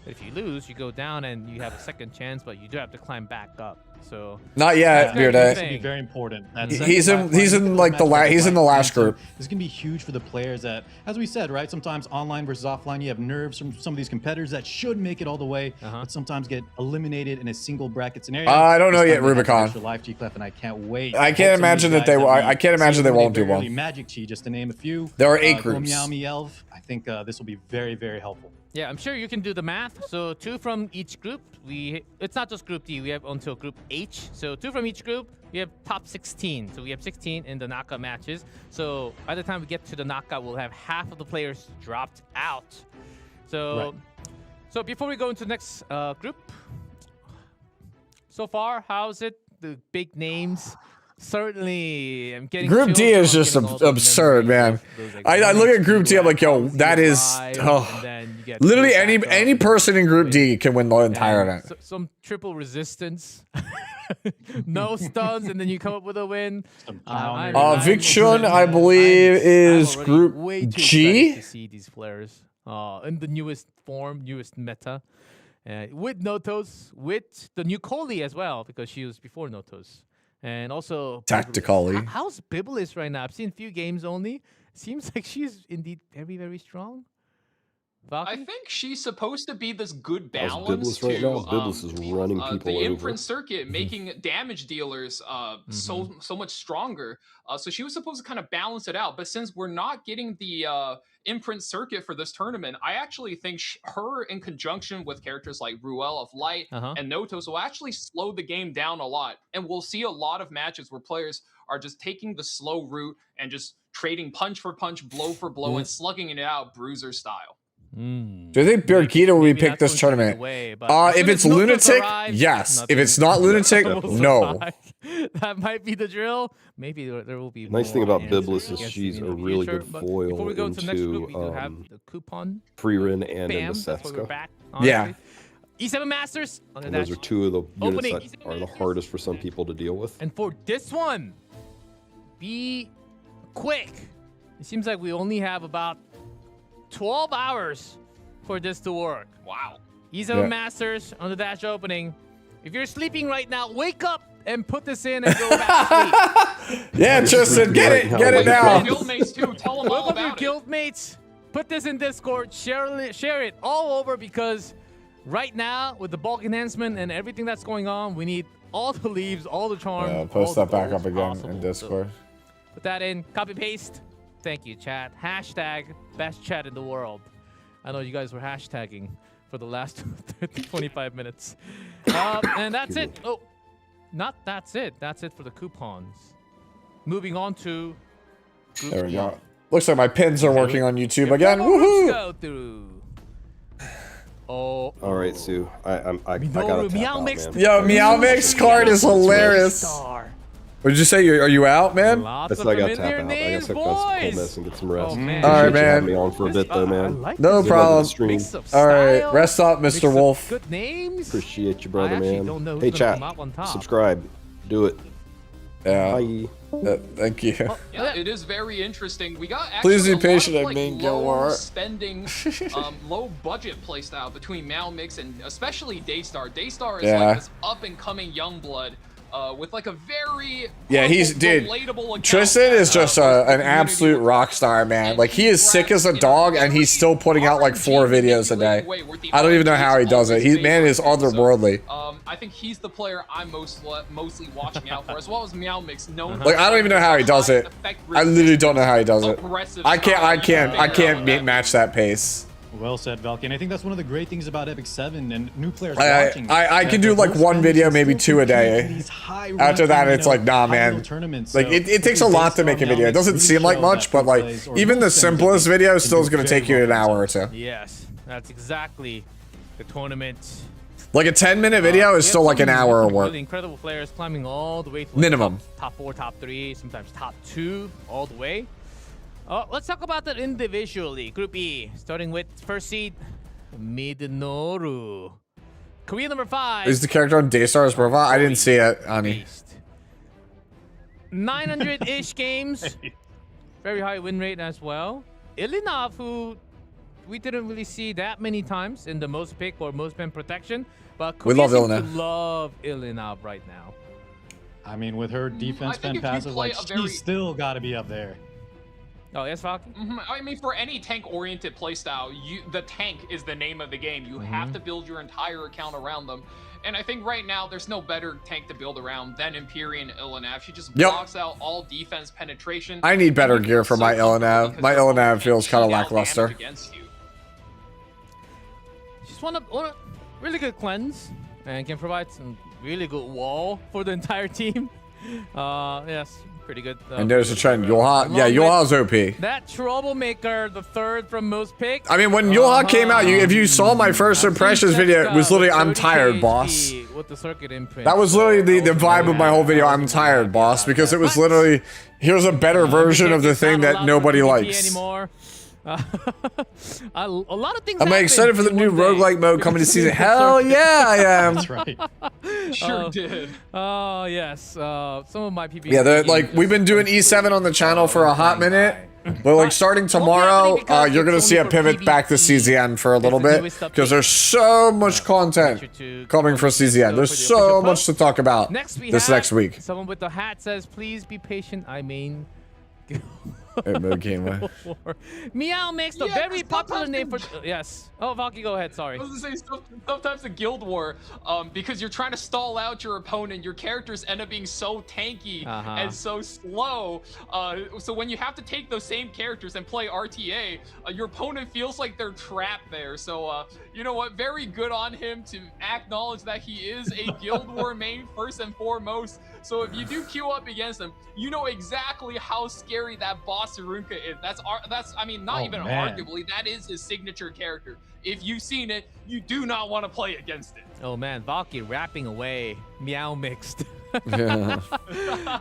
But if you lose, you go down and you have a second chance, but you do have to climb back up. So Not yet, very Bearday. This is gonna be very important. That second He's in lifeline, he's in second like the lifeline, he's in the last so group. This is gonna be huge for the players that, as we said, right? Sometimes online versus offline, you have nerves from some of these competitors that should make it all the way, but sometimes get eliminated in a single bracket scenario. I don't know This yet, time they have Rubicon. an extra life, G-Clef, and I can't wait. I can't Hope some of imagine these that they guys will- I can't imagine they seemingly won't do very one. early Magic Chi, just to name a few. There are 8 groups. Gomiami Elf. I think this will be very, very helpful. yeah, I'm sure you can do the math. So 2 from each group. It's not just Group D. We have until Group H. So 2 from each group. We have top 16. So we have 16 in the knockout matches. So by the time we get to the knockout, we'll have half of the players dropped out. So, so before we go into the next group, so far, how's it? The big names. Certainly, I'm getting. Group D is just absurd, man. I look at Group D, I'm like, yo, that is literally any person in Group D can win the entire event. Some triple resistance, no stuns, and then you come up with a win. Victron, I believe, is Group G. To see these players in the newest form, newest meta, with Notos, with the new Coley as well, because she was before Notos. And also tactically. How's Biblis right now? I've seen a few games only. Seems like she's indeed very, very strong. I think she's supposed to be this good balance Biblis to right now? Biblis is running people the over. imprint circuit, making damage dealers so much stronger. So she was supposed to kind of balance it out. But since we're not getting the imprint circuit for this tournament, I actually think her in conjunction with characters like Ruel of Light and Notos will actually slow the game down a lot. And we'll see a lot of matches where players are just taking the slow route and just trading punch for punch, blow for blow, and slugging it out Bruiser style. Do you think Birgitta will be picked this tournament? If it's Lunatic, yes. If it's not Lunatic, no. That might be the drill. Maybe there will be. Nice thing about Biblis is she's a really good foil before we go into to the next group, we do have the coupon. Frieren and Bam, into that's why we're Setsuko. back, Yeah. E7 Masters. And those are two of the units that are the hardest for some people to deal with. And for this one, be quick. It seems like we only have about 12 hours for this to work. Wow. E7 Masters on the dash opening. If you're sleeping right now, wake up and put this in and go back to sleep. Yeah, Tristan, get it now. Guildmates too, tell them all Look up your about guildmates. Put this in Discord. Share it all over, because right now with the bulk enhancement and everything that's going on, we need all the leaves, all the charm. Yeah, post that back up again possible. in Discord. So put that in. Copy paste. Thank you, chat. Hashtag best chat in the world. I know you guys were hashtagging for the last 25 minutes. And that's it. Oh, not that's it. That's it for the coupons. Moving on to Group There we E. go. Looks like my pins are working on YouTube again. Woohoo! Go through. Oh. All right, Sue. I gotta tap out, man. Yo, Meow Mix card is hilarious. What did you say? Are you out, man? I said I gotta tap out. I gotta check this mess and get some rest. All right, man. Have me on for a bit though, man. No problem. All right, rest up, Mr. Wolf. Good names. Appreciate you, brother, don't know man. who's Hey, gonna chat. come out on top. Subscribe. Do it. Yeah. Bye. Thank you. Yeah, it is very interesting. We got Please actually be patient, a lot I of, mean, low Gilmore. spending, low budget playstyle between Meow Mix and especially Daystar. Daystar is Yeah. like this up and coming young blood. With like a very relatable account. Tristan is just an absolute rock star, man. Like, he is sick as a dog, and he's still putting out like 4 videos a day. I don't even know how he does it. Man is otherworldly. I think he's the player I'm mostly watching out for, as well as Meow Mix. Known Like, I don't even know how he does it. I literally don't know how he does it. I can't match that pace. Well said, Valky. And I think that's one of the great things about Epic 7 and new players I watching. can do like one video, maybe 2 a day. After that, it's like, nah, man. Like, it takes a lot to make a video. It doesn't seem like much, but like, even the simplest video still is going to take you an hour or 2. Yes, that's exactly the tournament. Like a 10-minute video is still like an hour of work. Really incredible players climbing all the way to Minimum. top 4, top 3, sometimes top 2, all the way. Let's talk about that individually. Group E, starting with first seed, Midnoru. Korea number 5. Is the character on Daystar's profile? I didn't see it, Ani. 900-ish games. Very high win rate as well. Ilinov, who we didn't really see that many times in the most pick or most pen protection, but We Korea love seems to Ilinov. love Ilinov right now. I mean, with her defense pen passive, like, she's still got to be up there. Oh, yes, Falky? I mean, for any tank-oriented playstyle, the tank is the name of the game. You have to build your entire account around them. And I think right now, there's no better tank to build around than Empyrean Ilinov. She just blocks out all defense penetration. I need better gear for my Ilinov. My Ilinov feels kind of lackluster. Just want a really good cleanse and can provide some really good wall for the entire team. Yes, pretty good. And there's a trend. Yoha, yeah, Yoha's OP. That Troublemaker, the third from most picks. I mean, when Yoha came out, if you saw my first impressions video, it was literally, I'm tired, boss. With the circuit imprint. That was literally the vibe of my whole video, I'm tired, boss, because it was literally, here's a better version of the thing that nobody likes. Anymore. A lot of things. Am I excited for the new roguelike mode coming to season? Hell yeah, I am. That's right. Sure did. Oh yes. Some of my PvP. Yeah, like we've been doing E7 on the channel for a hot minute, but like starting tomorrow, you're gonna see a pivot back to CZN for a little bit because there's so much content coming for CZN. There's so much to talk about this next week. Someone with the hat says, "Please be patient." I mean. Meow makes a very popular name for yes. Oh, Valky, go ahead. Sorry. I was gonna say sometimes the Guild War, because you're trying to stall out your opponent, your characters end up being so tanky and so slow. So when you have to take those same characters and play RTA, your opponent feels like they're trapped there. So you know what? Very good on him to acknowledge that he is a Guild War main first and foremost. So if you do queue up against him, you know exactly how scary that boss Arunka is. That's I mean, not even arguably, that is his signature character. If you've seen it, you do not want to play against it. Oh man, Valky rapping away. Meow mixed. Yeah.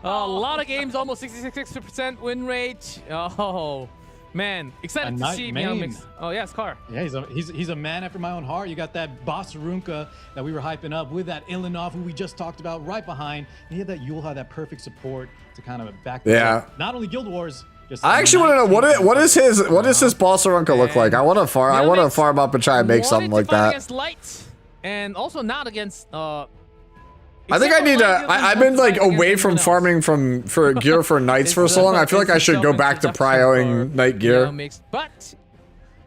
A lot of games, almost 66% win rate. Oh man, excited to see Meow mixed. Oh yes, Car. Yeah, he's a man after my own heart. You got that boss Arunka that we were hyping up with that Ilinov, who we just talked about, right behind. And he had that Yulha, that perfect support to kind of back. Up. Not only Guild Wars. I actually want to know what is his boss Arunka look like? I want to farm up and try and make something like that. Against Light, and also not against. I think I need to. I've been like away from farming for gear for knights for so long. I feel like I should go back to prioing knight gear. But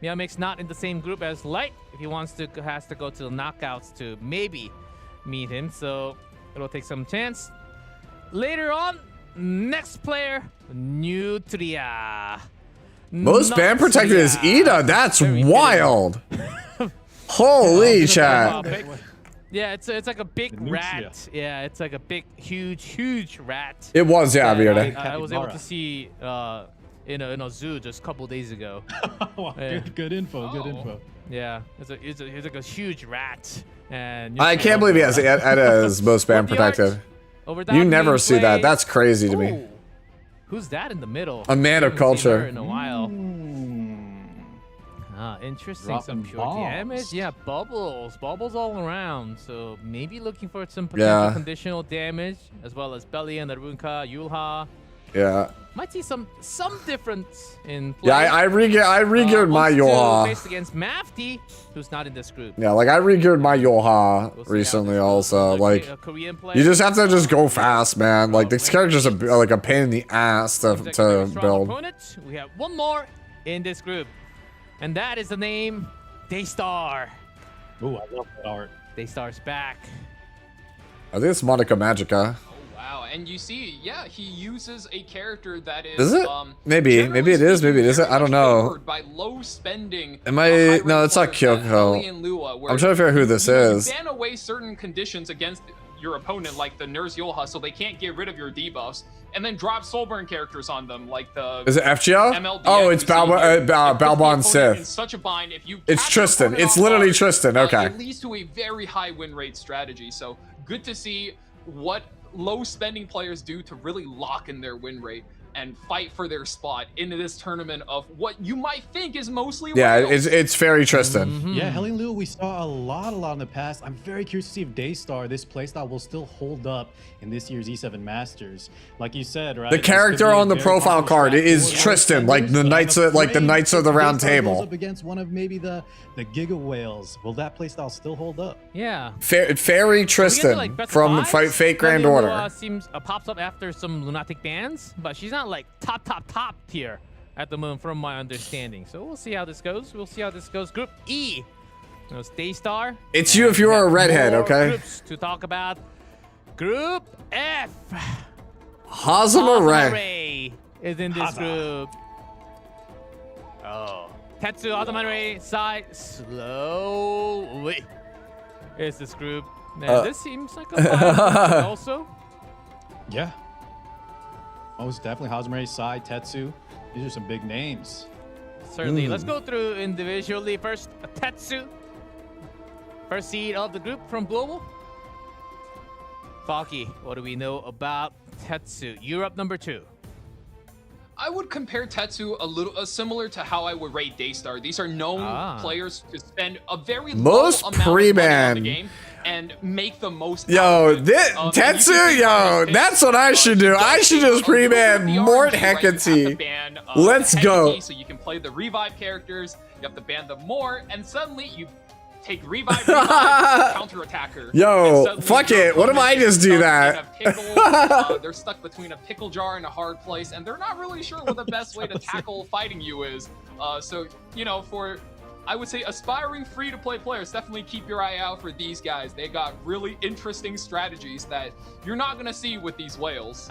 Meow Mix not in the same group as Light. If he wants to, has to go to the knockouts to maybe meet him. So it'll take some chance. Later on, next player, Nutria. Most ban protected is Ida. That's wild. Holy chat. Yeah, it's like a big rat. Yeah, it's like a big, huge rat. It was, yeah, I was able to see in a zoo just a couple days ago. Wow, good info. Good info. Yeah, it's like a huge rat, and I can't believe he has Eda as most ban protected. You never see that. That's crazy to me. Who's that in the middle? A man of culture. In a while. Interesting. Dropping some pure bombs. damage. Yeah, bubbles all around. So maybe looking for some potential conditional damage, as well as Belly and Arunka, Yulha. Yeah. Might see some difference in play. Yeah, I re-geared my Yulha. Faced against Mafty, who's not in this group. Yeah, like I re-geared my Yulha recently also. Like, you just have to just go fast, man. Like, this character's like a pain in the ass to build. Opponent. We have one more in this group, and that is the name Daystar. Ooh, I love that art. Daystar's back. I think it's Monica Magica. Wow, and you see, yeah, he uses a character that is it? Maybe it is, maybe it isn't. I don't know. By low spending. Am I? No, it's not Kyoko. I'm trying to figure out who this is. You ban away certain conditions against your opponent, like the Nurse Yulha, so they can't get rid of your debuffs, and then drop Soulburn characters on them, like the. Is it FGL? MLDX Oh, it's Balbon Sith. In such a bind, if you. It's Tristan. It's literally Tristan. Okay. It leads to a very high win rate strategy. So good to see what low spending players do to really lock in their win rate and fight for their spot into this tournament of what you might think is mostly it's very Tristan. Yeah, Helene Liu, we saw a lot in the past. I'm very curious to see if Daystar, this playstyle, will still hold up in this year's E7 Masters. Like you said, right? The character on the profile card is Tristan, like the Knights of the Round Table. Up against one of maybe the Giga Whales. Will that playstyle still hold up? Yeah. Fairy Tristan from Fate Grand Order. Seems pops up after some lunatic bans, but she's not like top tier at the moment from my understanding. So we'll see how this goes. Group E. It's Daystar. It's you if you're a redhead, okay? Groups to talk about. Group F. Hazama Ray is in this group. Oh. Tetsu Hazama Ray side slowly is this group. Man, this seems like a fine also. Yeah. Most definitely Hazumare, Sai, Tetsu. These are some big names. Certainly. Let's go through individually. First, Tetsu. First seed of the group from Global. Falky, what do we know about Tetsu? Europe number 2. I would compare Tetsu a little similar to how I would rate Daystar. These are known players to spend a very Most low amount of money on the game and make the most. Yo, Tetsu, yo, that's what I should do. I should just pre-ban Mort Hecate. Let's go. So you can play the revive characters. You have to ban the Mort, and suddenly you take revive counter attacker. Yo, fuck it. What if I just do that? They're stuck between a pickle jar and a hard place, and they're not really sure what the best way to tackle fighting you is. So, you know, for, I would say, aspiring free-to-play players, definitely keep your eye out for these guys. They got really interesting strategies that you're not going to see with these whales.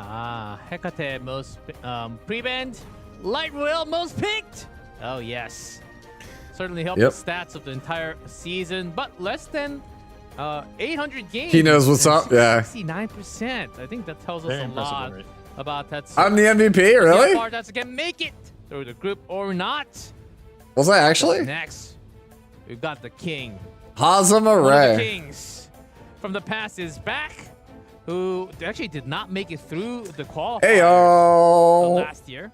Hecate most pre-banned. Light Royale most picked. Oh, yes. Certainly helped the stats of the entire season, but less than 800 games. He knows what's up, yeah. 69%. I think that tells us a lot about that. I'm the MVP, really? How far that's gonna make it through the group or not. Was I actually? Next, we've got the king. Hazumare. One of the kings from the past is back, who actually did not make it through the qualifier last year.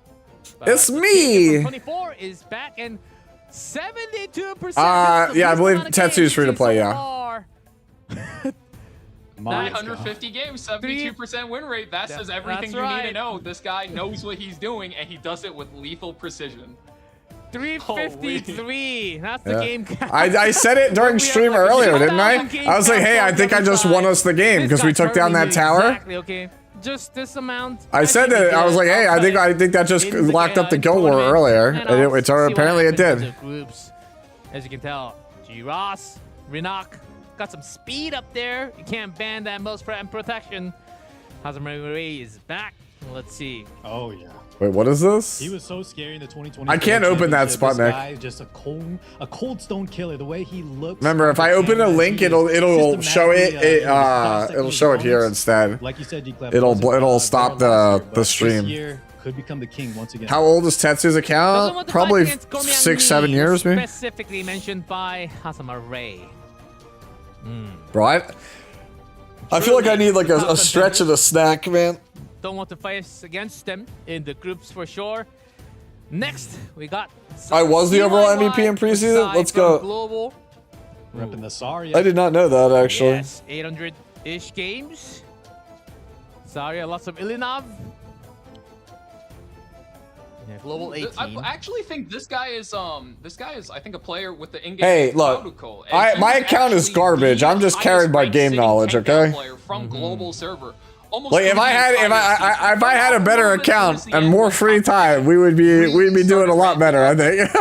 It's me. 24 is back and 72%. Yeah, I believe Tetsu's free to play, yeah. 350 games, 72% win rate. That says everything you need to know. This guy knows what he's doing, and he does it with lethal precision. 353. That's the game count. I said it during stream earlier, didn't I? I was like, hey, I think I just won us the game because we took down that tower. Exactly, okay. Just this amount. I said that. I was like, hey, I think that just locked up the Guild War earlier. And apparently it did. Groups. As you can tell, G-Ross, Rinok, got some speed up there. You can't ban that most protection. Hazumare is back. Let's see. Oh, yeah. Wait, what is this? He was so scary in the 2020. I can't open that spot, Nick. Guy is just a cold stone killer. The way he looks. Remember, if I open a link, it'll show it. It'll show it here instead. Like you said, it'll stop the stream. Could become the king once again. How old is Tetsu's account? Probably 6-7 years, maybe. Specifically mentioned by Hazumare. Bro, I feel like I need like a stretch and a snack, man. Don't want to fight against them in the groups for sure. Next, we got. I was the overall MVP in preseason. Let's go. Global. Repping the Saria. I did not know that actually. Yes, 800-ish games. Saria, lots of Ilinov. Yeah, Global 18. I actually think this guy is I think a player with the in-game. Hey, look, my account is garbage. I'm just carried by game knowledge, okay? From Global server. Like if I had a better account and more free time, we'd be doing a lot better, I think.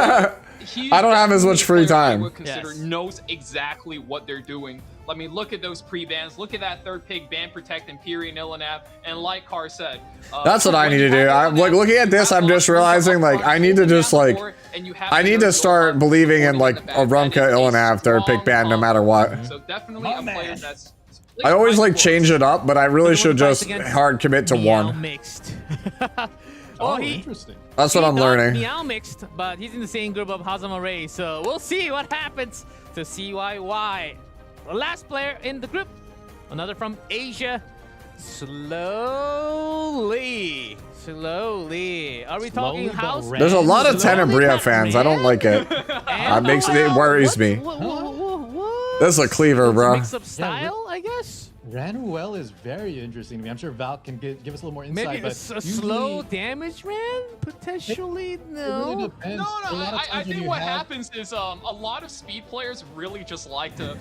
I don't have as much free time. I would consider knows exactly what they're doing. I mean, look at those pre-bans. Look at that third pick, ban, protect, Imperial, Ilinov, and like Car said. That's what I need to do. I'm like looking at this. I'm just realizing like I need to just like I need to start believing in like a Rumka, Ilinov third pick ban no matter what. So definitely a player that's. I always like change it up, but I really should just hard commit to one. Mixed. Interesting. That's what I'm learning. Meow mixed, but he's in the same group of Hazumare, so we'll see what happens to CYY. The last player in the group, another from Asia. Slowly. Are we talking house? There's a lot of Tenebria fans. I don't like it. It worries me. This is a cleaver, bro. Mix up style, I guess. Ranuel is very interesting to me. I'm sure Val can give us a little more insight. Maybe a slow damage Ran? Potentially, no. Really depends. I think what happens is a lot of speed players really just like to,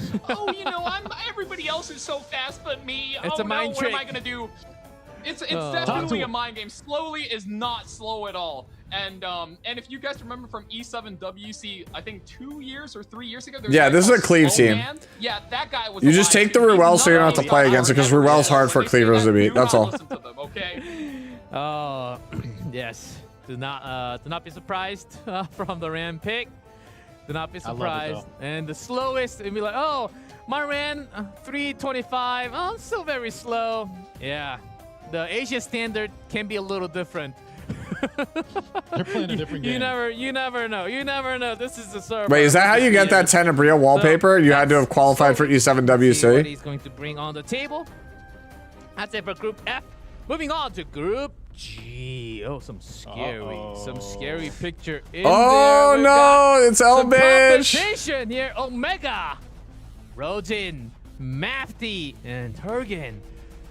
everybody else is so fast but me. It's a mind trick. What am I going to do? It's definitely a mind game. Slowly is not slow at all. And if you guys remember from E7WC, I think 2 years or 3 years ago. Yeah, this is a cleave team. Yeah, that guy was. You just take the Ruel so you don't have to play against it because Ruel's hard for cleavers to beat. That's all. Okay. Yes. Do not be surprised from the Ram pick. Do not be surprised. And the slowest, and be like, oh, Marwan, 325. Oh, still very slow. Yeah, the Asia standard can be a little different. They're playing a different game. You never know. You never know. This is the server. Wait, is that how you get that Tenebria wallpaper? You had to have qualified for See what E7WC? he's going to bring on the table. That's it for Group F. Moving on to Group G. Oh, some scary picture in Oh there. We no, got it's some Elbish. competition here. Omega, Rodin, Mafty, and Turgan.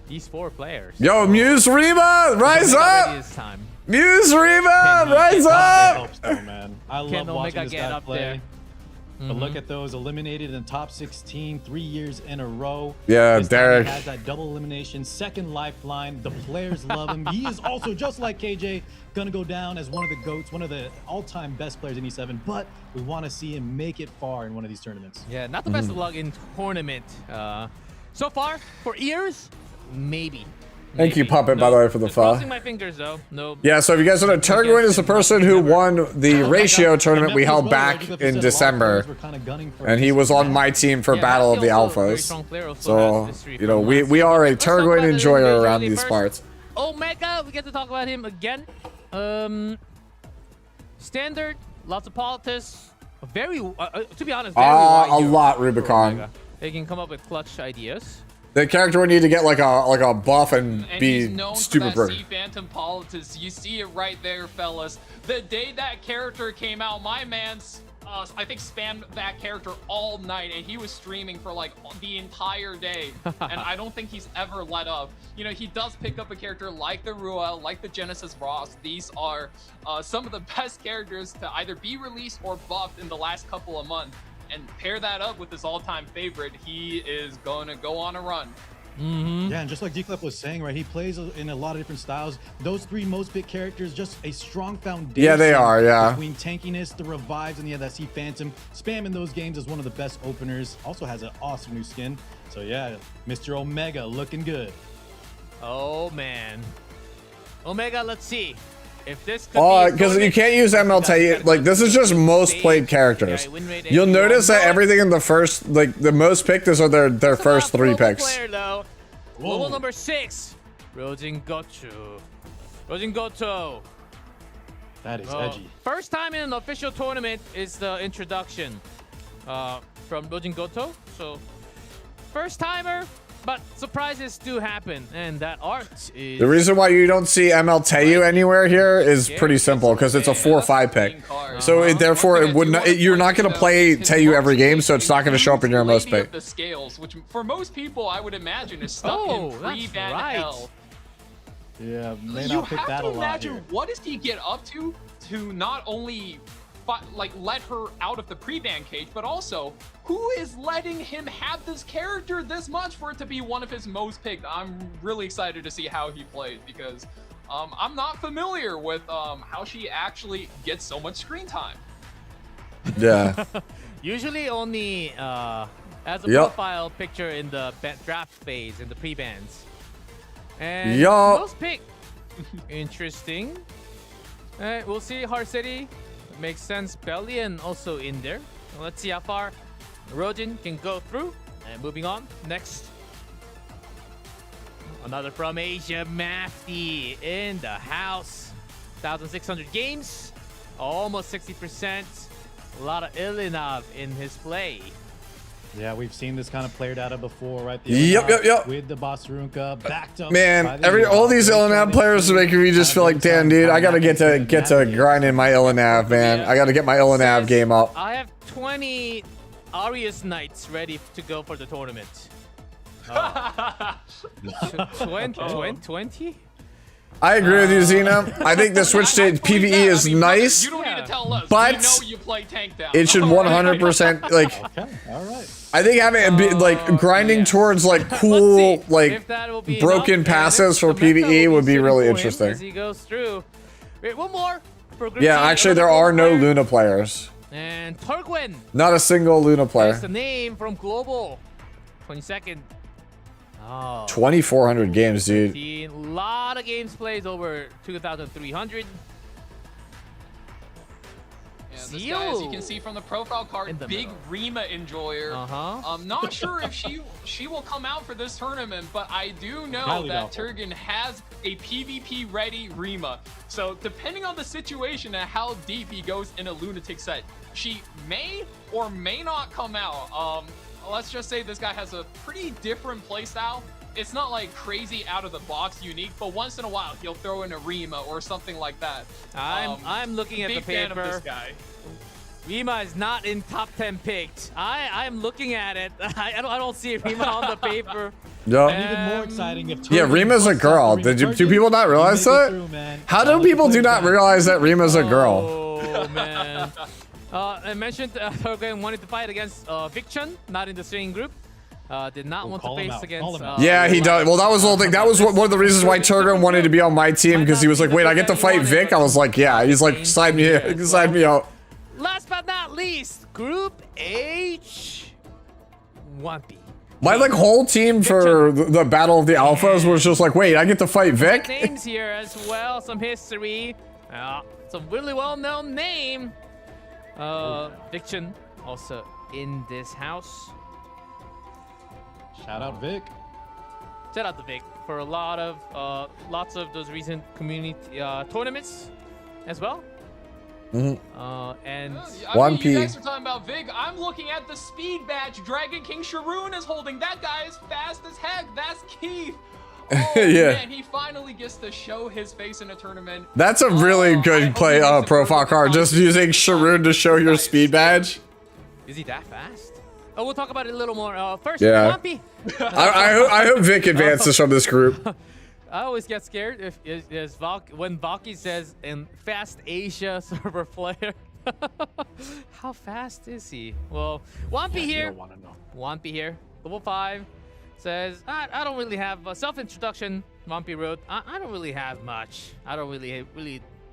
These 4 players. Yo, Muse Reba, rise Omega up! ready this time. Muse Reba, rise I up! hope so, man. I love Can watching Omega this get guy up play. there? But look at those eliminated in the top 16 3 years in a row. Yeah, This time Derek. he has that double elimination, second lifeline. The players love him. He is also, just like KJ, gonna go down as one of the GOATs, one of the all-time best players in E7. But we want to see him make it far in one of these tournaments. Yeah, not the best of luck in tournament. So far, for ears, maybe. Thank you, Puppet, by the way, for the Just pho. crossing my fingers, though. No. Yeah, so if you guys don't know, Turgoin is the person who won the ratio tournament we held back in December. And he was on my team for Battle of the Alphas. So, you know, we are a Turgoin enjoyer around these parts. Omega, we get to talk about him again. Standard, lots of politics. Very, to be honest, very wide A here lot, for Rubicon. Omega. They can come up with clutch ideas. The character would need to get like a buff and he's be known stupid for that brave. Sea Phantom politics. You see it right there, fellas. The day that character came out, my man's I think spammed that character all night, and he was streaming for like the entire day. And I don't think he's ever let up. You know, he does pick up a character like the Ruel, like the Genesis Ross. These are some of the best characters to either be released or buffed in the last couple of months. And pair that up with his all-time favorite, he is going to go on a run. Yeah, and just like D-Clef was saying, right, he plays in a lot of different styles. Those 3 most picked characters, just a strong foundation. Yeah, they are, yeah. Between tankiness, the revives, and that Sea Phantom. Spam in those games is one of the best openers. Also has an awesome new skin. So yeah, Mr. Omega looking good. Oh, man. Omega, let's see. If this could Because you can't use MLT. Like, this is just most played characters. You'll notice that everything in the first, like, the most picked is their first 3 picks. Player, though. Global number 6, Rojin Goto. Rojin Goto. That is edgy. First time in an official tournament is the introduction from Rojin Goto. So, first timer. But surprises do happen, and that art is... The reason why you don't see MLTU anywhere here is pretty simple, because it's a 4-5 pick. So therefore, it would not. You're not going to play Teu every game, so it's not going to show up in your most pick. The scales, which for most people I would imagine is stuck in pre-ban hell. Yeah, may You not pick have that to a lot imagine here. what does he get up to not only like let her out of the pre-ban cage, but also who is letting him have this character this much for it to be one of his most picked? I'm really excited to see how he plays, because I'm not familiar with how she actually gets so much screen time. Yeah. Usually only as a profile picture in the draft phase, in the pre-bans. And most pick. Interesting. We'll see. Heart City makes sense. Bellion also in there. Let's see how far Rojin can go through. And moving on. Next. Another from Asia. Mafty in the house. 1,600 games. Almost 60%. A lot of Ilinov in his play. Yeah, we've seen this kind of player data before, right? Yep. With the Basarunka backed up. Man, all these Illinav players are making me just feel like, damn, dude, I gotta get to grinding my Illinav, man. I gotta get my Illinav game up. I have 20 Arius Knights ready to go for the tournament. 20? I agree with you, Xena. I think the switch to PvE is nice, You don't need to tell us. but We know you play tank down. it should 100% like. Okay, all right. I think having it be, like grinding towards like cool like broken passes for PvE would be really interesting. As he goes through. Wait, one more. For Group Yeah, G, actually another there are no player. Luna players. And Turgwin. Not a single Luna That's player. the name from Global. 22nd. Oh. 2,400 games, dude. A lot of games played, over 2,300. this guy, as you can see from the profile card, big Rima enjoyer. I'm not sure if she will come out for this tournament, but I do know that Turgan has a PvP ready Rima. So depending on the situation and how deep he goes in a Lunatic set, she may or may not come out. Let's just say this guy has a pretty different playstyle. It's not like crazy out of the box unique, but once in a while he'll throw in a Rima or something like that. I'm looking at the paper. Big fan of this guy. Rima is not in top 10 picked. I'm looking at it. I don't see Rima on the paper. Yep. Even more exciting if Rima's a girl. Do people not realize that? How do people do not realize that Rima's a girl? Oh man. I mentioned Turgan wanted to fight against Vicchun, not in the same group. Did not want to face against. Yeah, he does. Well, that was the whole thing. That was one of the reasons why Turgan wanted to be on my team, because he was like, "Wait, I get to fight Vic." I was like, "Yeah." He's like, "Sign me here. Sign me out." Last but not least, Group H, Wampy. My like whole team for the Battle of the Alphas was just like, "Wait, I get to fight Vic." Names here as well, some history, some really well-known name. Vicchun also in this house. Shout out Vic. Shout out to Vic for a lot of lots of those recent community tournaments as well. And I mean, you guys are talking about Vic. I'm looking at the speed badge Dragon King Sharoon is holding. That guy is fast as heck. That's Keith. Oh, yeah. Man, he finally gets to show his face in a tournament. That's a really good profile card. Just using Sharoon to show your speed badge. Is he that fast? Oh, we'll talk about it a little more. First, yeah. Wampy. I hope Vic advances from this group. I always get scared when Valky says in fast Asia server player. How fast is he? Well, Wampy here. You don't want to know. Wampy here. Level 5 says, I don't really have a self-introduction. Wampy wrote, I don't really have much. I really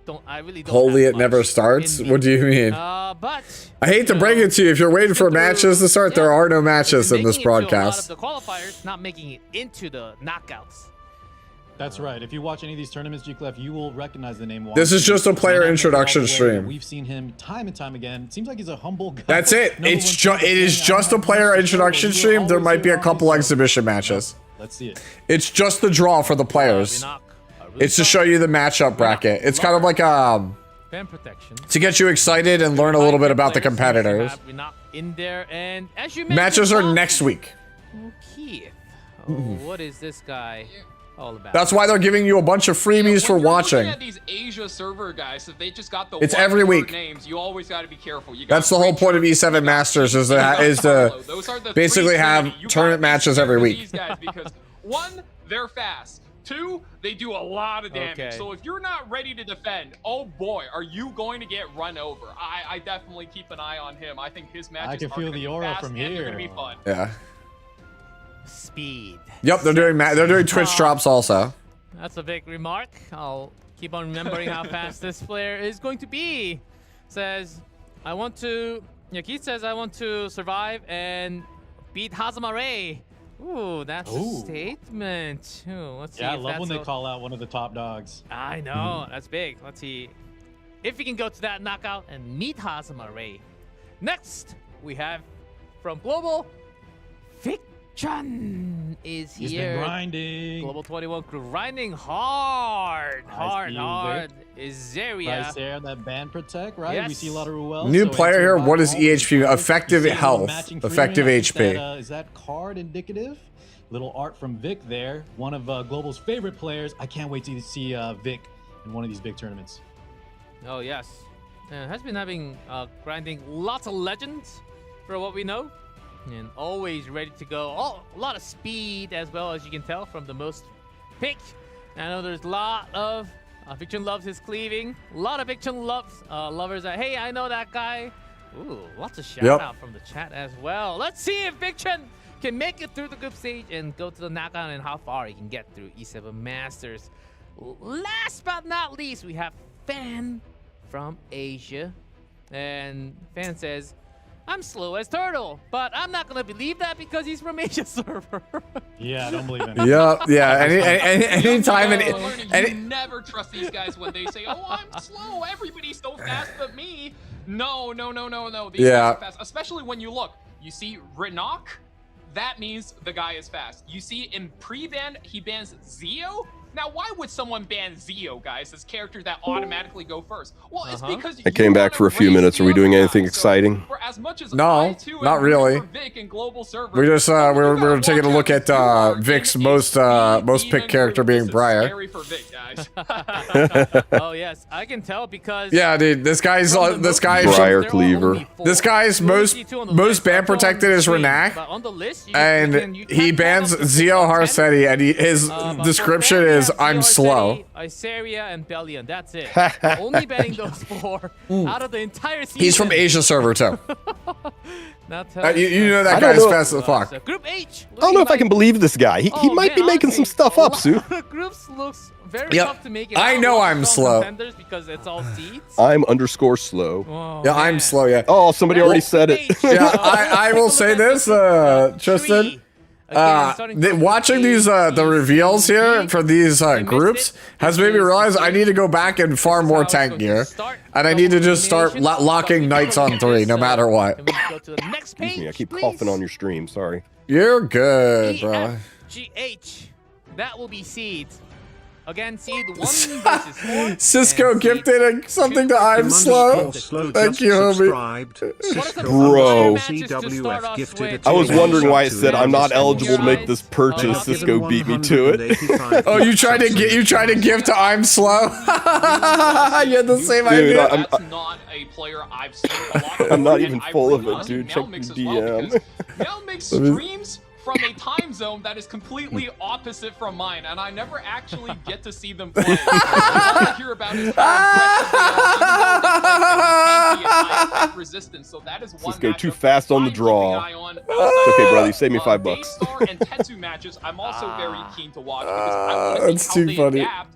don't. Holy, it never starts? What do you mean? But I hate to break it to you. If you're waiting for matches to start, there are no matches in this broadcast. A lot of the qualifiers not making it into the knockouts. That's right. If you watch any of these tournaments, G-Clef, you will recognize the name. This is just a player introduction stream. We've seen him time and time again. It seems like he's a humble guy. That's it. It is just a player introduction stream. There might be a couple exhibition matches. Let's see it. It's just the draw for the players. It's to show you the matchup bracket. It's kind of like fan protection to get you excited and learn a little bit about the competitors. In there, and as you matches are next week. Okay. What is this guy all about? That's why they're giving you a bunch of freebies for watching. At these Asia server guys, if they just got the it's every week. Names, you always got to be careful. That's the whole point of E7 Masters is to basically have tournament matches every week. These guys because one, they're fast. 2, they do a lot of damage. Okay. So if you're not ready to defend, oh boy, are you going to get run over? I definitely keep an eye on him. I think his matches I can feel the aura from here. They're gonna be fun. Yeah. Speed. Yep, they're doing Twitch drops also. That's a big remark. I'll keep on remembering how fast this player is going to be. Says, Keith says, I want to survive and beat Hazama Ray. Ooh, that's a statement. Ooh, let's see. Yeah, I love when they call out one of the top dogs. I know, that's big. Let's see if we can go to that knockout and meet Hazama Ray. Next, we have from Global, Vicchun is here. He's been grinding. Global 21 grinding hard. Is Zarya. Nice there, that band protect, right? Yes. We see a lot of Ruel. New player here. What is EHP? Effective health. Effective HP. Is that card indicative? Little art from Vic there. One of Global's favorite players. I can't wait to see Vic in one of these big tournaments. Oh, yes. Has been having grinding lots of legends for what we know. And always ready to go. Oh, a lot of speed as well, as you can tell from the most pick. I know there's a lot of Vicchun loves his cleaving. A lot of Vicchun lovers are, hey, I know that guy. Ooh, lots of shout out from the chat as well. Let's see if Vicchun can make it through the group stage and go to the knockout and how far he can get through E7 Masters. Last but not least, we have Fan from Asia. And Fan says, I'm slow as turtle, but I'm not gonna believe that because he's from Asia server. Yeah, I don't believe it. Yeah. Anytime you never trust these guys when they say, "Oh, I'm slow. Everybody's so fast but me." No. These guys are fast, especially when you look. You see Renok, that means the guy is fast. You see in pre-ban, he bans Zio. Now, why would someone ban Zio, guys, this character that automatically go first? Well, it's because I came back for a few minutes. Are we doing anything exciting? For as much as No, not really. We just we're taking a look at Vic's most picked character being Briar. Oh yes, I can tell because Yeah, dude, this guy's Briar Cleaver. This guy's most ban protected is Renak, and he bans Zio Harsetti, and his description is I'm slow. Isaria and Bellion, that's it. Only banning those 4 out of the entire season. He's from Asia server too. Not you know that guy's fast as fuck. Group H. I don't know if I can believe this guy. He might be making some stuff up, Sue. Groups looks very Yep. tough to make it. I know I'm slow. Because it's all seeds. I'm _slow. Oh, Yeah, I'm slow. Yeah. Oh, somebody already said it. Yeah, I will say this, Tristan. Watching these the reveals here for these groups has made me realize I need to go back and farm more tank gear, and I need to just start locking knights on 3 no matter what. Excuse me, I keep coughing on your stream. Sorry. You're good, bro. GH. That will be seeds. Again, seed 1 versus 4. Cisco gifted something to I'm slow. Thank you, homie. Bro. I was wondering why it said I'm not eligible to make this purchase. Cisco beat me to it. Oh, you tried to give to I'm slow. You had the same idea. That's not a player I've seen a lot. I'm not even full of it, dude. Check the DM. Melmix streams from a time zone that is completely opposite from mine, and I never actually get to see them play. All I hear about is how impressive they are, even though they resistance. So that is one. Let's go too fast on the draw. It's okay, brother. You saved me $5. Daystar and Tetsu matches, I'm also very keen to watch because I want to see how they funny. adapt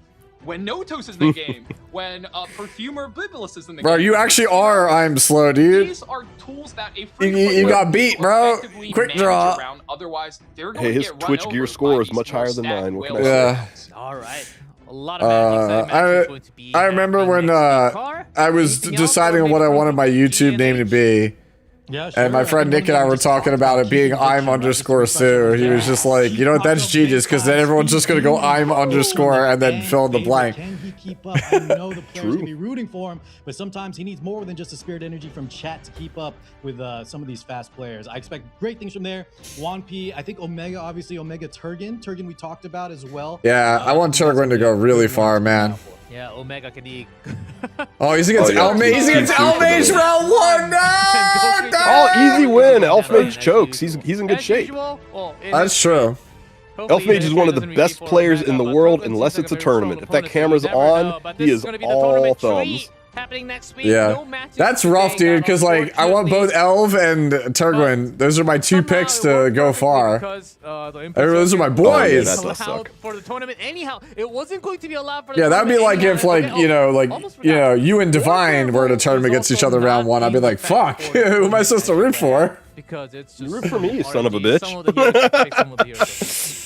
when Notos is in the game, when Perfumer Bibulus is in the Bro, game. you actually are I'm slow, dude. These are tools that a You got beat, bro. Quick draw. Around. Otherwise, they're going Hey, to his get Twitch run gear over score by is much these more higher than stacked mine. What can I whale say? swords. All right. A lot of I remember when I was deciding on what I wanted my YouTube name to be. Yeah, sure. And my friend Nick and I were talking about it being I'm_Sue. He was just like, you know what, that's genius, because then everyone's just going to go I'm_ and then fill in the blank. Can he keep up? I know the players can be rooting for him, but sometimes he needs more than just a spirit energy from chat to keep up with some of these fast players. I expect great things from there. Juan P, I think Omega, obviously Omega Turgan. Turgan we talked about as well. Yeah, I want Turgwin to go really far, man. Yeah, Omega can eat. Oh, he's against Elmage. He's against Elmage round 1. No! Oh, easy win. Elfmage chokes. He's in good shape. That's true. Elfmage is one of the best players in the world unless it's a tournament. If that camera's on, he is all thumbs. Happening next week. Yeah, that's rough, dude, because like I want both Elv and Turgwin. Those are my 2 picks to go far. Those are my boys. Oh, yeah, that does suck. For the tournament, anyhow, it wasn't going to be allowed for. Yeah, that'd be like if like you and Divine were in a tournament against each other round 1. I'd be like, fuck, who am I supposed to root for? Because it's just you root for me, you son of a bitch.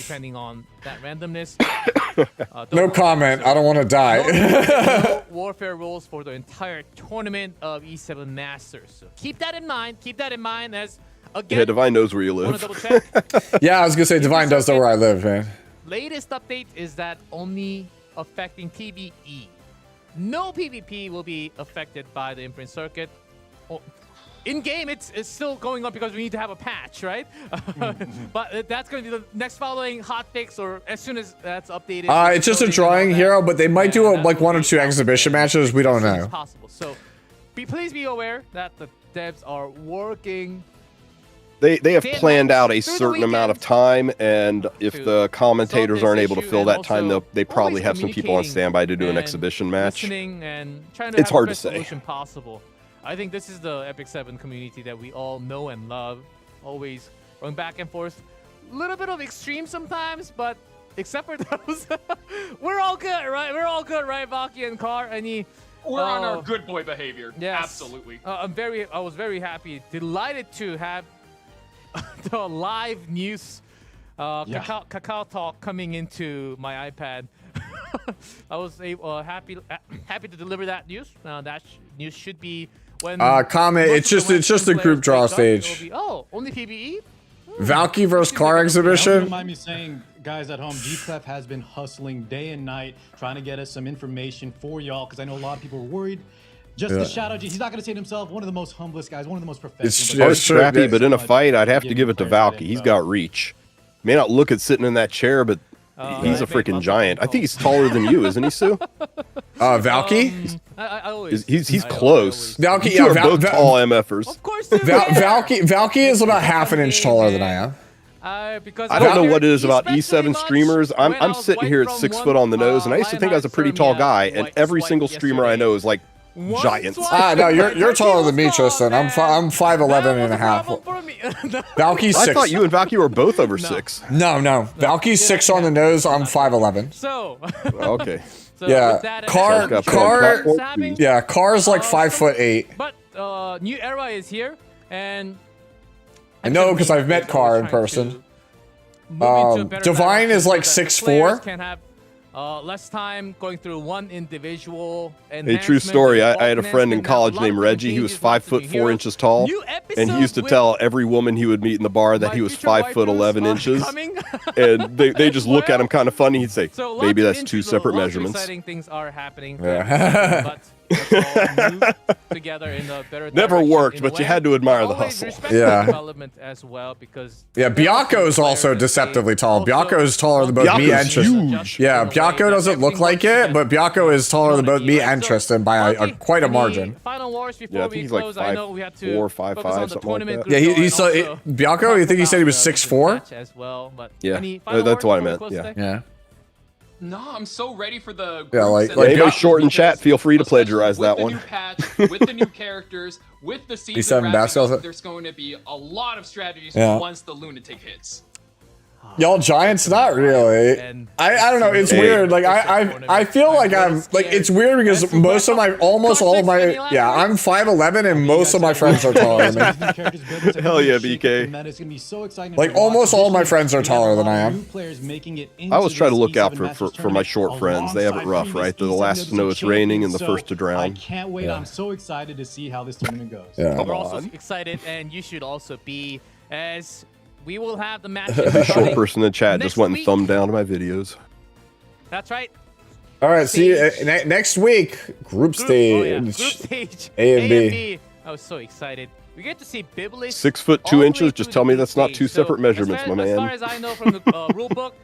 Depending on that randomness. No comment. I don't want to die. No warfare rules for the entire tournament of E7 Masters. So keep that in mind. Keep that in mind as again. Yeah, Divine knows where you live. Yeah, I was gonna say Divine does know where I live, man. Latest update is that only affecting PvE. No PvP will be affected by the Imprint Circuit. In game, it's still going on because we need to have a patch, right? But that's going to be the next following hotfix, or as soon as that's updated. It's just a drawing hero, but they might do like 1 or 2 exhibition matches. We don't know. Possible. So, please be aware that the devs are working. They have planned out a certain amount of time, and if the commentators aren't able to fill that time, they probably have some people on standby to do an exhibition match. It's hard to say. Possible. I think this is the Epic 7 community that we all know and love. Always going back and forth. A little bit of extreme sometimes, but except for those, we're all good, right? We're all good, right, Vaki and Car? We're on our good boy behavior. Yes. Absolutely. I was very happy, delighted to have the live news, Kakao Talk coming into my iPad. I was happy to deliver that news. That news should be when. Comment. It's just a group draw stage. Only PBE. Valky versus car exhibition. Don't mind me saying, guys at home, GClef has been hustling day and night trying to get us some information for y'all because I know a lot of people are worried. Just a shout out, he's not going to say it himself. One of the most humblest guys, one of the most professional. It's scrappy, but in a fight, I'd have to give it to Valky. He's got reach. May not look at sitting in that chair, but he's a freaking giant. I think he's taller than you, isn't he, Sue? Valky? He's close. Valky, you are both tall MFers. Of course, Valky is about half an inch taller than I am. Because I don't know what it is about E7 streamers. I'm sitting here at 6 foot on the nose, and I used to think I was a pretty tall guy, and every single streamer I know is like giants. No, you're taller than me, Tristan. I'm 5'11" and a half. Valky's 6. I thought you and Valky were both over 6. No. Valky's 6 on the nose. I'm 5'11". So. Okay. Yeah. Car's like 5'8". But new era is here, and I know because I've met Car in person. Divine is like 6'4". Can have less time going through one individual. A true story. I had a friend in college named Reggie. He was 5'4" tall, and he used to tell every woman he would meet in the bar that he was 5'11" inches. And they just look at him kind of funny. He'd say, "Baby, that's 2 separate measurements." Exciting things are happening. Yeah. Together in a better Never worked, but you had to admire the hustle. Yeah. Development as well, because Biako is also deceptively tall. Biako is taller than both me and Tristan. Huge. Yeah, Biako doesn't look like it, but Biako is taller than both me and Tristan by quite a margin. Final wars before Yeah, I think he's like 5'4", 5'5", something like that. Yeah, Biako, you think he said he was 6'4"? As well, but yeah, that's what I meant. Yeah. No, I'm so ready for the yeah, like anybody short in chat, feel free to plagiarize that one. With the new patch, with the new characters, with the season wrapping up, there's going to be a lot of strategies once the lunatic hits. Y'all Giants, not really. I don't know. It's weird. Like I feel like I'm like it's weird because most of my almost all of my I'm 5'11" and most of my friends are taller than me. Hell yeah, BK. Like almost all of my friends are taller than I am. I always try to look out for my short friends. They have it rough, right? They're the last to know it's raining and the first to drown. I can't wait. I'm so excited to see how this tournament goes. Yeah. We're also excited, and you should also be, as we will have the matches. Every short person in the chat just went and thumbed down my videos. That's right. All right, see you next week. Group stage. Group stage. A and B. I was so excited. We get to see Biblis. 6 foot 2 inches. Just tell me that's not 2 separate measurements, my man. As far as I know from the rule book,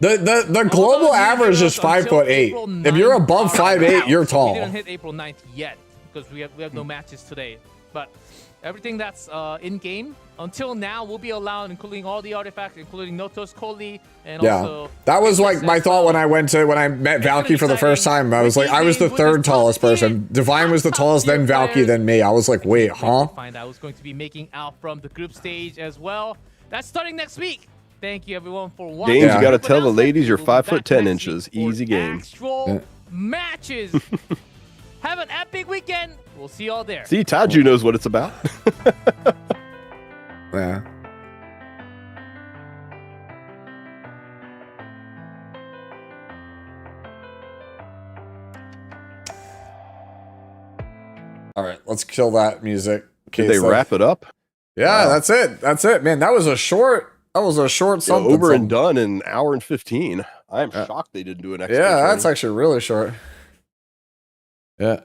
the global average is 5'8". If you're above 5'8", you're tall. We didn't hit April 9th yet because we have no matches today, but everything that's in game until now will be allowed, including all the artifacts, including Notos Koli, and also. That was like my thought when I met Valky for the first time. I was like, I was the third tallest person. Divine was the tallest, then Valky, then me. I was like, wait, huh? I was going to be making out from the group stage as well. That's starting next week. Thank you everyone for watching. Games, you gotta tell the ladies you're 5'10" Easy game. Actual matches. Have an epic weekend. We'll see y'all there. See, Taju knows what it's about. Yeah. All right, let's kill that music. Did they wrap it up? Yeah, that's it. That's it, man. That was a short something. Over and done in an hour and 15. I am shocked they didn't do an extra. Yeah, that's actually really short. Yeah.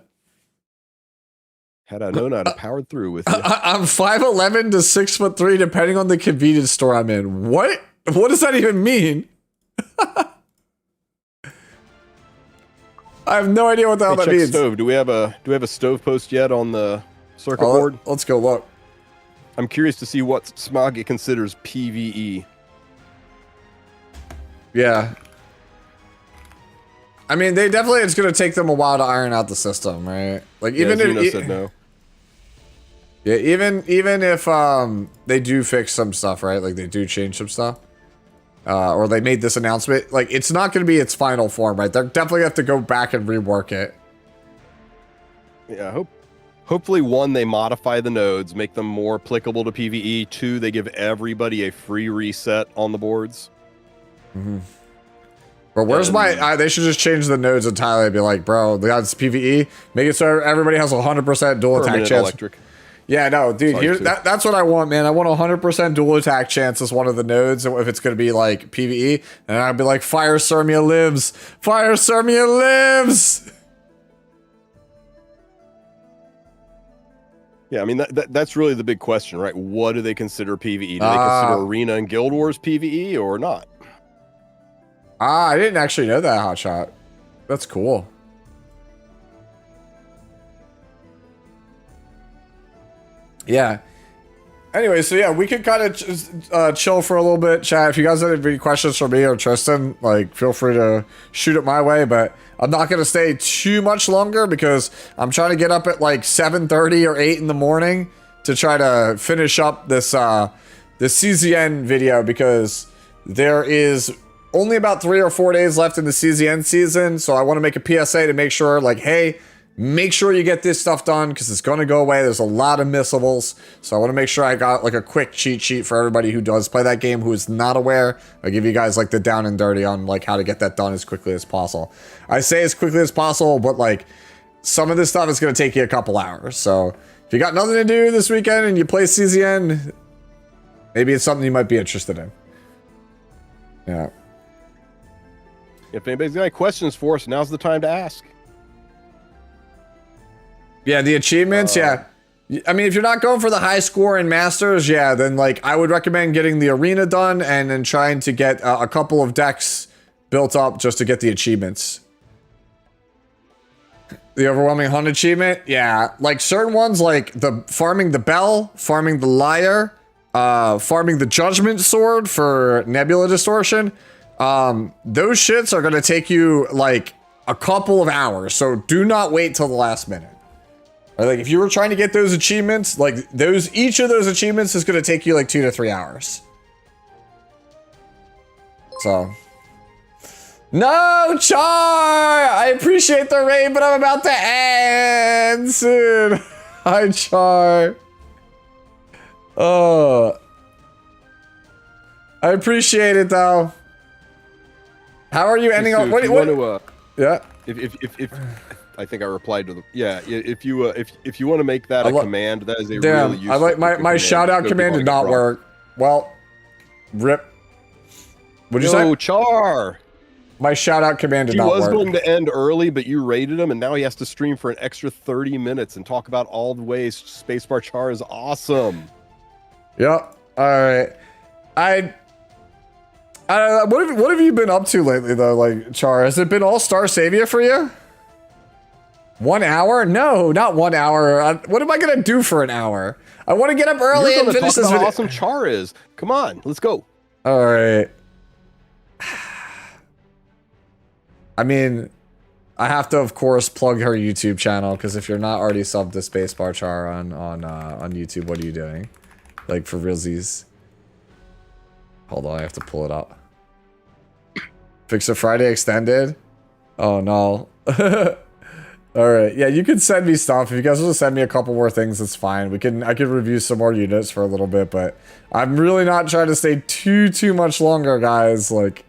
Had I known, I'd have powered through with you. I'm 5'11" to 6'3", depending on the convenience store I'm in. What? What does that even mean? I have no idea what the hell that means. Stove. Do we have a stove post yet on the circuit board? Let's go look. I'm curious to see what Smoggy considers PvE. Yeah. I mean, it's going to take them a while to iron out the system, right? Like even if said no. Yeah, even if they do fix some stuff, right? Like they do change some stuff. Or they made this announcement, like it's not going to be its final form, right? They're definitely have to go back and rework it. Yeah, hopefully, 1, they modify the nodes, make them more applicable to PvE. 2, they give everybody a free reset on the boards. Mm-hmm. But where's my... they should just change the nodes entirely and be like, bro, that's PvE. Make it so everybody has 100% dual attack chance. Electric. Yeah, no, dude, that's what I want, man. I want 100% dual attack chance as one of the nodes if it's going to be like PvE. And I'd be like, Fire Sirmia lives! Fire Sirmia lives! Yeah, I mean, that's really the big question, right? What do they consider PvE? Do they consider Arena and Guild Wars PvE or not? I didn't actually know that, Hotshot. That's cool. Yeah. Anyway, so yeah, we could kind of chill for a little bit, chat. If you guys have any questions for me or Tristan, like, feel free to shoot it my way. But I'm not going to stay too much longer because I'm trying to get up at like 7:30 or 8 in the morning to try to finish up this CZN video because there is only about 3 or 4 days left in the CZN season. So I want to make a PSA to make sure, like, hey, make sure you get this stuff done because it's going to go away. There's a lot of missables. So I want to make sure I got like a quick cheat sheet for everybody who does play that game who is not aware. I'll give you guys like the down and dirty on like how to get that done as quickly as possible. I say as quickly as possible, but like some of this stuff is going to take you a couple hours. So if you got nothing to do this weekend and you play CZN, maybe it's something you might be interested in. Yeah. If anybody's got any questions for us, now's the time to ask. Yeah, the achievements, yeah. I mean, if you're not going for the high score in Masters, yeah, then like I would recommend getting the arena done and then trying to get a couple of decks built up just to get the achievements. The overwhelming hunt achievement, yeah. Like certain ones like the farming the bell, farming the lyre, farming the judgment sword for nebula distortion. Those shits are going to take you like a couple of hours. So do not wait till the last minute. Or like if you were trying to get those achievements, like each of those achievements is going to take you like 2 to 3 hours. So. No, Char! I appreciate the raid, but I'm about to end soon. Hi, Char. Oh. I appreciate it though. How are you ending up? What? Yeah. If I think I replied to the if you want to make that a command, that is a really useful. I like my shout out command did not work. Well, rip. What'd you say? Char. My shout out command did not work. He was going to end early, but you raided him, and now he has to stream for an extra 30 minutes and talk about all the ways Spacebar Char is awesome. Yep. All right. What have you been up to lately though, like Char? Has it been all Star Savior for you? 1 hour? No, not 1 hour. What am I gonna do for an hour? I want to get up early and finish this video. How awesome Char is. Come on, let's go. All right. I mean, I have to of course plug her YouTube channel because if you're not already subbed to Spacebar Char on YouTube, what are you doing? Like for realsies. Hold on, I have to pull it up. Fix a Friday extended? Oh no. Alright, yeah, you can send me stuff. If you guys want to send me a couple more things, it's fine. I could review some more units for a little bit, but I'm really not trying to stay too much longer, guys. Like,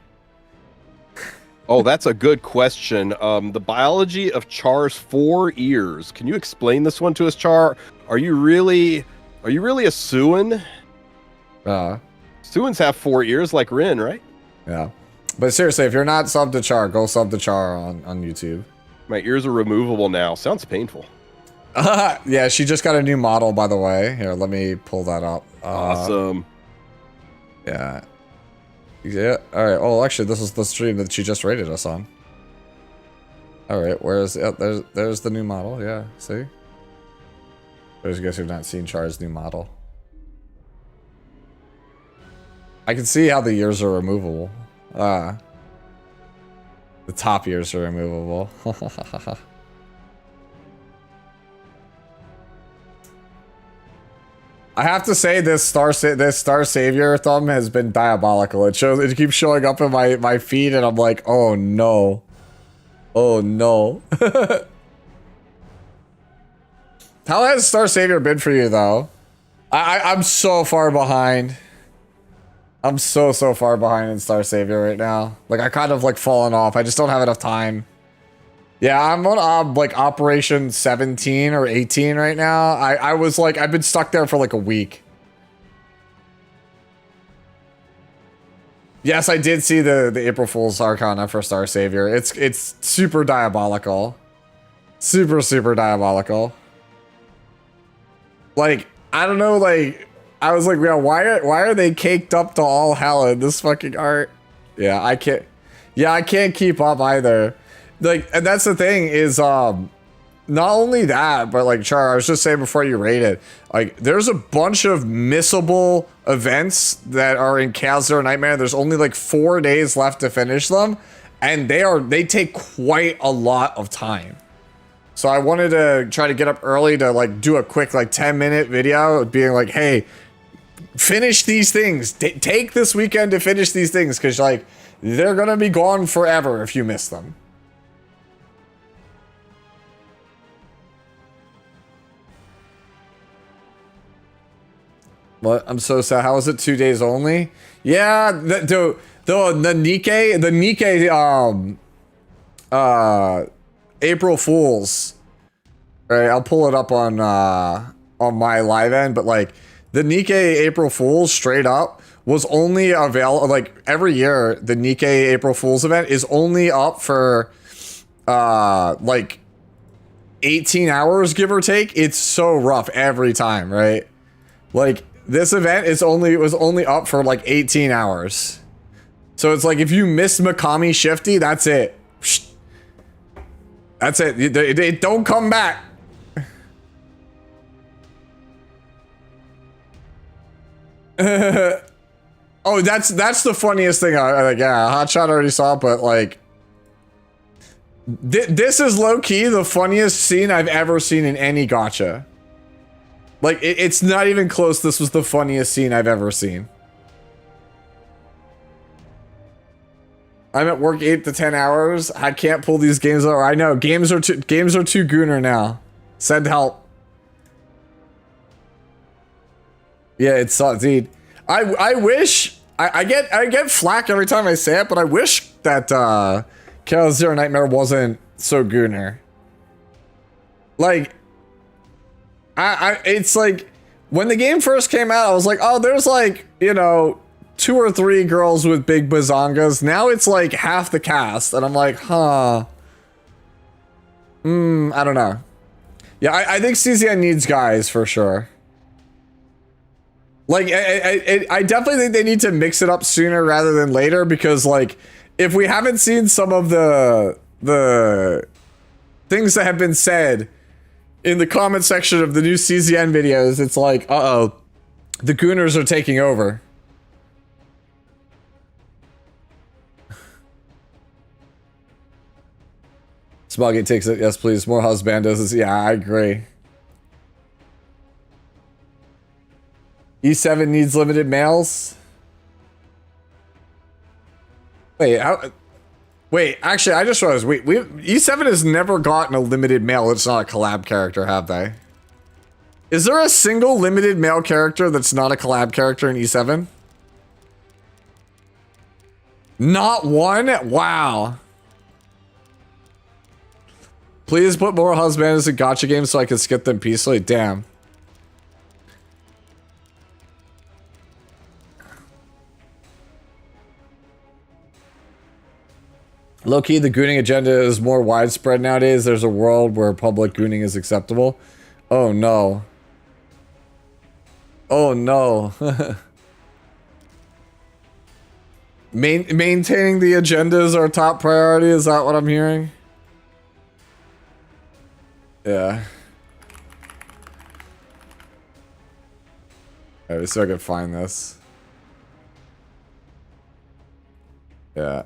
oh, that's a good question. The biology of Char's 4 ears. Can you explain this one to us, Char? Are you really a Suin? Suins have 4 ears like Rin, right? Yeah. But seriously, if you're not subbed to Char, go sub to Char on YouTube. My ears are removable now. Sounds painful. Yeah, she just got a new model, by the way. Here, let me pull that up. Awesome. Yeah. Yeah. All right. Oh, actually, this is the stream that she just rated us on. All right. Where's there's the new model? Yeah. See. Those of you guys who've not seen Char's new model. I can see how the ears are removable. The top ears are removable. I have to say this Star Savior thumb has been diabolical. It keeps showing up in my feed and I'm like, oh no. Oh no. How has Star Savior been for you though? I'm so far behind. I'm so far behind in Star Savior right now. Like I kind of like fallen off. I just don't have enough time. Yeah, I'm on like Operation 17 or 18 right now. I was like, I've been stuck there for like a week. Yes, I did see the April Fool's Arcana for Star Savior. It's super diabolical. Super diabolical. Like, I don't know, like, I was like, yeah, why are they caked up to all hell in this fucking art? Yeah, I can't keep up either. Like, and that's the thing is, not only that, but like, Char, I was just saying before you rate it, like, there's a bunch of missable events that are in Chaos Zero Nightmare. There's only like 4 days left to finish them, and they take quite a lot of time. So I wanted to try to get up early to like do a quick like 10-minute video being like, hey, finish these things. Take this weekend to finish these things, because like they're gonna be gone forever if you miss them. What? I'm so sad. How is it 2 days only? Yeah, the Nikkei April Fools. Right, I'll pull it up on my live end, but like the Nikkei April Fools straight up was only available like every year. The Nikkei April Fools event is only up for like 18 hours, give or take. It's so rough every time, right? Like this event was only up for like 18 hours. So it's like if you miss Mikami Shifty, that's it. That's it. It don't come back. Oh, that's the funniest thing. Like, yeah, Hotshot already saw, but like, this is low key the funniest scene I've ever seen in any gacha. Like, it's not even close. This was the funniest scene I've ever seen. I'm at work 8 to 10 hours. I can't pull these games over. I know games are too gooner now. Send help. Yeah, it sucks, dude. I wish I get flack every time I say it, but I wish that Chaos Zero Nightmare wasn't so gooner. Like, it's like when the game first came out, I was like, oh, there's like, you know, 2 or 3 girls with big bazongas. Now it's like half the cast, and I'm like, huh. I don't know. Yeah, I think CZN needs guys for sure. Like, I definitely think they need to mix it up sooner rather than later, because like, if we haven't seen some of the things that have been said in the comment section of the new CZN videos, it's like, uh-oh, the Gooners are taking over. Smoggy takes it. Yes, please. More husbandos. Yeah, I agree. E7 needs limited males. Wait, actually, I just realized E7 has never gotten a limited male that's not a collab character, have they? Is there a single limited male character that's not a collab character in E7? Not one? Wow. Please put more husbands in gacha games so I can skip them peacefully. Damn. Low-key, the gooning agenda is more widespread nowadays. There's a world where public gooning is acceptable. Oh no. Oh no. Maintaining the agenda is our top priority. Is that what I'm hearing? Yeah. Alright, let's see if I can find this. Yeah.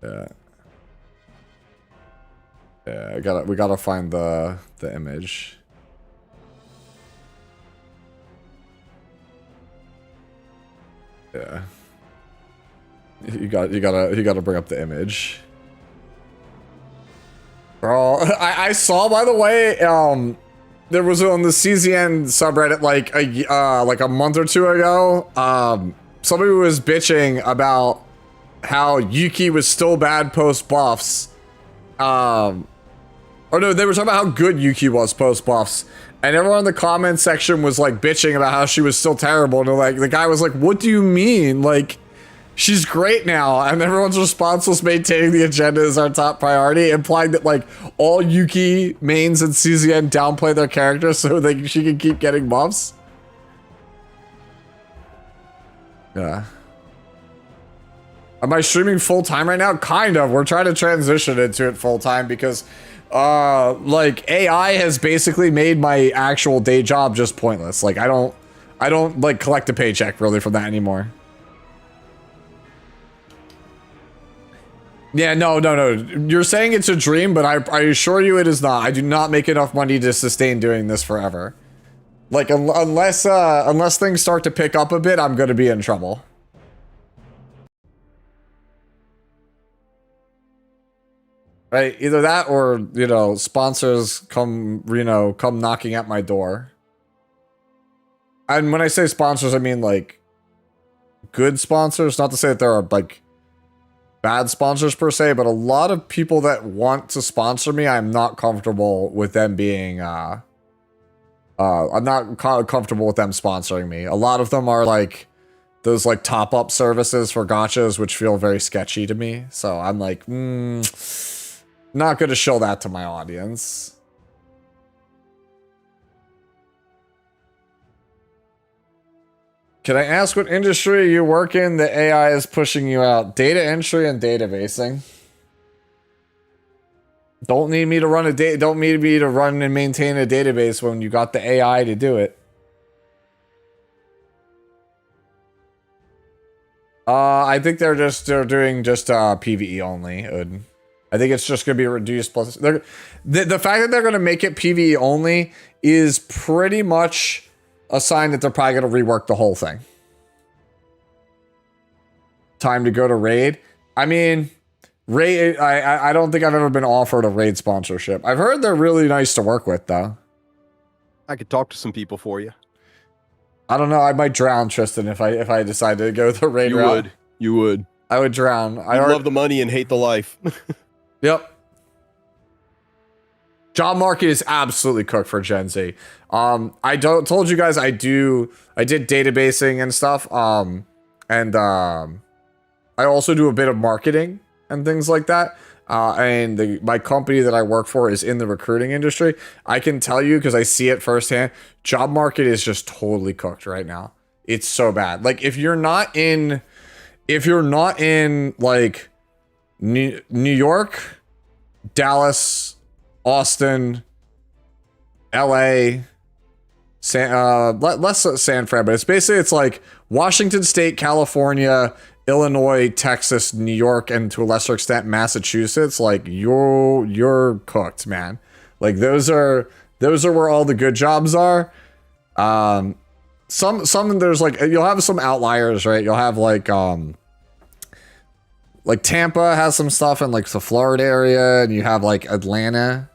Yeah. Yeah, we gotta find the image. Yeah. You gotta bring up the image. Bro, I saw, by the way, there was on the CZN subreddit like a month or two ago, somebody was bitching about how Yuki was still bad post buffs. Or no, they were talking about how good Yuki was post buffs. And everyone in the comment section was like bitching about how she was still terrible. And like the guy was like, what do you mean? Like, she's great now. And everyone's response was maintaining the agenda is our top priority, implying that like all Yuki mains and CZN downplay their characters so she can keep getting buffs. Yeah. Am I streaming full time right now? Kind of. We're trying to transition into it full time because like AI has basically made my actual day job just pointless. Like I don't like collect a paycheck really from that anymore. Yeah, no. You're saying it's a dream, but I assure you it is not. I do not make enough money to sustain doing this forever. Like unless things start to pick up a bit, I'm going to be in trouble. Right, either that or, you know, sponsors come knocking at my door. And when I say sponsors, I mean like good sponsors, not to say that there are like bad sponsors per se, but a lot of people that want to sponsor me, I'm not comfortable with them being I'm not comfortable with them sponsoring me. A lot of them are like those like top-up services for gachas, which feel very sketchy to me. So I'm like, not going to show that to my audience. Can I ask what industry you work in that AI is pushing you out? Data entry and databasing. Don't need me to run don't need me to run and maintain a database when you got the AI to do it. I think they're doing just PvE only. I think it's just going to be reduced plus... The fact that they're going to make it PvE only is pretty much a sign that they're probably going to rework the whole thing. Time to go to Raid. I mean, Raid... I don't think I've ever been offered a Raid sponsorship. I've heard they're really nice to work with, though. I could talk to some people for you. I don't know. I might drown, Tristan, if I decided to go the Raid route. You would. I would drown. I love the money and hate the life. Yep. Job market is absolutely cooked for Gen Z. I told you guys I did databasing and stuff. I also do a bit of marketing and things like that. And my company that I work for is in the recruiting industry. I can tell you, because I see it firsthand, job market is just totally cooked right now. It's so bad. Like if you're not in like New York, Dallas, Austin, LA, less San Fran, but it's like Washington State, California, Illinois, Texas, New York, and to a lesser extent Massachusetts. Like you're cooked, man. Like those are where all the good jobs are. Some there's like, you'll have some outliers, right? You'll have like Tampa has some stuff in like the Florida area, and you have like Atlanta,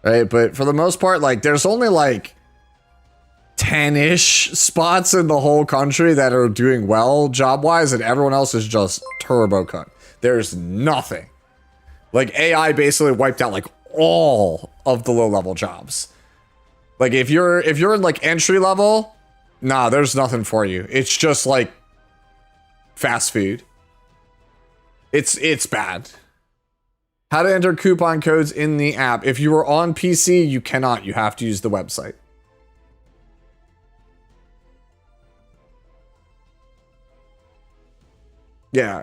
right? But for the most part, like there's only like 10-ish spots in the whole country that are doing well job-wise, and everyone else is just turbo cut. There's nothing. Like AI basically wiped out like all of the low-level jobs. Like if you're in like entry level, nah, there's nothing for you. It's just like fast food. It's bad. How to enter coupon codes in the app. If you are on PC, you cannot. You have to use the website. Yeah.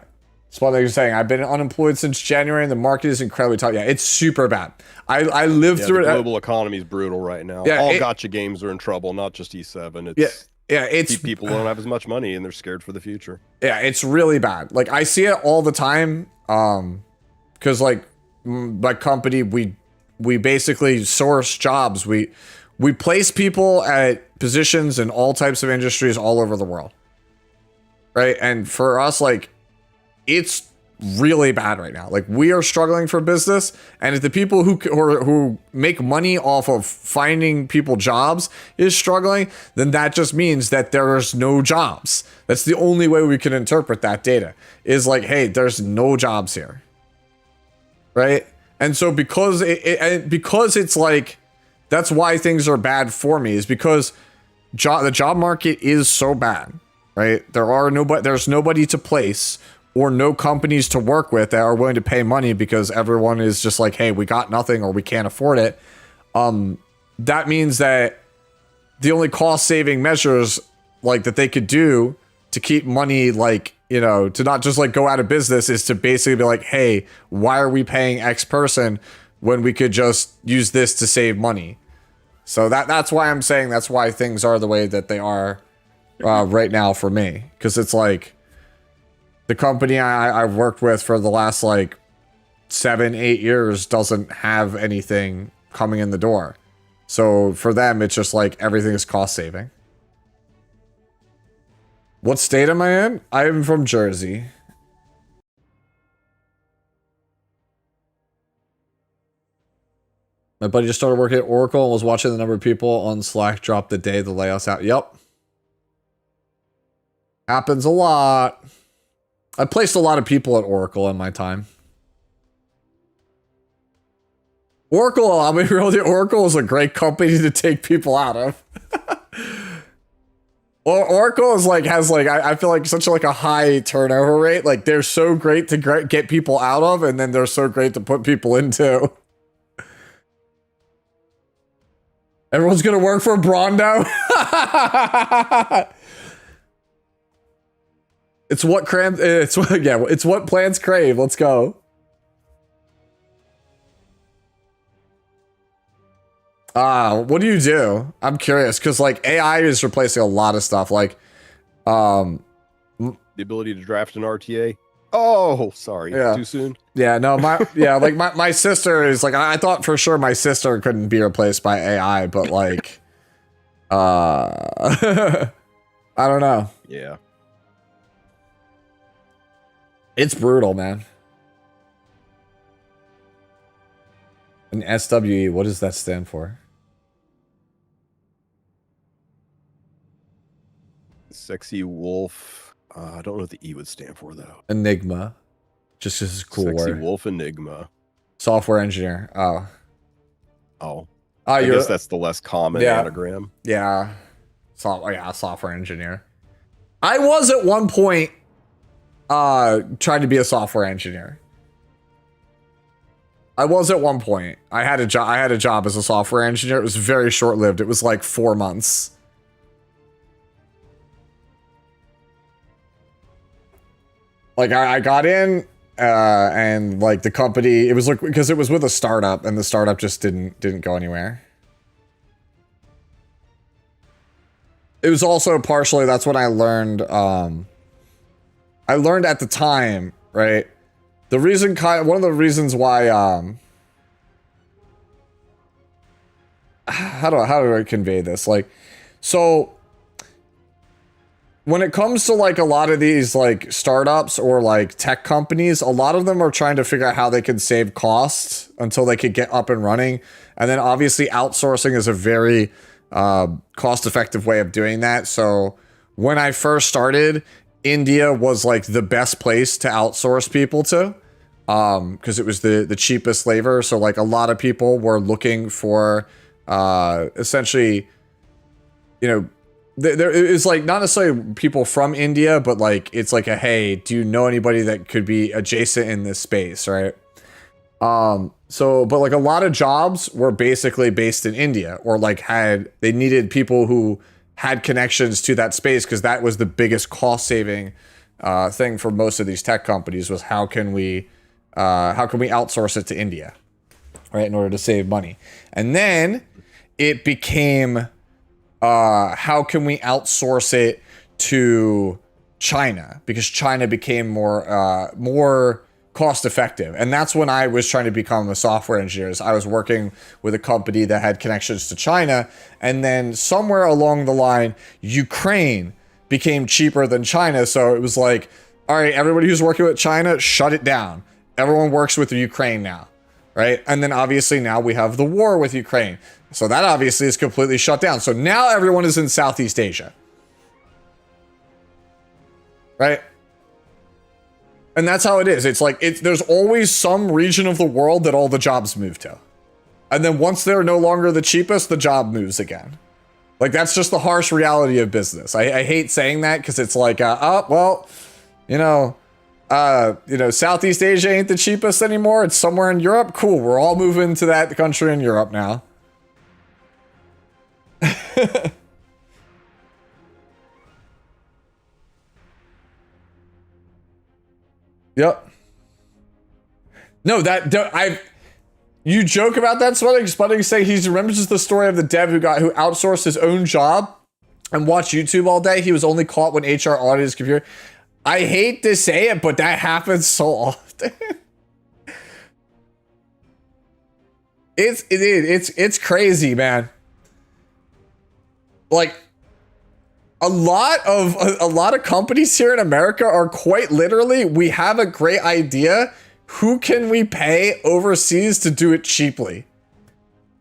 That's what they're saying. I've been unemployed since January and the market is incredibly tough. Yeah, it's super bad. I lived through it. The global economy is brutal right now. Yeah, all gacha games are in trouble, not just E7. It's people don't have as much money and they're scared for the future. Yeah, it's really bad. Like I see it all the time. Because like my company, we basically source jobs. We place people at positions in all types of industries all over the world. Right? And for us, like it's really bad right now. Like, we are struggling for business, and if the people who make money off of finding people jobs is struggling, then that just means that there's no jobs. That's the only way we can interpret that data, is like, hey, there's no jobs here, right? And so because because it's like, that's why things are bad for me, is because the job market is so bad, right? There's nobody to place, or no companies to work with that are willing to pay money, because everyone is just like, hey, we got nothing, or we can't afford it. That means that the only cost saving measures like that they could do to keep money, like, you know, to not just like go out of business, is to basically be like, hey, why are we paying X person when we could just use this to save money? So that's why I'm saying that's why things are the way that they are right now for me, because it's like, the company I've worked with for the last like 7-8 years doesn't have anything coming in the door. So for them, it's just like everything is cost saving. What state am I in? I'm from Jersey. My buddy just started working at Oracle and was watching the number of people on Slack drop the day the layoffs out. Yep. Happens a lot. I placed a lot of people at Oracle in my time. Oracle, I mean, really, Oracle is a great company to take people out of. Oracle is like, has like, I feel like such like a high turnover rate. Like, they're so great to get people out of, and then they're so great to put people into. Everyone's gonna work for Brondo. It's what plants crave. Let's go. What do you do? I'm curious, because like AI is replacing a lot of stuff. Like, the ability to draft an RTA. Oh, sorry. Yeah. Too soon. Yeah, no, my sister is like, I thought for sure my sister couldn't be replaced by AI, but like, I don't know. Yeah. It's brutal, man. An SWE, what does that stand for? Sexy Wolf. I don't know what the E would stand for, though. Enigma. Just as cool Sexy word. Wolf Enigma. Software engineer. Oh. I guess that's the less common anagram. Yeah. Software engineer. I was at one point trying to be a software engineer. I was at one point. I had a job as a software engineer. It was very short-lived. It was like 4 months. Like, I got in and like the company, it was like, because it was with a startup, and the startup just didn't go anywhere. It was also partially, that's when I learned at the time, right? The reason, one of the reasons why, how do I convey this? Like, so when it comes to like a lot of these like startups or like tech companies, a lot of them are trying to figure out how they can save costs until they could get up and running. And then obviously outsourcing is a very cost-effective way of doing that. So when I first started, India was like the best place to outsource people to, because it was the cheapest labor. So like a lot of people were looking for essentially, you know, there is like not necessarily people from India, but like it's like a, hey, do you know anybody that could be adjacent in this space, right? So but like a lot of jobs were basically based in India, or like they needed people who had connections to that space, because that was the biggest cost saving thing for most of these tech companies, was how can we outsource it to India, right, in order to save money. And then it became how can we outsource it to China, because China became more cost effective. And that's when I was trying to become a software engineer. I was working with a company that had connections to China, and then somewhere along the line, Ukraine became cheaper than China. So it was like all right, everybody who's working with China, shut it down. Everyone works with Ukraine now, right? And then obviously now we have the war with Ukraine. So that obviously is completely shut down. So now everyone is in Southeast Asia. Right? And that's how it is. It's like, there's always some region of the world that all the jobs move to. And then once they're no longer the cheapest, the job moves again. Like, that's just the harsh reality of business. I hate saying that because it's like, Southeast Asia ain't the cheapest anymore. It's somewhere in Europe. Cool. We're all moving to that country in Europe now. Yep. No, you joke about that, Sputnik say he remembers the story of the dev who outsourced his own job and watched YouTube all day. He was only caught when HR audited his computer. I hate to say it, but that happens so often. It's crazy, man. Like, a lot of companies here in America are quite literally, we have a great idea. Who can we pay overseas to do it cheaply?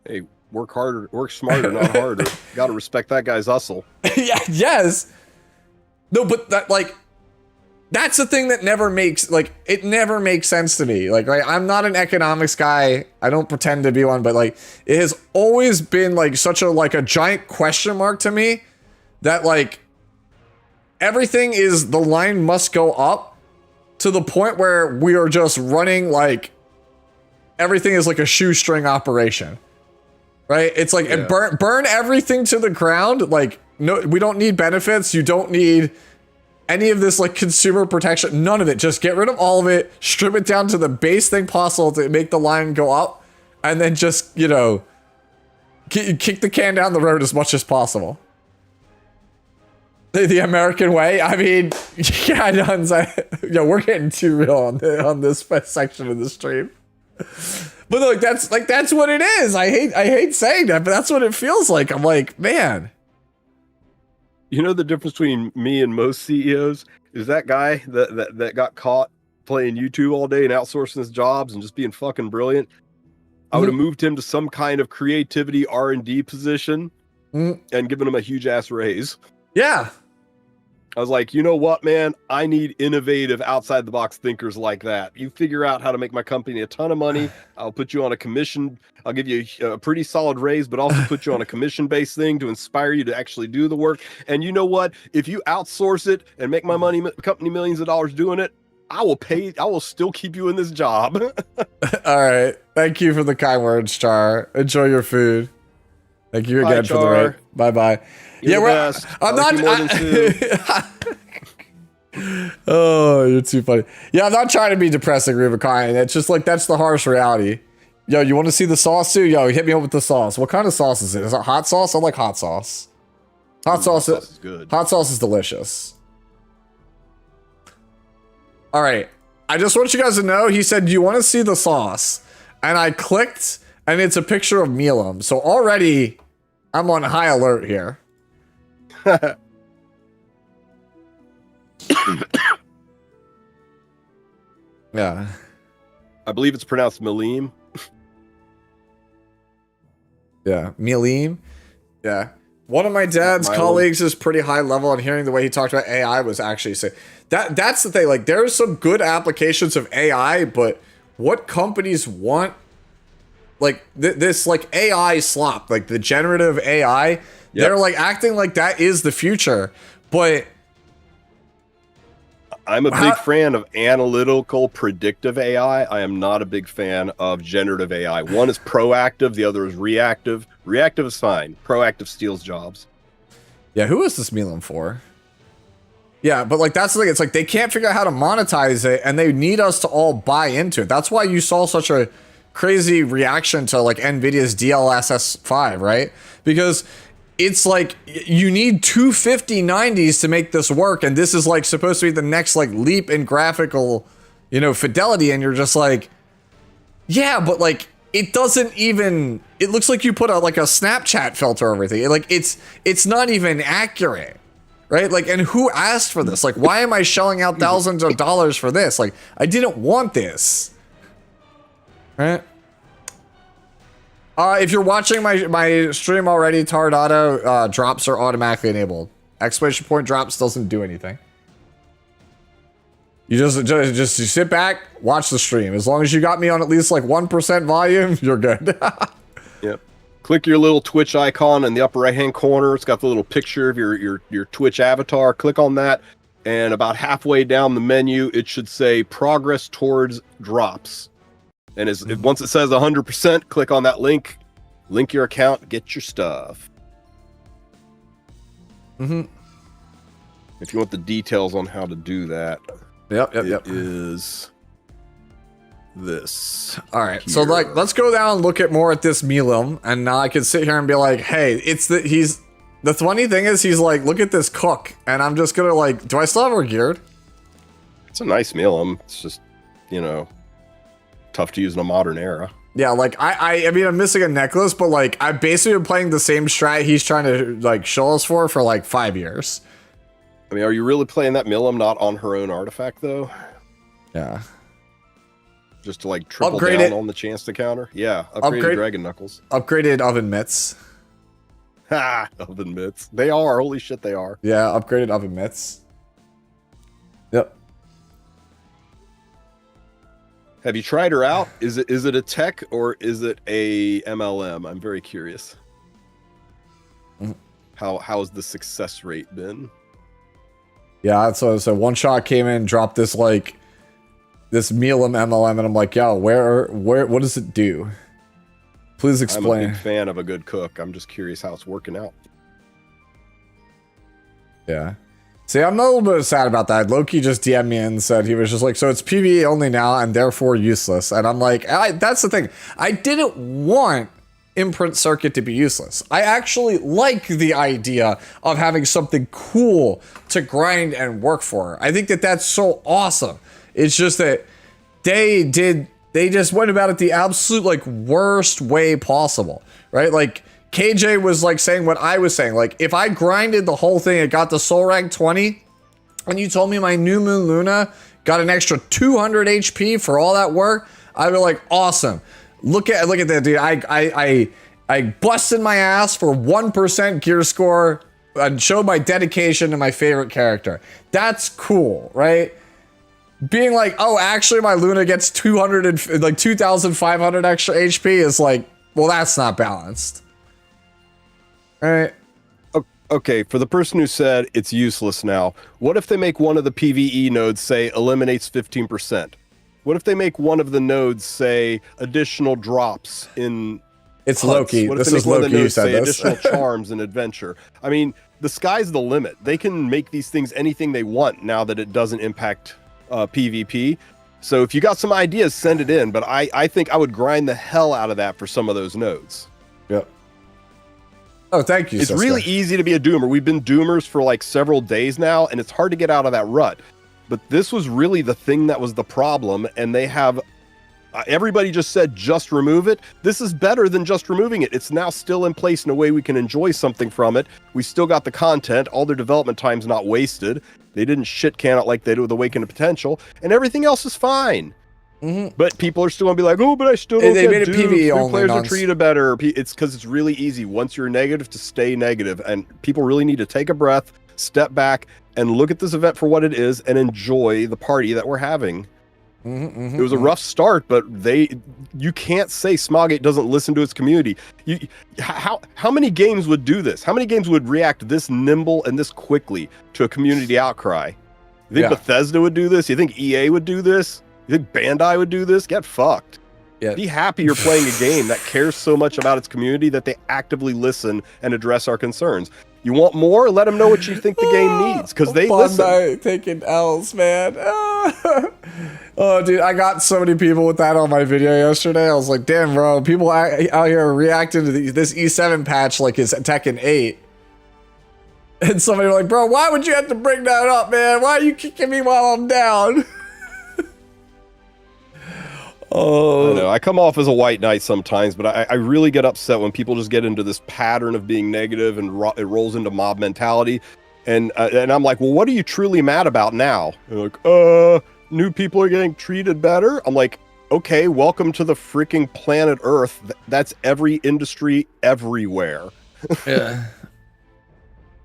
Hey, work harder, work smarter, not harder. Got to respect that guy's hustle. Yeah, yes. No, but that's the thing that never makes, it never makes sense to me. Like, right, I'm not an economics guy. I don't pretend to be one, but it has always been such a giant question mark to me that everything is, the line must go up to the point where we are just running everything is like a shoestring operation, right? It's burn everything to the ground. No, we don't need benefits. You don't need any of this consumer protection. None of it. Just get rid of all of it. Strip it down to the base thing possible to make the line go up, and then just kick the can down the road as much as possible. The American way. I mean, yeah, we're getting too real on this section of the stream. But that's what it is. I hate saying that, but that's what it feels like. I'm like, man. You know the difference between me and most CEOs is that guy that got caught playing YouTube all day and outsourcing his jobs and just being fucking brilliant. I would have moved him to some kind of creativity R&D position and given him a huge ass raise. Yeah. I was like, you know what, man? I need innovative, outside the box thinkers like that. You figure out how to make my company a ton of money. I'll put you on a commission. I'll give you a pretty solid raise, but also put you on a commission-based thing to inspire you to actually do the work. And you know what? If you outsource it and make my company millions of dollars doing it, I will still keep you in this job. All right. Thank you for the kind words, Char. Enjoy your food. Thank you again for the rate. Bye-bye. You're I'm not. Oh, you're too funny. Yeah, I'm not trying to be depressing, Rubicon. It's just that's the harsh reality. Yo, you want to see the sauce too? Yo, hit me up with the sauce. What kind of sauce is it? Is it hot sauce? I like hot sauce. Hot sauce is good. Hot sauce is delicious. All right. I just want you guys to know, he said, do you want to see the sauce? And I clicked, and it's a picture of Milam. So already, I'm on high alert here. Yeah. I believe it's pronounced Milim. Yeah, Milim. Yeah. One of my dad's colleagues is pretty high level, and hearing the way he talked about AI was actually say that's the thing. There's some good applications of AI, but what companies want this AI slop, the generative AI, they're acting like that is the future. But I'm a big fan of analytical predictive AI. I am not a big fan of generative AI. One is proactive, the other is reactive. Reactive is fine. Proactive steals jobs. Yeah, who is this Milam for? Yeah, but that's the thing. It's they can't figure out how to monetize it, and they need us to all buy into it. That's why you saw such a crazy reaction to NVIDIA's DLSS 5, right? Because it's you need 25090s to make this work, and this is supposed to be the next leap in graphical, fidelity, and you're just yeah, but it doesn't even, it looks like you put a Snapchat filter over everything. It's not even accurate. right? Like, and who asked for this? Like, why am I shelling out thousands of dollars for this? Like, I didn't want this, right? If you're watching my stream already, Tardado, drops are automatically enabled. Exclamation point drops doesn't do anything. You just you sit back, watch the stream. As long as you got me on at least like 1% volume, you're good. Yep. Click your little Twitch icon in the upper right-hand corner. It's got the little picture of your Twitch avatar. Click on that, and about halfway down the menu, it should say progress towards drops. And once it says 100%, click on that link your account, get your stuff. Mm-hmm. If you want the details on how to do that, yep. Is this. All right, so like, let's go down and look at more at this Milim, and now I can sit here and be like, hey, the funny thing is he's like, look at this cook, and I'm just gonna like, do I still have her geared? It's a nice Milim. It's just, tough to use in a modern era. Yeah, like I mean, I'm missing a necklace, but like I've basically been playing the same strat he's trying to like show us for like 5 years. I mean, are you really playing that Milim not on her own artifact though? Yeah. Just to like triple upgrade down it. on the chance to counter? Yeah, upgrade Dragon Knuckles. Upgraded oven mitts. Ha! Oven mitts. They are. Holy shit, they are. Yeah, upgraded oven mitts. Yep. Have you tried her out? Is it a tech or is it a MLM? I'm very curious. How has the success rate been? Yeah, so one shot came in, dropped this like this Milim MLM, and I'm like, yo, where what does it do? Please explain. I'm a big fan of a good cook. I'm just curious how it's working out. Yeah. See, I'm a little bit sad about that. Loki just DM'd me and said he was just like, so it's PvE only now and therefore useless. And I'm like, that's the thing. I didn't want Imprint Circuit to be useless. I actually like the idea of having something cool to grind and work for. I think that that's so awesome. It's just that they just went about it the absolute like worst way possible, right? Like KJ was like saying what I was saying. Like if I grinded the whole thing and got the soul rank 20 and you told me my New Moon Luna got an extra 200 HP for all that work, I'd be like, awesome. Look at that, dude. I busted my ass for 1% gear score and showed my dedication to my favorite character. That's cool, right? Being like, oh, actually my Luna gets 2,500 extra HP is like, well, that's not balanced. All right. Okay, for the person who said it's useless now, what if they make one of the PvE nodes say eliminates 15%? What if they make one of the nodes say additional drops in It's hunts? Loki. What if This they is make one of Loki the who nodes said say this. additional charms and adventure? I mean, the sky's the limit. They can make these things anything they want now that it doesn't impact PvP. So if you got some ideas, send it in. But I think I would grind the hell out of that for some of those nodes. Yep. Oh, thank you, It's sister. really easy to be a doomer. We've been doomers for like several days now, and it's hard to get out of that rut. But this was really the thing that was the problem, and they have... everybody just said, just remove it. This is better than just removing it. It's now still in place in a way we can enjoy something from it. We still got the content. All their development time's not wasted. They didn't shit can it like they do with Awaken to Potential, and everything else is fine. Mm-hmm. But people are still gonna be like, oh, but I still don't They get made it duped. PvE New only, players are nonsense. treated better. It's because it's really easy once you're negative to stay negative, and people really need to take a breath, step back, and look at this event for what it is, and enjoy the party that we're having. It was a rough start, but you can't say Smoggate doesn't listen to its community. How many games would do this? How many games would react this nimble and this quickly to a community outcry? You think Yeah. Bethesda would do this? You think EA would do this? You think Bandai would do this? Get fucked. Yeah. Be happy you're playing a game that cares so much about its community that they actively listen and address our concerns. You want more? Let them know what you think the game needs, because they listen. Bandai taking L's, man. Oh, dude, I got so many people with that on my video yesterday. I was like, damn, bro, people out here reacting to this E7 patch like it's Tekken 8. And somebody was like, bro, why would you have to bring that up, man? Why are you kicking me while I'm down? I know. I come off as a white knight sometimes, but I really get upset when people just get into this pattern of being negative and it rolls into mob mentality. And I'm like, well, what are you truly mad about now? They're like, new people are getting treated better. I'm like, okay, welcome to the freaking planet Earth. That's every industry everywhere. Yeah.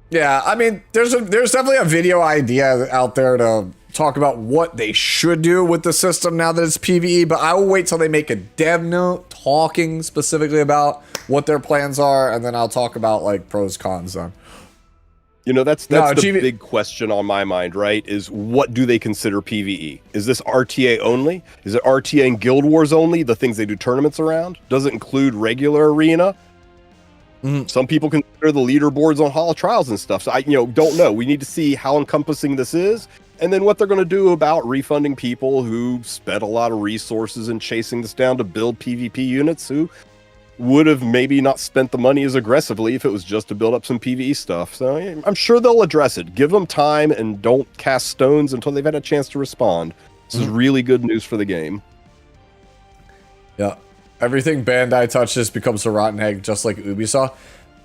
Yeah, I mean, there's definitely a video idea out there to talk about what they should do with the system now that it's PvE, but I will wait till they make a dev note talking specifically about what their plans are, and then I'll talk about like pros, cons then. You know, that's the big question on my mind, right? Is what do they consider PvE? Is this RTA only? Is it RTA and Guild Wars only, the things they do tournaments around? Does it include regular arena? Some people consider the leaderboards on Hall of Trials and stuff. So I, don't know. We need to see how encompassing this is, and then what they're going to do about refunding people who spent a lot of resources in chasing this down to build PvP units who would have maybe not spent the money as aggressively if it was just to build up some PvE stuff. So I'm sure they'll address it. Give them time and don't cast stones until they've had a chance to respond. This is really good news for the game. Yeah. Everything Bandai touches becomes a rotten egg, just like Ubisoft.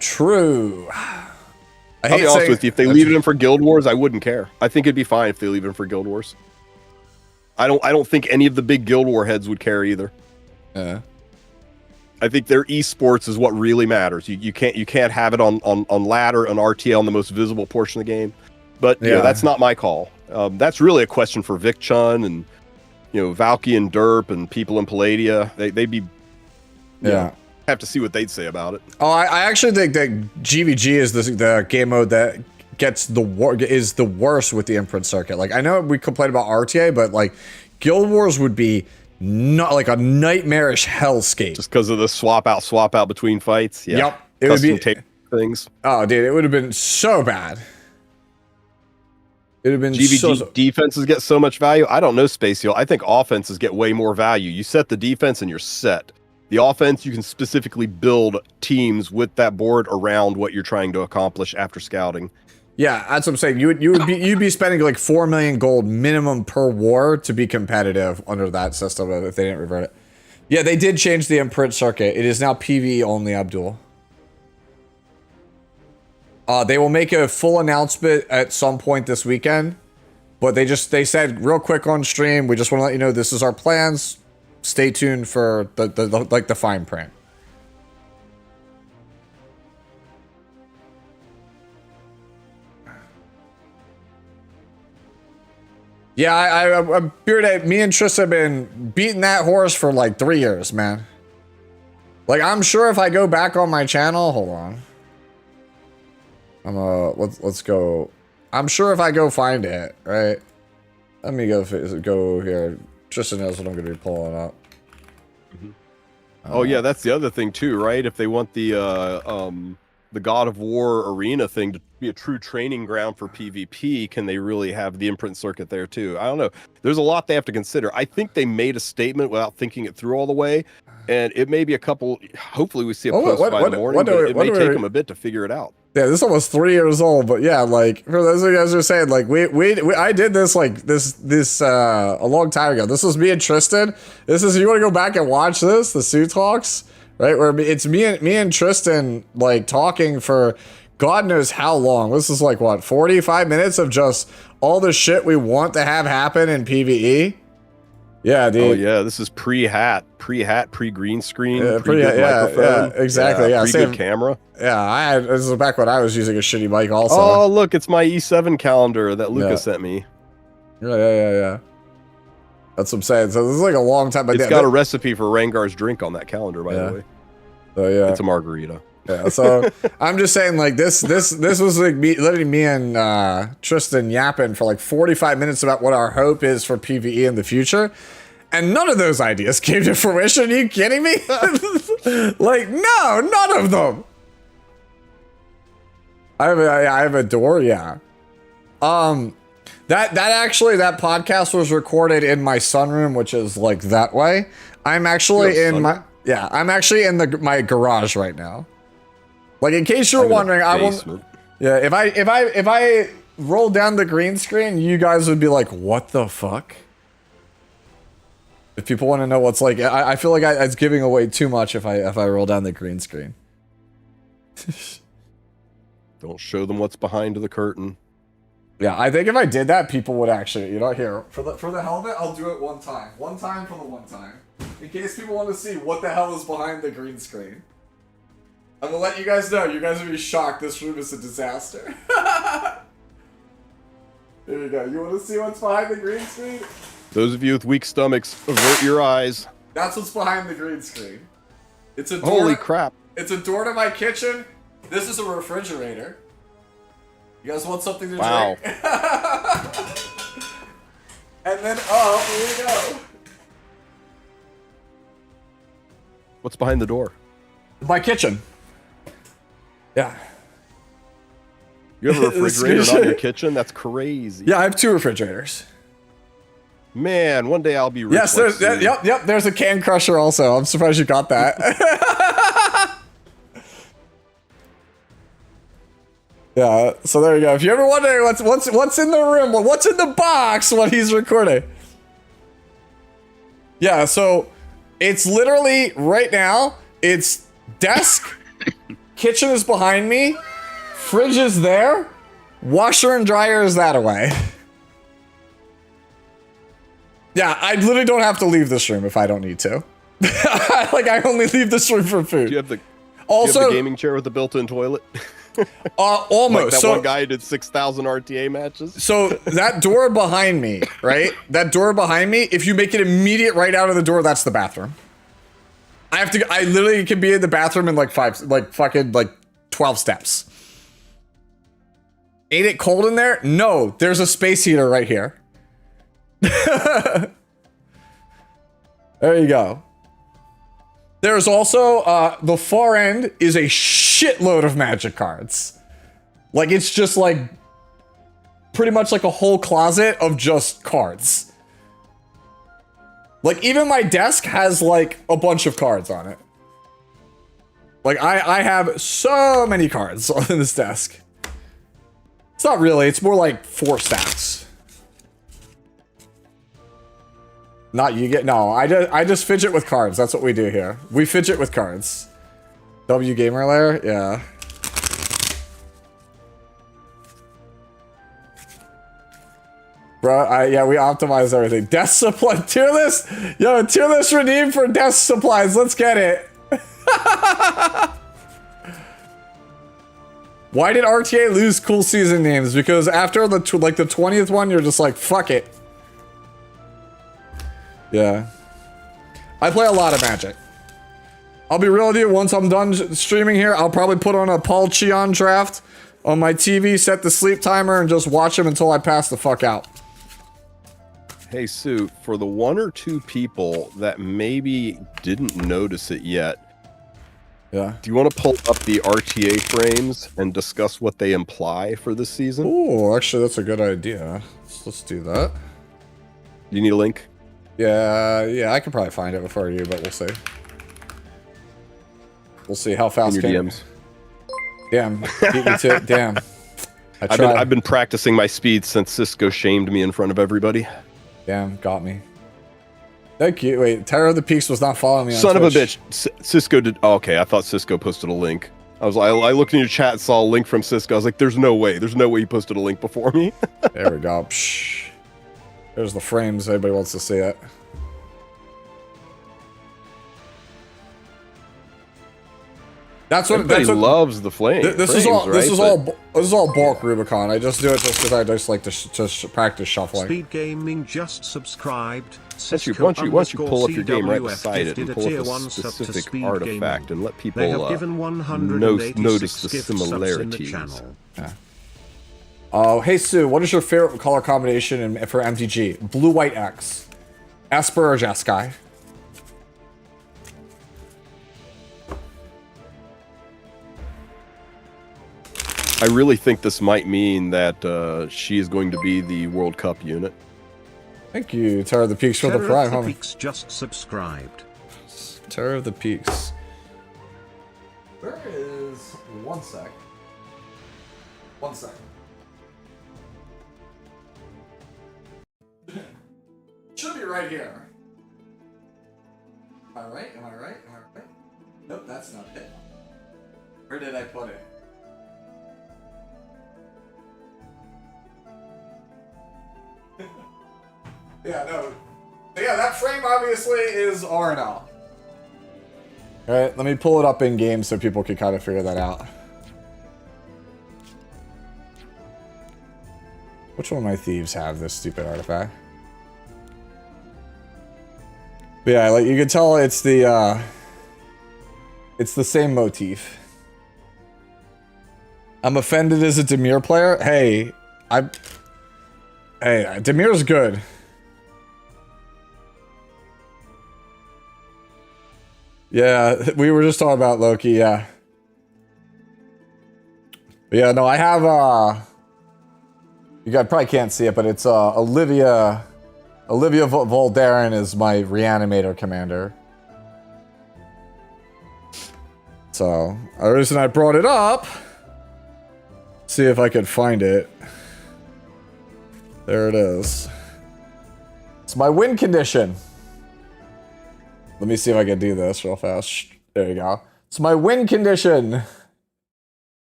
True. I'll be honest with you, if they leave it in for Guild Wars, I wouldn't care. I think it'd be fine if they leave it in for Guild Wars. I don't think any of the big Guild War heads would care either. Yeah. I think their esports is what really matters. You can't have it on ladder, on RTL, on the most visible portion of the game. But that's not my call. That's really a question for Vic Chun and Valky and Derp and people in Palladia. They'd be have to see what they'd say about it. Oh, I actually think that GVG is the game mode that gets is the worst with the imprint circuit. Like, I know we complain about RTA, but like Guild Wars would be not like a nightmarish hellscape just because of the swap out between fights. Yeah. Yep, it would be things. Oh, dude, it would have been so bad. It would have been GVG defenses get so much value. I don't know, Spacial. I think offenses get way more value. You set the defense and you're set. The offense, you can specifically build teams with that board around what you're trying to accomplish after scouting. Yeah, that's what I'm saying. You'd be spending like 4 million gold minimum per war to be competitive under that system if they didn't revert it. Yeah, they did change the imprint circuit. It is now PvE only, Abdul. They will make a full announcement at some point this weekend, but they said real quick on stream, we just want to let you know this is our plans. Stay tuned for the fine print. Yeah, I'm Bearded. Me and Tris have been beating that horse for like 3 years, man. Like, I'm sure if I go back on my channel, hold on. Let's go. I'm sure if I go find it, right? Let me go here. Tristan knows what I'm going to be pulling up. Oh yeah, that's the other thing too, right? If they want the God of War arena thing to be a true training ground for PvP, can they really have the imprint circuit there too? I don't know. There's a lot they have to consider. I think they made a statement without thinking it through all the way, and it may be a couple. Hopefully, we see a post by the morning, but it may take them a bit to figure it out. Yeah, this is almost 3 years old, but yeah, like for those of you guys who are saying, like I did this like this a long time ago. This was me and Tristan. This is, you want to go back and watch this, the Sue Talks, right? Where it's me and Tristan like talking for God knows how long. This is like what, 45 minutes of just all the shit we want to have happen in PvE. Yeah, dude. Oh yeah, this is pre-hat, pre-green screen, pre-good microphone. Yeah, exactly. Yeah, pre-good camera. Yeah, this is back when I was using a shitty mic also. Oh, look, it's my E7 calendar that Lucas sent me. Yeah. That's what I'm saying. So this is like a long time. But it's got a recipe for Rengar's drink on that calendar, by the way. So yeah, it's a margarita. Yeah, so I'm just saying, like this was like literally me and Tristan yapping for like 45 minutes about what our hope is for PvE in the future, and none of those ideas came to fruition. Are you kidding me? Like, no, none of them. I have a door, yeah. That podcast was recorded in my sunroom, which is like that way. I'm actually in my my garage right now. Like, in case you were wondering, I will. Yeah, if I roll down the green screen, you guys would be like, "What the fuck?" If people want to know what's like, I feel like it's giving away too much if I roll down the green screen. Don't show them what's behind the curtain. Yeah, I think if I did that, people would actually, you know, here for the hell of it, I'll do it one time for the one time, in case people want to see what the hell is behind the green screen. I'm gonna let you guys know. You guys will be shocked. This room is a disaster. There you go. You want to see what's behind the green screen? Those of you with weak stomachs, avert your eyes. That's what's behind the green screen. It's a door. Holy crap! It's a door to my kitchen. This is a refrigerator. You guys want something to wow. drink? And then, oh, here we go. What's behind the door? My kitchen. Yeah. You have a refrigerator not in your kitchen? That's crazy. Yeah, I have 2 refrigerators. Man, one day I'll be rich. Yes, there's, yep. There's a can crusher also. I'm surprised you got that. Yeah, so there you go. If you're ever wondering what's in the room, what's in the box when he's recording. Yeah, so it's literally right now, it's desk, kitchen is behind me, fridge is there, washer and dryer is that away. Yeah, I literally don't have to leave this room if I don't need to. Like, I only leave this room for food. Do you have the, also, do you have the gaming chair with the built-in toilet? Almost. Like that one guy who did 6,000 RTA matches. So that door behind me, right? That door behind me, if you make it immediate right out of the door, that's the bathroom. I literally can be in the bathroom in like 12 steps. Ain't it cold in there? No, there's a space heater right here. There you go. There's also, the far end is a shitload of magic cards. Like, it's just like, pretty much like a whole closet of just cards. Like, even my desk has like a bunch of cards on it. Like, I have so many cards on this desk. It's not really, it's more like 4 stacks. Not you get, no, I just fidget with cards. That's what we do here. We fidget with cards. W Gamer Lair, yeah. Bro, yeah, we optimize everything. Desk supply, tier list? Yo, tier list redeemed for desk supplies. Let's get it. Why did RTA lose cool season names? Because after the 20th one, you're just like, fuck it. Yeah. I play a lot of Magic. I'll be real with you, once I'm done streaming here, I'll probably put on a Paul Cheon draft on my TV, set the sleep timer, and just watch him until I pass the fuck out. Hey, Sue, for the 1 or 2 people that maybe didn't notice it yet, yeah, do you want to pull up the RTA frames and discuss what they imply for this season? Oh, actually, that's a good idea. Let's do that. You need a link? Yeah, I can probably find it before you, but we'll see. We'll see how fast. In your DMs. Damn, beat me to it. Damn. I've been practicing my speed since Cisco shamed me in front of everybody. Damn, got me. Thank you. Wait, Terror of the Peaks was not following me on Son Twitch. of a bitch. Cisco did. Oh, okay, I thought Cisco posted a link. I looked in your chat and saw a link from Cisco. I was like, there's no way. There's no way he posted a link before me. There we go. Psh. There's the frames. Everybody wants to see it. That's what. Everybody that's what loves the flame. This is all. This is all bulk Rubicon. I just do it just because I just like to practice shuffling. Speed Gaming just subscribed. Once you pull up your game right beside it and pull up a specific artifact and let people notice the similarities. Yeah. Oh, hey Sue, what is your favorite color combination for MTG? Blue, white, X. Esper or Jeskai? I really think this might mean that she is going to be the World Cup unit. Thank you, Terror of the Peaks for the prime, Terror of the Peaks just subscribed. Terror of the Peaks. Where is... One sec. One sec. Should be right here. Am I right? Am I right? Am I right? Nope, that's not it. Where did I put it? Yeah, no. So yeah, that frame obviously is RNL. Alright, let me pull it up in game so people can kind of figure that out. Which one of my thieves have this stupid artifact? But yeah, like you can tell it's the same motif. I'm offended as a Dimir player. Hey, Dimir's good. Yeah, we were just talking about Loki, yeah. But yeah, no, I have, you guys probably can't see it, but it's, Olivia Voldaren is my Reanimator commander. So, the reason I brought it up, see if I could find it. There it is. It's my win condition. Let me see if I can do this real fast. There you go. It's my win condition.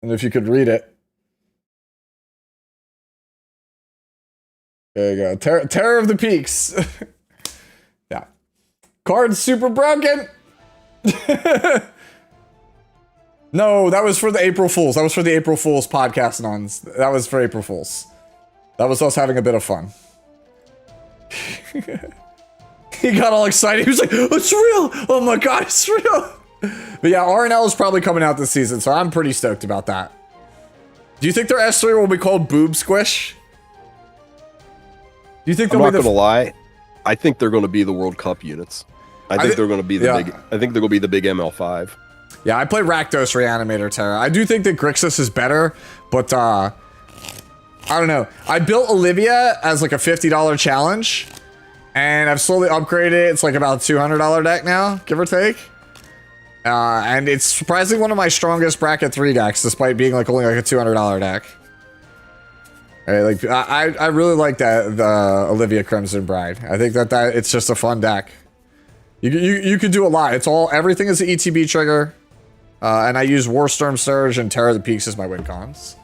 And if you could read it. There you go. Terror of the Peaks. Yeah. Card's super broken. No, that was for the April Fools. That was for the April Fools podcast nuns. That was for April Fools. That was us having a bit of fun. He got all excited. He was like, it's real. Oh my god, it's real. But yeah, RNL is probably coming out this season, so I'm pretty stoked about that. Do you think their S3 will be called Boob Squish? Do you think I'm not gonna lie. I think they're gonna be the World Cup units. I think they're gonna be the big. I think they're gonna be the big ML5. Yeah, I play Rakdos Reanimator Terra. I do think that Grixis is better, but I don't know. I built Olivia as like a $50 challenge, and I've slowly upgraded it. It's like about a $200 deck now, give or take. And it's surprisingly one of my strongest bracket 3 decks, despite being like only like a $200 deck. Right, like I really like that the Olivia Crimson Bride. I think that it's just a fun deck. You could do a lot. Everything is an ETB trigger, and I use Warstorm Surge and Terror of the Peaks as my win cons.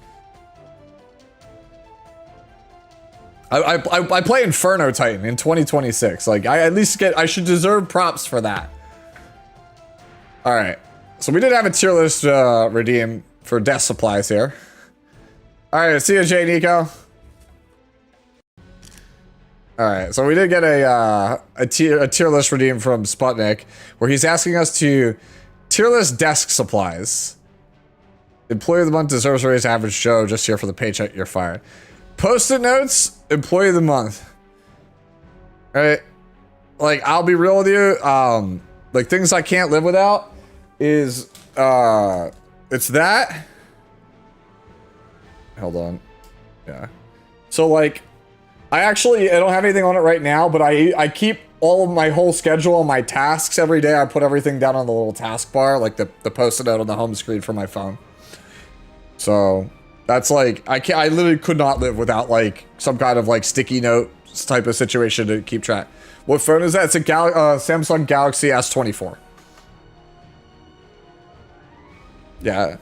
I play Inferno Titan in 2026. Like I should deserve props for that. All right, so we did have a tier list redeem for death supplies here. All right, see you, Jay Nico. All right, so we did get a tier list redeem from Sputnik, where he's asking us to tier list desk supplies. Employee of the month deserves a raise average Joe. Just here for the paycheck, you're fired. Post-it notes, employee of the month. All right, like I'll be real with you. Like things I can't live without is it's that. Hold on. Yeah. So like I don't have anything on it right now, but I keep all of my whole schedule on my tasks every day. I put everything down on the little taskbar, like the post-it note on the home screen for my phone. So that's like I literally could not live without like some kind of like sticky note type of situation to keep track. What phone is that? It's a Samsung Galaxy S24. Yeah.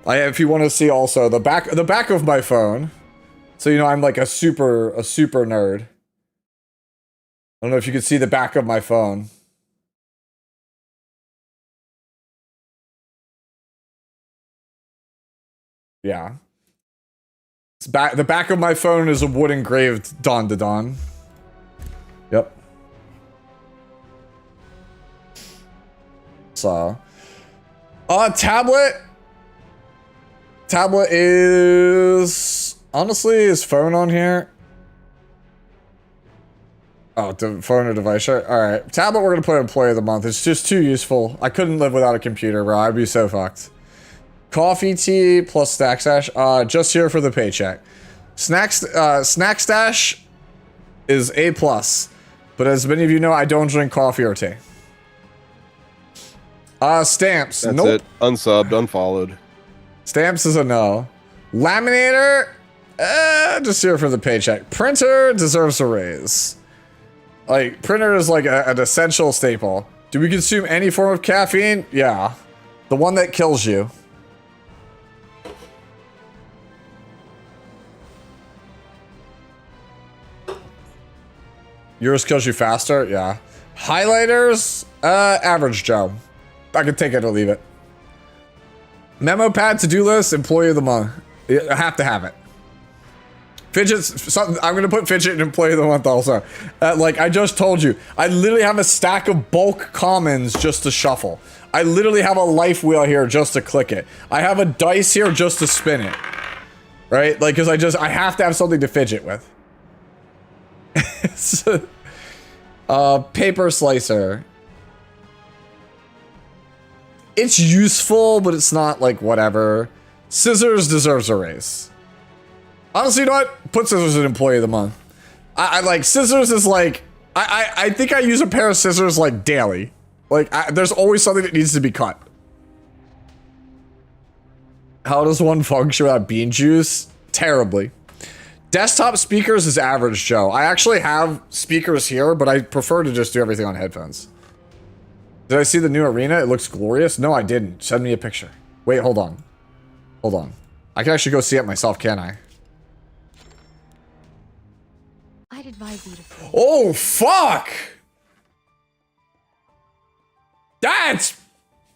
If you want to see also the back of my phone, so you know I'm like a super nerd. I don't know if you can see the back of my phone. Yeah. The back of my phone is a wood engraved Dawn to Dawn. Yep. So, tablet is honestly, is phone on here? Oh, phone or device. All right, tablet. We're gonna play employee of the month. It's just too useful. I couldn't live without a computer, bro. I'd be so fucked. Coffee, tea, plus Snack Stash. Just here for the paycheck. Snack Stash is A+, but as many of you know, I don't drink coffee or tea. Stamps. That's nope. it. Unsubbed, unfollowed. Stamps is a no. Laminator, just here for the paycheck. Printer deserves a raise. Like, printer is like an essential staple. Do we consume any form of caffeine? Yeah. The one that kills you. Yours kills you faster? Yeah. Highlighters? Average Joe. I can take it or leave it. Memo pad, to-do list, employee of the month. I have to have it. Fidget's something. I'm gonna put Fidget in employee of the month also. Like I just told you, I literally have a stack of bulk commons just to shuffle. I literally have a life wheel here just to click it. I have a dice here just to spin it. Right? Like, cause I have to have something to fidget with. Paper slicer. It's useful, but it's not like whatever. Scissors deserves a raise. Honestly, you know what? Put scissors in employee of the month. I like scissors is like I think I use a pair of scissors like daily. Like there's always something that needs to be cut. How does one function without bean juice? Terribly. Desktop speakers is average Joe. I actually have speakers here, but I prefer to just do everything on headphones. Did I see the new arena? It looks glorious. No, I didn't. Send me a picture. Wait, hold on. Hold on. I can actually go see it myself, can't I? I'd advise you to. Oh, fuck!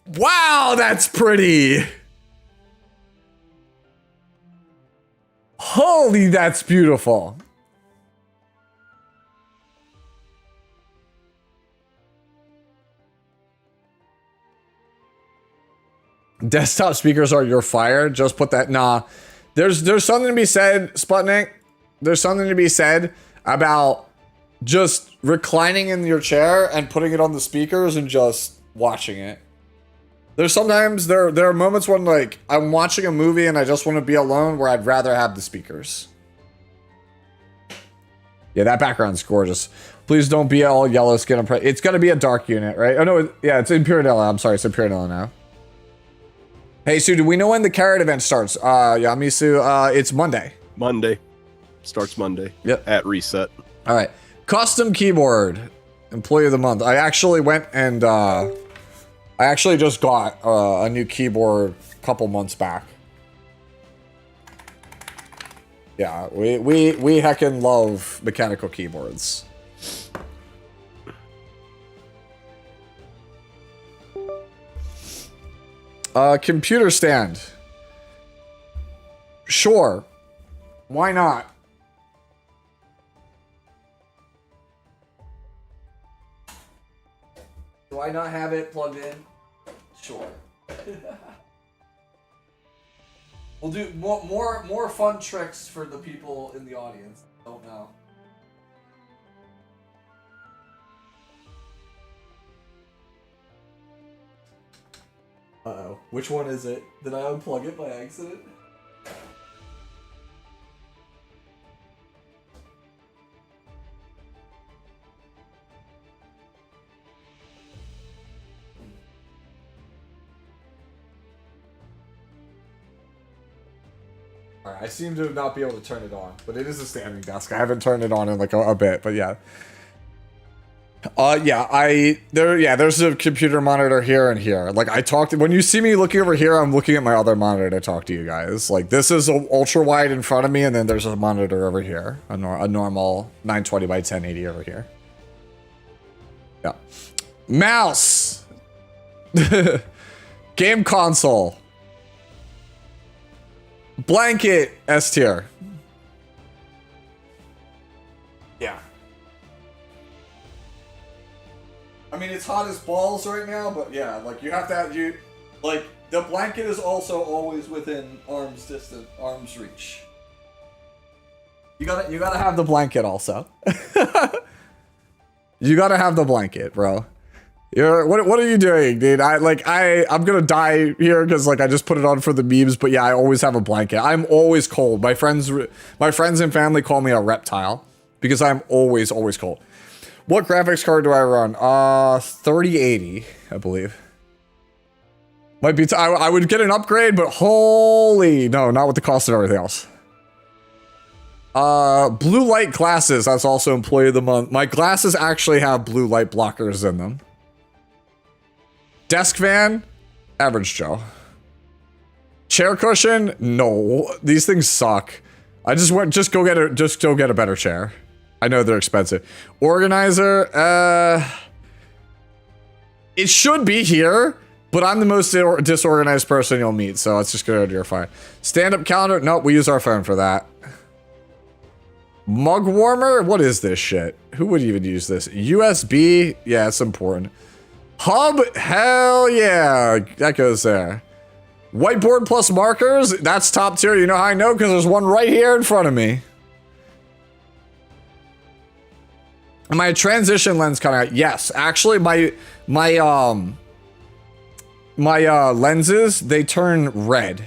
Wow, that's pretty. Holy, that's beautiful. Desktop speakers are your fire. Just put that. Nah, there's something to be said, Sputnik. There's something to be said about just reclining in your chair and putting it on the speakers and just watching it. There's sometimes there are moments when like I'm watching a movie and I just want to be alone where I'd rather have the speakers. Yeah, that background's gorgeous. Please don't be all yellow skin. It's gonna be a dark unit, right? Oh no, yeah, it's Imperial. I'm sorry, it's Imperial now. Hey, Sue, do we know when the carrot event starts? Yamisu, it's Monday. Monday. Starts Monday. Yep. At reset. All right. Custom keyboard. Employee of the month. I actually went and I actually just got a new keyboard a couple months back. Yeah, we heckin' love mechanical keyboards. Computer stand. Sure. Why not? Do I not have it plugged in? Sure. We'll do more fun tricks for the people in the audience. Don't know. Uh-oh. Which one is it? Did I unplug it by accident? Alright, I seem to not be able to turn it on, but it is a standing desk. I haven't turned it on in like a bit, but yeah. There's a computer monitor here and here. Like when you see me looking over here, I'm looking at my other monitor to talk to you guys. Like this is a ultra wide in front of me, and then there's a monitor over here, a normal 920 by 1080 over here. Yeah, mouse, game console, blanket, S tier. Yeah. I mean, it's hot as balls right now, but yeah, like you have to have the blanket is also always within arm's reach. You gotta have the blanket also. You gotta have the blanket, bro. What are you doing, dude? I'm gonna die here because like I just put it on for the memes, but yeah, I always have a blanket. I'm always cold. My friends and family call me a reptile because I'm always cold. What graphics card do I run? 3080, I believe. Might be. I would get an upgrade, but holy no, not with the cost of everything else. Blue light glasses. That's also employee of the month. My glasses actually have blue light blockers in them. Desk fan, average Joe. Chair cushion, no. These things suck. Just go get a better chair. I know they're expensive. Organizer, it should be here, but I'm the most disorganized person you'll meet, so let's just go to your phone. Stand-up calendar? Nope, we use our phone for that. Mug warmer? What is this shit? Who would even use this? USB? Yeah, it's important. Hub? Hell yeah, that goes there. Whiteboard plus markers? That's top tier. You know how I know? Because there's one right here in front of me. Am I a transition lens coming out? Yes, actually, my lenses, they turn red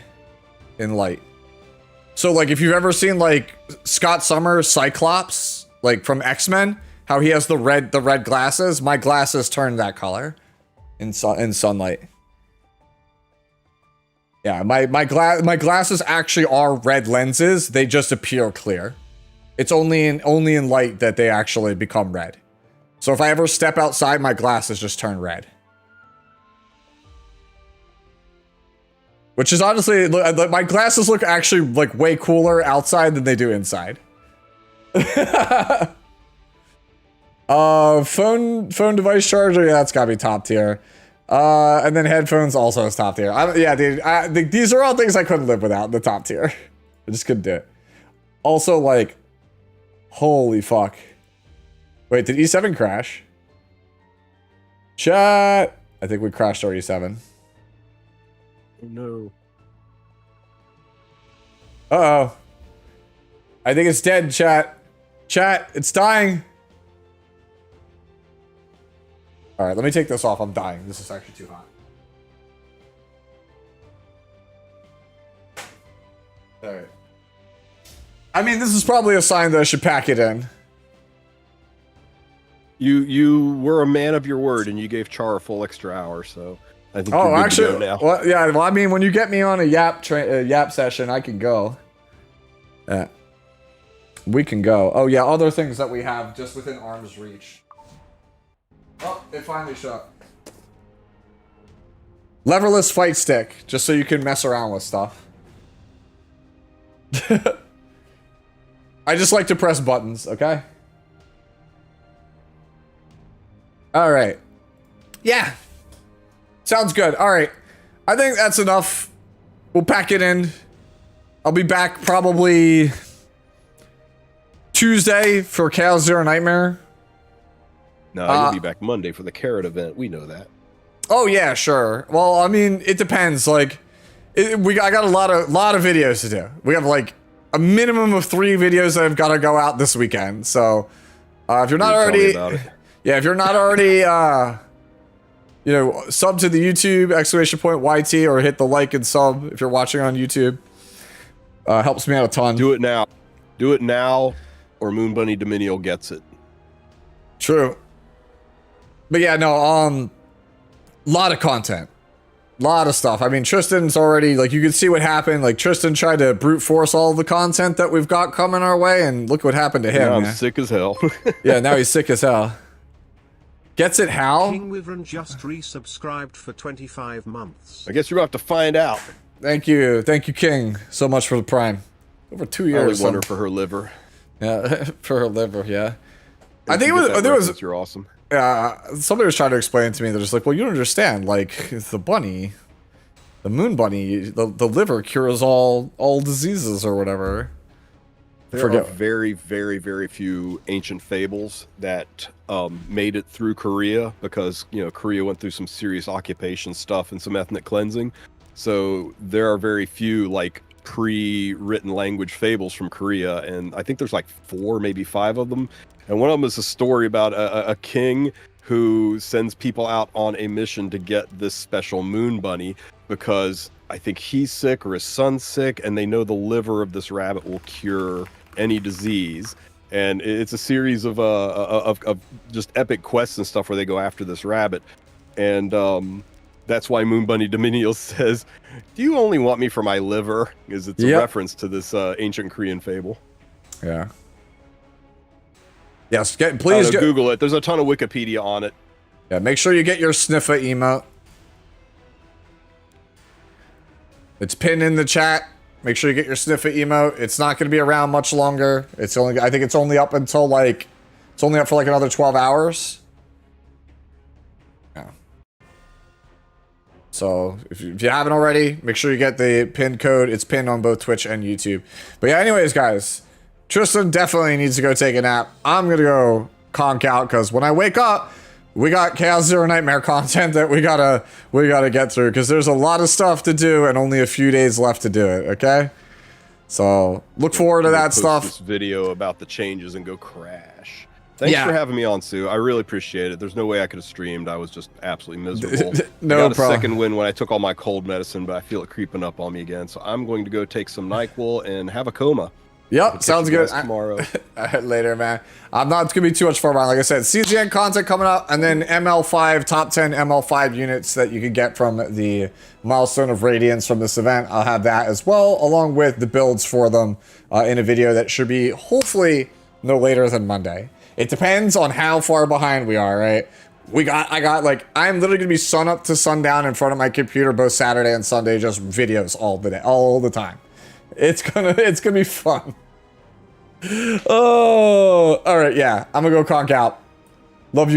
in light. So like if you've ever seen like Scott Summers Cyclops, like from X-Men, how he has the red glasses, my glasses turn that color in sunlight. Yeah, my glasses actually are red lenses. They just appear clear. It's only in light that they actually become red. So if I ever step outside, my glasses just turn red. Which is honestly, my glasses look actually like way cooler outside than they do inside. Phone device charger, yeah, that's gotta be top tier. And then headphones also is top tier. Yeah, dude, these are all things I couldn't live without, the top tier. I just couldn't do it. Also, like, holy fuck. Wait, did E7 crash? Chat! I think we crashed our E7. Oh no. Uh-oh. I think it's dead, chat. Chat, it's dying. Alright, let me take this off. I'm dying. This is actually too hot. Alright. I mean, this is probably a sign that I should pack it in. You were a man of your word, and you gave Char a full extra hour, so I think. Oh, you're good actually, to go now. well, yeah. Well, I mean, when you get me on a yap session, I can go. We can go. Oh yeah, other things that we have just within arm's reach. Oh, it finally shut. Leverless fight stick, just so you can mess around with stuff. I just like to press buttons, okay? Alright. Yeah. Sounds good. Alright. I think that's enough. We'll pack it in. I'll be back probably Tuesday for Chaos Zero Nightmare. No, you'll be back Monday for the Carrot event. We know that. Oh yeah, sure. Well, I mean, it depends. Like, I got a lot of videos to do. We have like a minimum of 3 videos that have got to go out this weekend. So, if you're not already, yeah, if you're not already, you know, sub to the YouTube !YT or hit the like and sub if you're watching on YouTube. Helps me out a ton. Do it now. Do it now, or Moon Bunny Dominion gets it. True. But yeah, no, lot of content. Lot of stuff. I mean, Tristan's already, like, you can see what happened. Like, Tristan tried to brute force all the content that we've got coming our way, and look what happened to him. Now I'm sick as hell. Yeah, now he's sick as hell. Gets it how? King Wyvern just resubscribed for 25 months. I guess you're about to find out. Thank you, King, so much for the Prime. Over 2 years. I only wonder for her liver. Yeah, for her liver, yeah. I think it was. You're awesome. Somebody was trying to explain to me. They're just like, well, you don't understand. Like, the bunny, the moon bunny, the liver cures all diseases or whatever. There are very, very, very few ancient fables that made it through Korea because, you know, Korea went through some serious occupation stuff and some ethnic cleansing. So there are very few, like, pre-written language fables from Korea, and I think there's like 4, maybe 5 of them. And one of them is a story about a king who sends people out on a mission to get this special moon bunny because I think he's sick or his son's sick, and they know the liver of this rabbit will cure any disease. And it's a series of just epic quests and stuff where they go after this rabbit. And that's why Moon Bunny Dominion says, "Do you only want me for my liver?" Because it's a reference to this ancient Korean fable. Yeah. Yes, please Google it. There's a ton of Wikipedia on it. Yeah, make sure you get your sniffer emote. It's pinned in the chat. Make sure you get your Sniffer emote. It's not going to be around much longer. I think it's only up until like, it's only up for like another 12 hours. Yeah. So if you haven't already, make sure you get the pin code. It's pinned on both Twitch and YouTube. But yeah, anyways, guys, Tristan definitely needs to go take a nap. I'm going to go conk out because when I wake up, we got Chaos Zero Nightmare content that we gotta get through because there's a lot of stuff to do and only a few days left to do it. Okay, so look forward to that stuff. This video about the changes and go crash. Thanks for having me on, Sue. I really appreciate it. There's no way I could have streamed. I was just absolutely miserable. No I got problem. a second win when I took all my cold medicine, but I feel it creeping up on me again. So I'm going to go take some NyQuil and have a coma. Yep, sounds good. Tomorrow. Later, man. I'm not going to be too much far behind. Like I said, CGN content coming up, and then ML5, top 10 ML5 units that you can get from the Milestone of Radiance from this event. I'll have that as well, along with the builds for them in a video that should be hopefully no later than Monday. It depends on how far behind we are, right? I'm literally going to be sun up to sundown in front of my computer both Saturday and Sunday, just videos all the time. It's gonna be fun. Oh, all right, yeah. I'm gonna go conk out. Love you guys.